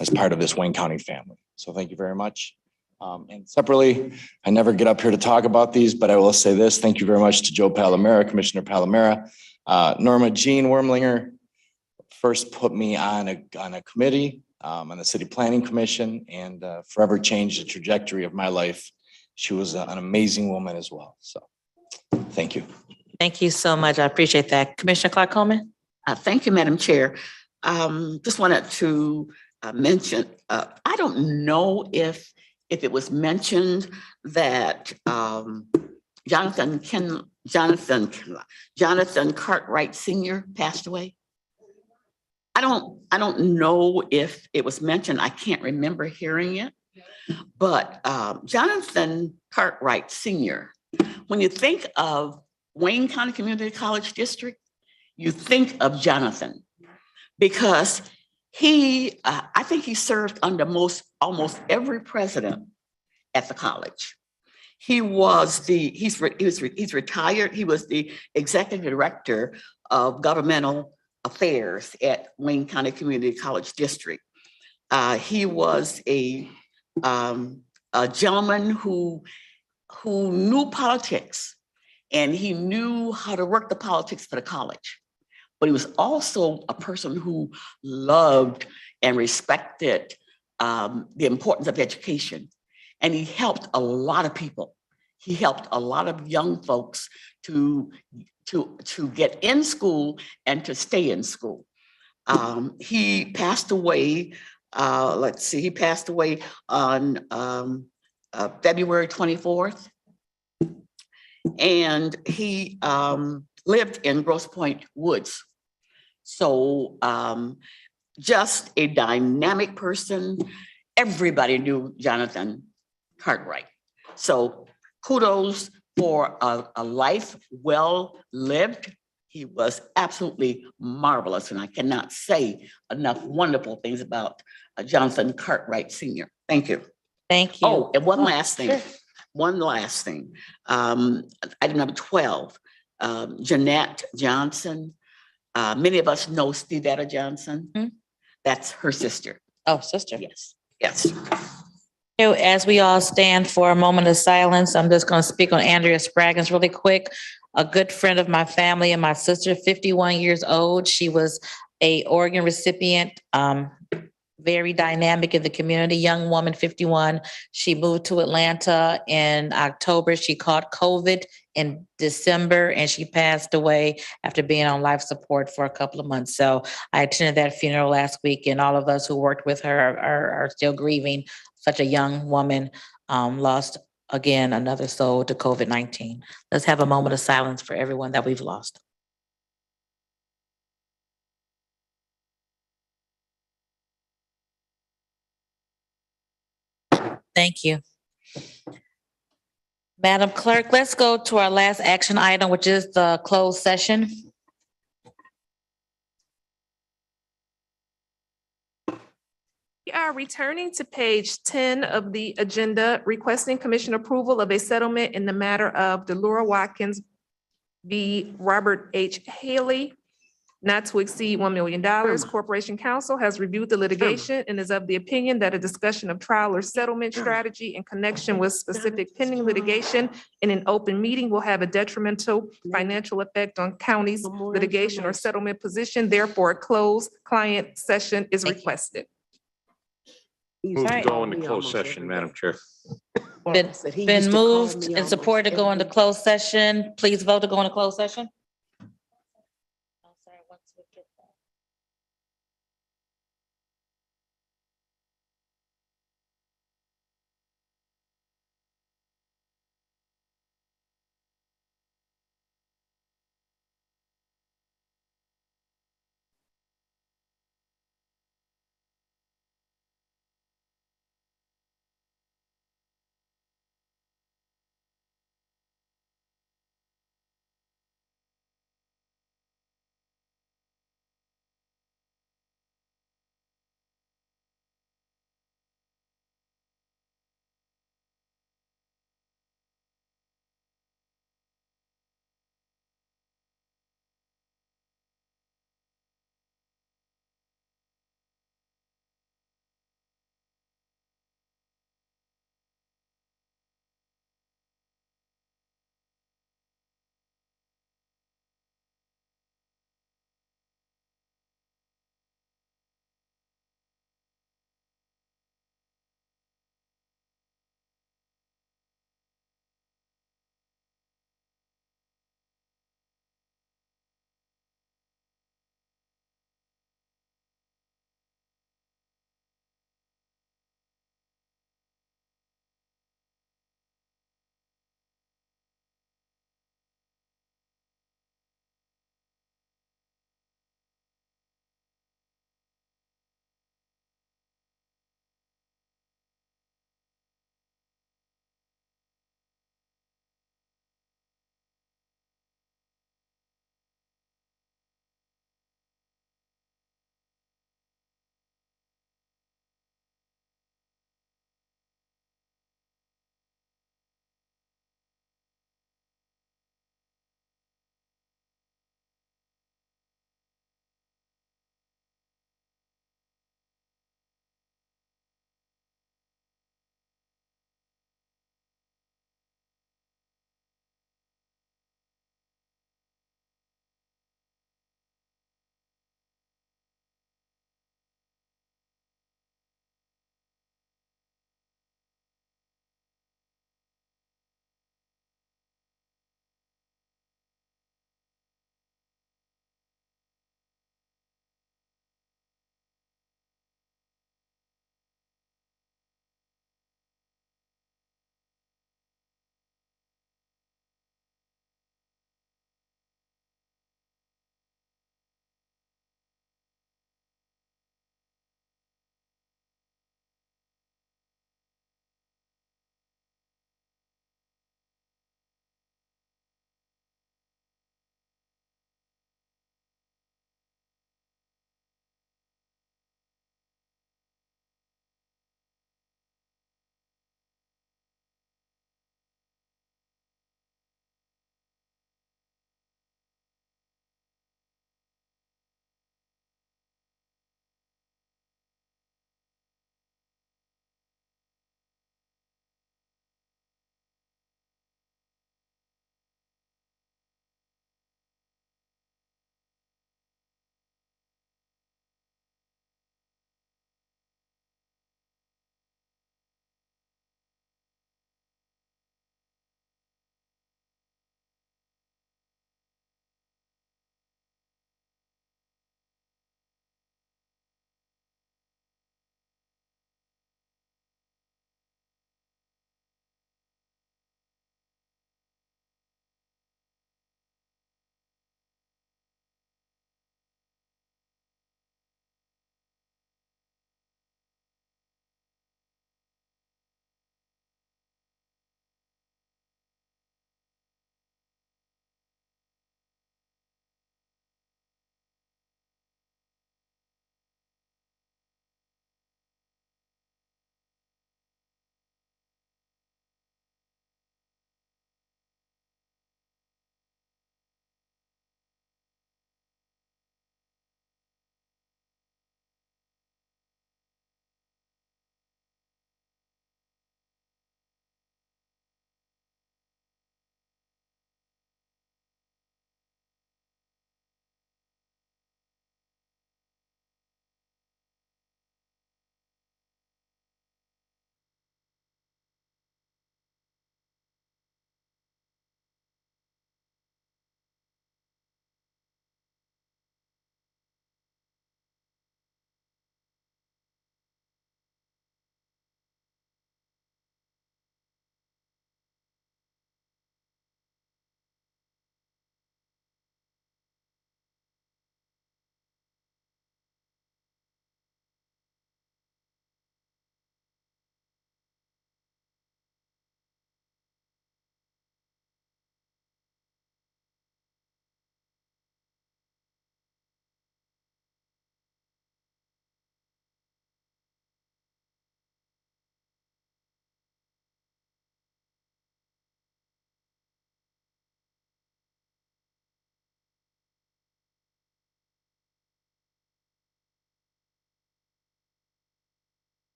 As part of this Wayne County family. So thank you very much. And separately, I never get up here to talk about these, but I will say this. Thank you very much to Joe Palomera, Commissioner Palomera. Norma Jean Wermlinger first put me on a committee on the City Planning Commission and forever changed the trajectory of my life. She was an amazing woman as well. So thank you. Thank you so much. I appreciate that. Commissioner Clark Coleman. Thank you, Madam Chair. Just wanted to mention, I don't know if it was mentioned that Jonathan Cartwright Sr. passed away. I don't know if it was mentioned. I can't remember hearing it, but Jonathan Cartwright Sr., when you think of Wayne County Community College District, you think of Jonathan because I think he served under almost every president at the college. He's retired. He was the executive director of governmental affairs at Wayne County Community College District. He was a gentleman who knew politics, and he knew how to work the politics for the college. But he was also a person who loved and respected the importance of education. And he helped a lot of people. He helped a lot of young folks to get in school and to stay in school. He passed away, he passed away on February 24th. And he lived in Grosse Pointe Woods. So just a dynamic person. Everybody knew Jonathan Cartwright. So kudos for a life well lived. He was absolutely marvelous, and I cannot say enough wonderful things about Jonathan Cartwright Sr. Thank you. Thank you. Oh, and one last thing. Sure. One last thing. Item number 12, Jeanette Johnson. Many of us know Stevetta Johnson. Mm-hmm. That's her sister. Oh, sister. Yes, yes. As we all stand for a moment of silence, I'm just going to speak on Andrea Spraggins really quick. A good friend of my family and my sister, 51 years old. She was an organ recipient, very dynamic in the community, young woman, 51. She moved to Atlanta in October. She caught COVID in December, and she passed away after being on life support for a couple of months. So I attended that funeral last week, and all of us who worked with her are still grieving. Such a young woman lost, again, another soul to COVID-19. Let's have a moment of silence for everyone that we've lost. Thank you. Madam Clerk, let's go to our last action item, which is the closed session. We are returning to page 10 of the agenda, requesting commission approval of a settlement in the matter of Delora Watkins v. Robert H. Haley. not to exceed $1 million. Corporation Counsel has reviewed the litigation and is of the opinion that a discussion of trial or settlement strategy in connection with specific pending litigation in an open meeting will have a detrimental financial effect on county's litigation or settlement position. Therefore, a closed client session is requested. Move to go into closed session, Madam Chair. Been moved and supported to go into closed session. Please vote to go into closed session.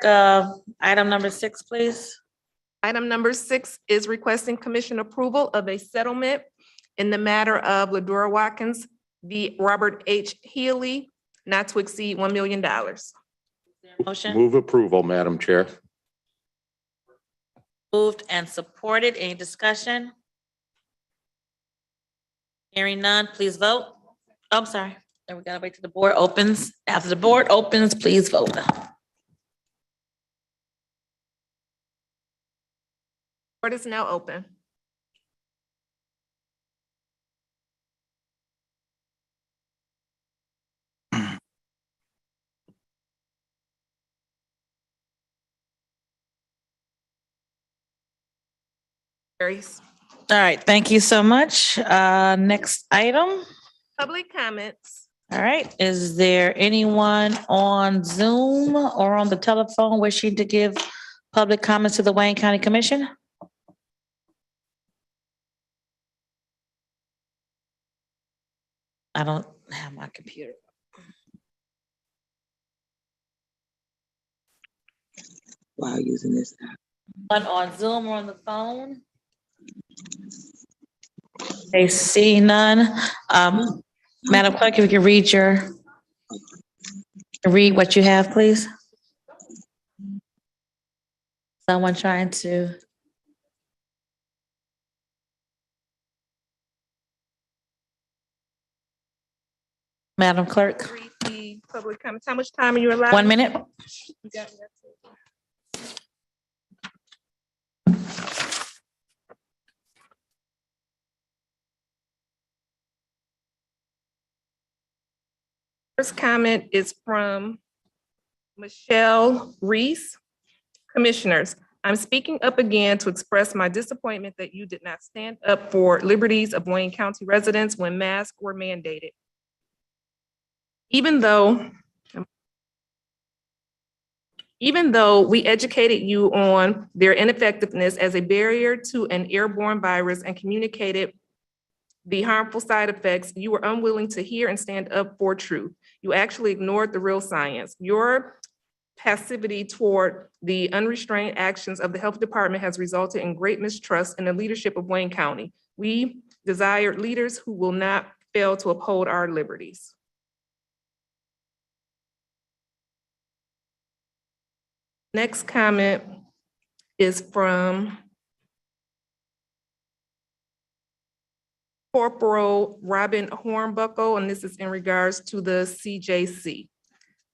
Clerk, item number 6, please. Item number 6 is requesting commission approval of a settlement in the matter of Ladora Watkins v. Robert H. Healy, not to exceed $1 million. Motion Move approval, Madam Chair. moved and supported. Any discussion? Hearing none, please vote. Oh, I'm sorry. Then we gotta wait till the board opens. After the board opens, please vote. Board is now open. Carries. All right, thank you so much. Next item. Public comments. All right, is there anyone on Zoom or on the telephone wishing to give public comments to the Wayne County Commission? I don't have my computer. While using this app. One on Zoom or on the phone? They see none. Madam Clerk, if you can read what you have, please. Someone trying to. Madam Clerk, Read the public comments. How much time are you allowed? 1 minute. You got me. First comment is from Michelle Reese. Commissioners, I'm speaking up again to express my disappointment that you did not stand up for liberties of Wayne County residents when masks were mandated. Even though we educated you on their ineffectiveness as a barrier to an airborne virus and communicated the harmful side effects, you were unwilling to hear and stand up for truth. You actually ignored the real science. Your passivity toward the unrestrained actions of the health department has resulted in great mistrust in the leadership of Wayne County. We desire leaders who will not fail to uphold our liberties. Next comment is from Corporal Robin Hornbuckle, and this is in regards to the CJC.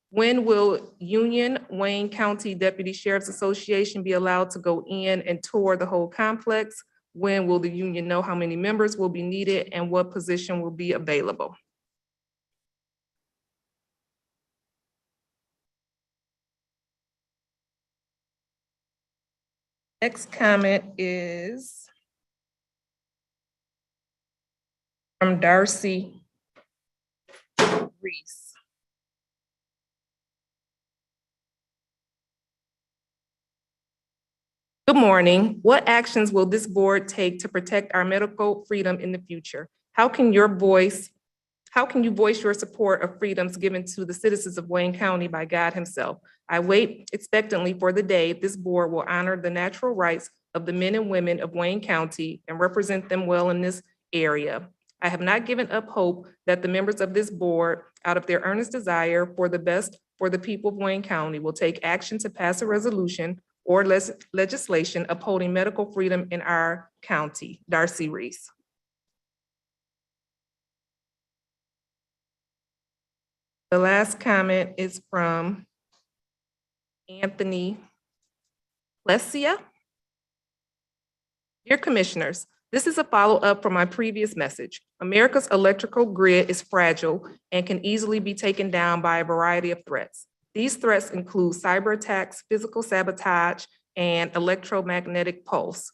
When will Union Wayne County Deputy Sheriff's Association be allowed to go in and tour the whole complex? When will the union know how many members will be needed and what position will be available? Next comment is from Darcy Reese. Good morning. What actions will this board take to protect our medical freedom in the future? How can you voice your support of freedoms given to the citizens of Wayne County by God himself? I wait expectantly for the day this board will honor the natural rights of the men and women of Wayne County and represent them well in this area. I have not given up hope that the members of this board, out of their earnest desire for the best for the people of Wayne County, will take action to pass a resolution or legislation upholding medical freedom in our county. Darcy Reese. The last comment is from Anthony Lesia. Dear Commissioners, this is a follow-up from my previous message. America's electrical grid is fragile and can easily be taken down by a variety of threats. These threats include cyber attacks, physical sabotage, and electromagnetic pulse,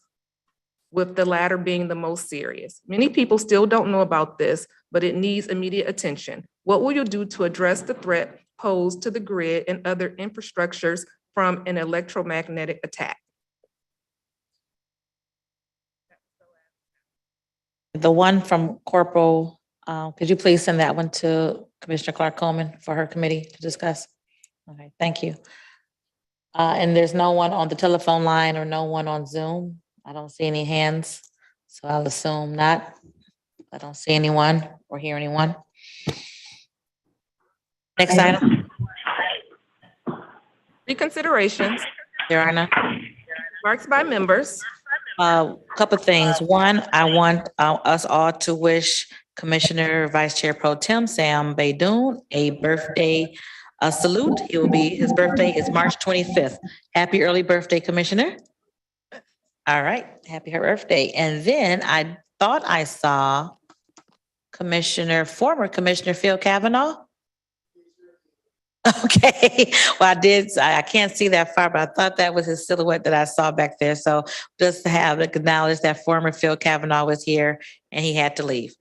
with the latter being the most serious. Many people still don't know about this, but it needs immediate attention. What will you do to address the threat posed to the grid and other infrastructures from an electromagnetic attack? The one from Corporal, could you please send that one to Commissioner Clark Coleman for her committee to discuss? Okay, thank you. And there's no one on the telephone line or no one on Zoom. I don't see any hands, so I'll assume not. I don't see anyone or hear anyone. Next item. Reconsiderations, There are none. remarks by members. Couple things. One, I want us all to wish Commissioner Vice Chair Pro Tem Sam Baydoun a birthday salute. His birthday is March 25th. Happy early birthday, Commissioner. All right, happy birthday. And then I thought I saw former Commissioner Phil Kavanaugh. Okay, well, I can't see that far, but I thought that was his silhouette that I saw back there. So just to have acknowledged that former Phil Kavanaugh was here and he had to leave.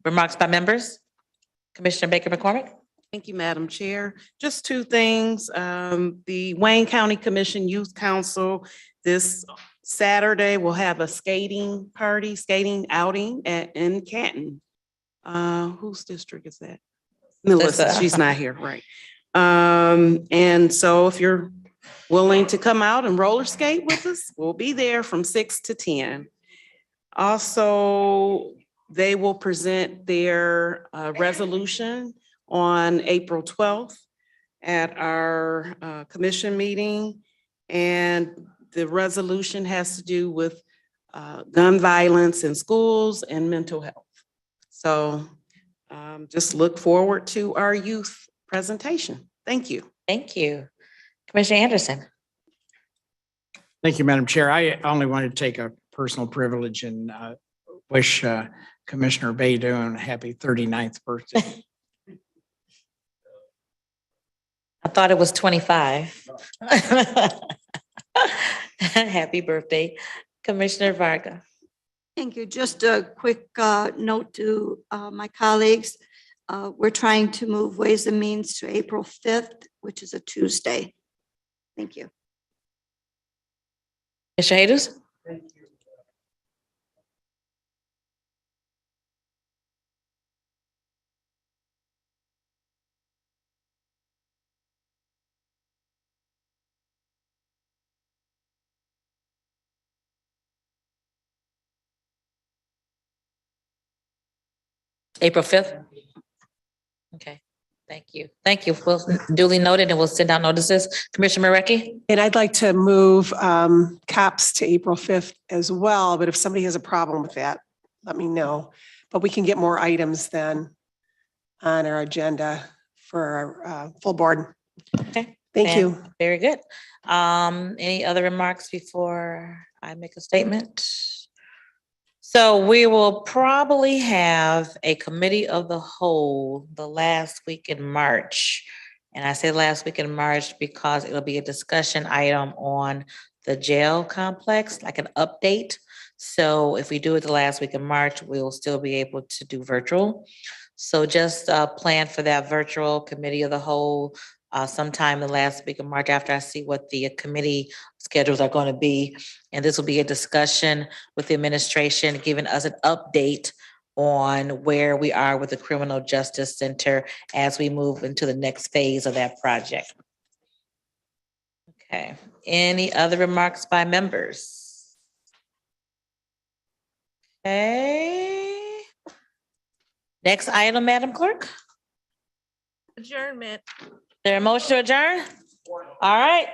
Remarks by members? Commissioner Baker McCormick? Thank you, Madam Chair. Just two things. The Wayne County Commission Youth Council this Saturday will have a skating outing in Canton. Whose district is that? Melissa, she's not here, right? And so if you're willing to come out and roller skate with us, we'll be there from 6 to 10. Also, they will present their resolution on April 12th at our commission meeting. And the resolution has to do with gun violence in schools and mental health. So just look forward to our youth presentation. Thank you. Thank you. Commissioner Anderson. Thank you, Madam Chair. I only want to take a personal privilege and wish Commissioner Baydoun a happy 39th birthday. I thought it was 25. Happy birthday, Commissioner Varga. Thank you. Just a quick note to my colleagues. We're trying to move Ways and Means to April 5th, which is a Tuesday. Thank you. Mr. Hayes? Thank you. April 5th? Okay, thank you. Thank you. We'll duly noted and we'll send out notices. Commissioner Marecki? And I'd like to move COPS to April 5th as well, but if somebody has a problem with that, let me know. But we can get more items then on our agenda for our full board. Okay. Thank you. Very good. Any other remarks before I make a statement? So we will probably have a committee of the whole the last week in March. And I say last week in March because it'll be a discussion item on the jail complex, like an update. So if we do it the last week in March, we'll still be able to do virtual. So just plan for that virtual committee of the whole sometime the last week of March after I see what the committee schedules are going to be. And this will be a discussion with the administration, giving us an update on where we are with the Criminal Justice Center as we move into the next phase of that project. Okay, any other remarks by members? Okay. Next item, Madam Clerk. Adjournment. There a motion to adjourn? All right,